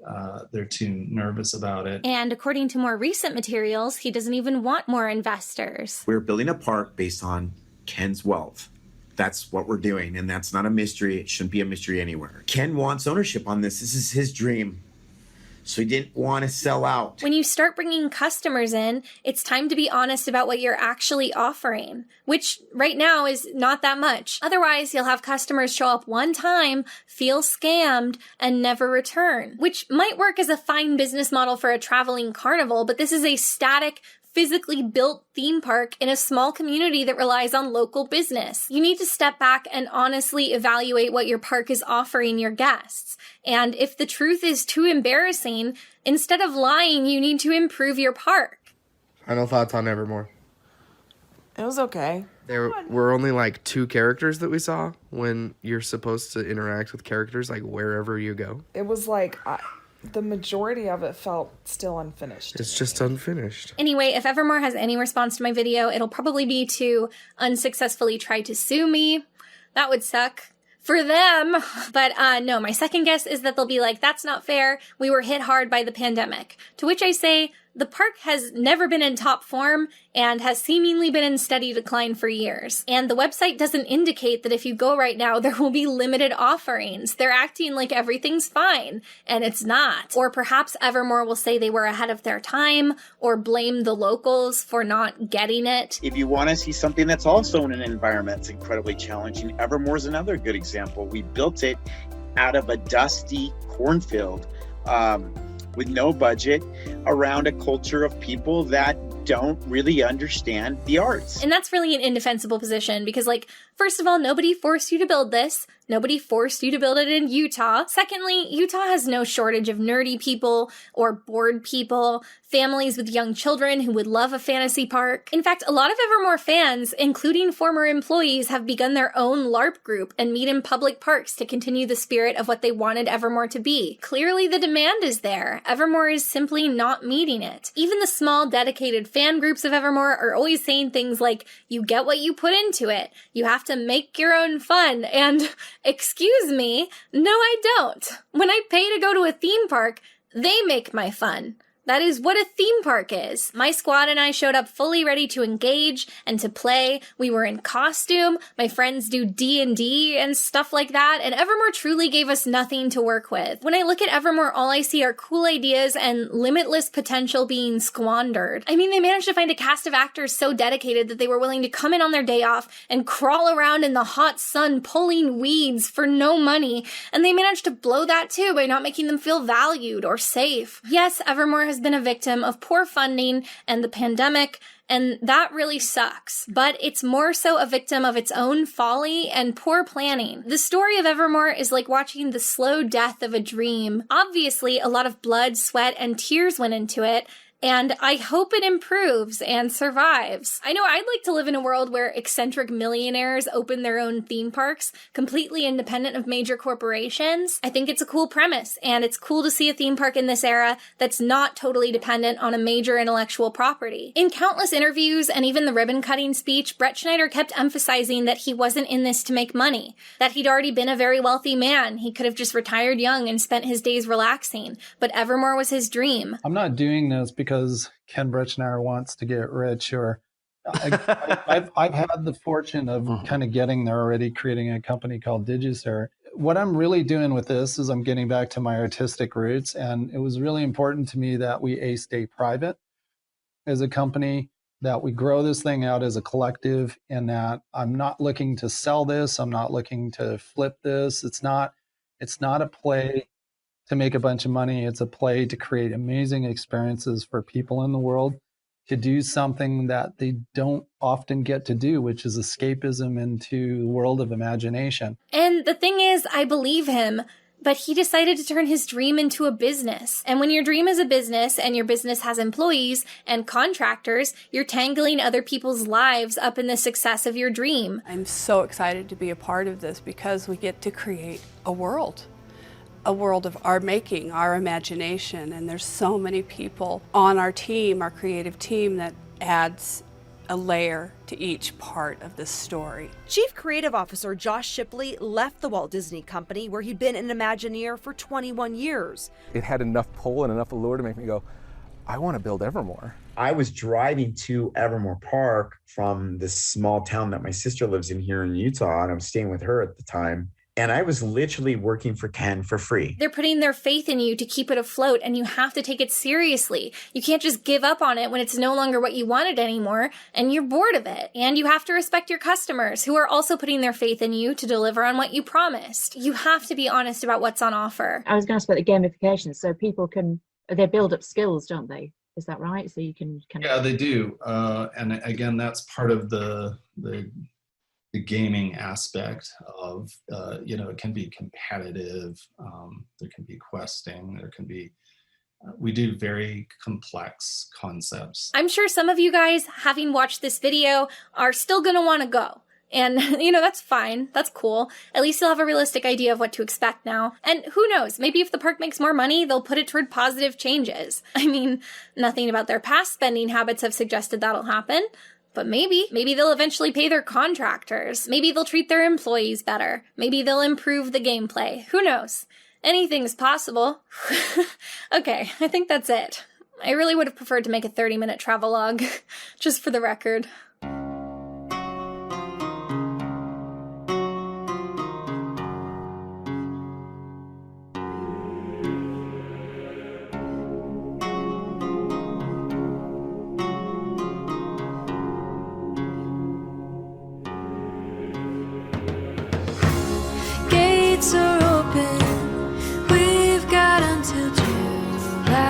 they're too nervous about it. And according to more recent materials, he doesn't even want more investors. We're building a park based on Ken's wealth. That's what we're doing, and that's not a mystery. It shouldn't be a mystery anywhere. Ken wants ownership on this. This is his dream. so he didn't want to sell out. When you start bringing customers in, it's time to be honest about what you're actually offering, which right now is not that much. Otherwise, you'll have customers show up one time, feel scammed, and never return, which might work as a fine business model for a traveling carnival, but this is a static, physically built theme park in a small community that relies on local business. You need to step back and honestly evaluate what your park is offering your guests. And if the truth is too embarrassing, instead of lying, you need to improve your park. Final thoughts on Evermore. It was okay. There were only like 2 characters that we saw when you're supposed to interact with characters like wherever you go. It was like the majority of it felt still unfinished. It's just unfinished. Anyway, if Evermore has any response to my video, it'll probably be to unsuccessfully try to sue me. That would suck for them. But no, my second guess is that they'll be like, that's not fair. We were hit hard by the pandemic. To which I say, the park has never been in top form and has seemingly been in steady decline for years. And the website doesn't indicate that if you go right now, there will be limited offerings. They're acting like everything's fine, and it's not. Or perhaps Evermore will say they were ahead of their time, or blame the locals for not getting it. If you want to see something that's also in an environment that's incredibly challenging, Evermore is another good example. We built it out of a dusty cornfield, with no budget, around a culture of people that don't really understand the arts. And that's really an indefensible position because, like, first of all, nobody forced you to build this. Nobody forced you to build it in Utah. Secondly, Utah has no shortage of nerdy people or bored people, families with young children who would love a fantasy park. In fact, a lot of Evermore fans, including former employees, have begun their own LARP group and meet in public parks to continue the spirit of what they wanted Evermore to be. Clearly, the demand is there. Evermore is simply not meeting it. Even the small, dedicated fan groups of Evermore are always saying things like, you get what you put into it. You have to make your own fun, and excuse me, no I don't. When I pay to go to a theme park, they make my fun. That is what a theme park is. My squad and I showed up fully ready to engage and to play. We were in costume. My friends do D&D and stuff like that, and Evermore truly gave us nothing to work with. When I look at Evermore, all I see are cool ideas and limitless potential being squandered. I mean, they managed to find a cast of actors so dedicated that they were willing to come in on their day off and crawl around in the hot sun pulling weeds for no money, and they managed to blow that too by not making them feel valued or safe. Yes, Evermore has been a victim of poor funding and the pandemic, and that really sucks. But it's more so a victim of its own folly and poor planning. The story of Evermore is like watching the slow death of a dream. Obviously, a lot of blood, sweat, and tears went into it, and I hope it improves and survives. I know I'd like to live in a world where eccentric millionaires open their own theme parks, completely independent of major corporations. I think it's a cool premise, and it's cool to see a theme park in this era that's not totally dependent on a major intellectual property. In countless interviews and even the ribbon-cutting speech, Brett Schneider kept emphasizing that he wasn't in this to make money, that he'd already been a very wealthy man. He could have just retired young and spent his days relaxing, but Evermore was his dream. I'm not doing this because Ken Bretschneider wants to get rich, or I've had the fortune of kind of getting there already, creating a company called DigiCert. What I'm really doing with this is I'm getting back to my artistic roots, and it was really important to me that we stay private as a company, that we grow this thing out as a collective, and that I'm not looking to sell this. I'm not looking to flip this. It's not a play to make a bunch of money. It's a play to create amazing experiences for people in the world, to do something that they don't often get to do, which is escapism into the world of imagination. And the thing is, I believe him, but he decided to turn his dream into a business. And when your dream is a business and your business has employees and contractors, you're tangling other people's lives up in the success of your dream. I'm so excited to be a part of this because we get to create a world of our making, our imagination, and there's so many people on our team, our creative team, that adds a layer to each part of this story. Chief Creative Officer Josh Shipley left the Walt Disney Company, where he'd been an Imagineer for 21 years. It had enough pull and enough allure to make me go, I want to build Evermore. I was driving to Evermore Park from this small town that my sister lives in here in Utah, and I was staying with her at the time. And I was literally working for Ken for free. They're putting their faith in you to keep it afloat, and you have to take it seriously. You can't just give up on it when it's no longer what you wanted anymore and you're bored of it. And you have to respect your customers who are also putting their faith in you to deliver on what you promised. You have to be honest about what's on offer. I was going to ask about the gamification, so people they build up skills, don't they? Is that right? So you can kind of... Yeah, they do. And again, that's part of the gaming aspect of, it can be competitive. There can be questing. There can be, we do very complex concepts. I'm sure some of you guys, having watched this video, are still going to want to go. And, that's fine. That's cool. At least you'll have a realistic idea of what to expect now. And who knows, maybe if the park makes more money, they'll put it toward positive changes. I mean, nothing about their past spending habits have suggested that'll happen. But maybe they'll eventually pay their contractors. Maybe they'll treat their employees better. Maybe they'll improve the gameplay. Who knows? Anything's possible. Okay, I think that's it. I really would have preferred to make a 30-minute travelogue, just for the record. Gates are open, we've got until July.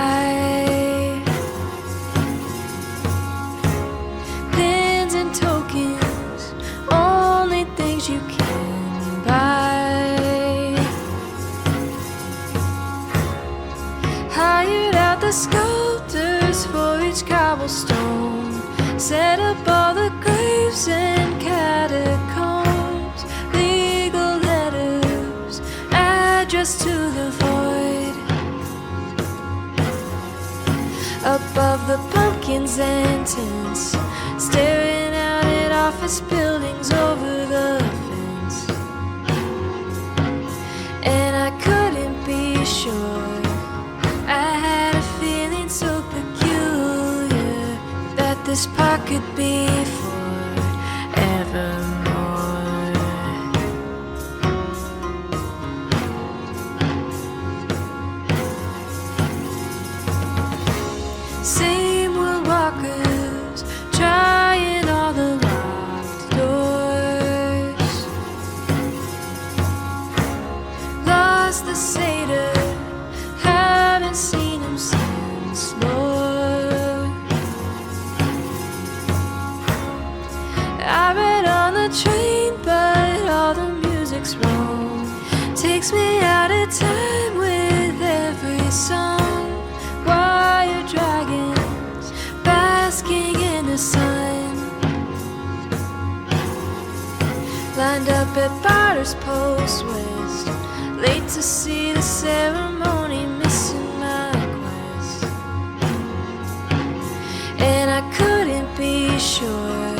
Pins and tokens, only things you can buy. Hired out the sculptors for each cobblestone, set up all the graves and catacombs. Just to the void. Above the pumpkins and tents, staring out at office buildings over the fence. And I couldn't be sure, I had a feeling so peculiar that this park could be forevermore. Same world walkers, trying all the locked doors. Lost the satyr, haven't seen him since, Lord. I read on the train, but all the music's wrong. Takes me out of time with every song. Wire dragons basking in the sun, lined up at Barter's Post West, late to see the ceremony, missing my quest. And I couldn't be sure,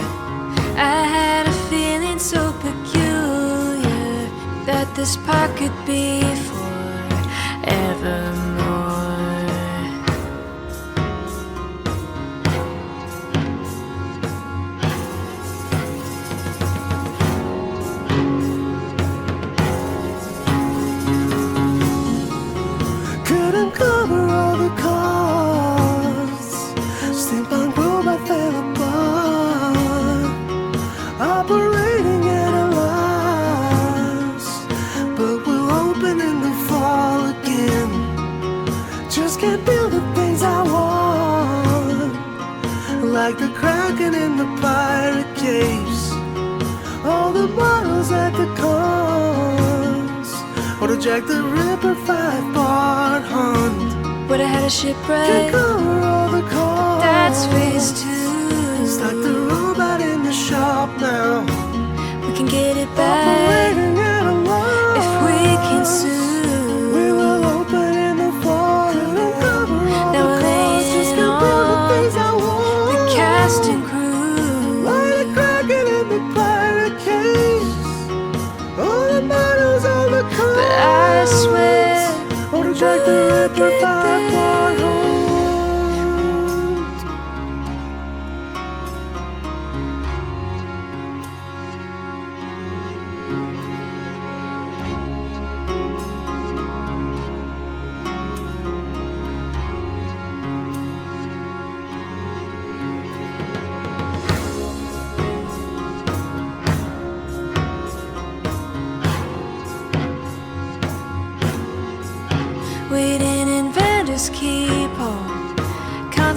I had a feeling so peculiar that this park could be forevermore. Couldn't cover all the costs. Steampunk robot fell apart, operating at a loss. But we'll open in the fall again. Just can't build the things I want, like the Kraken in the pirate caves, all the models at the cons, or the Jack the Ripper 5-part hunt. Would have had a shipwreck. Can't cover all the costs. That's phase 2. Stuck the robot in the shop now. We can get it back Operating at a loss. if we can sue. We will open in the fall. Couldn't cover all Now the we're costs. Just laying can't build the on things I want. the cast and crew. Like the Kraken in the pirate caves, all the models on the coast. But I swear, or the Jack the Ripper 5-part hunt.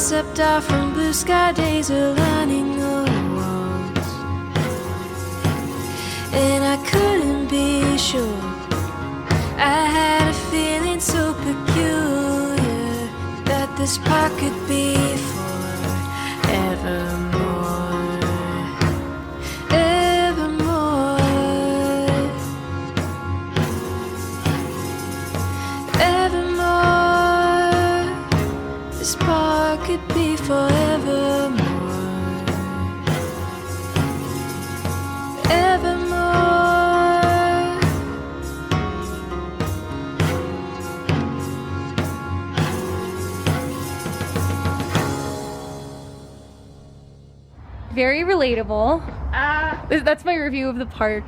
concept art from blue sky days are lining the walls. And I couldn't be sure. I had a feeling so peculiar that this park could be forevermore. Evermore. Evermore. This park could be forevermore. Evermore. Very relatable. That's my review of the park.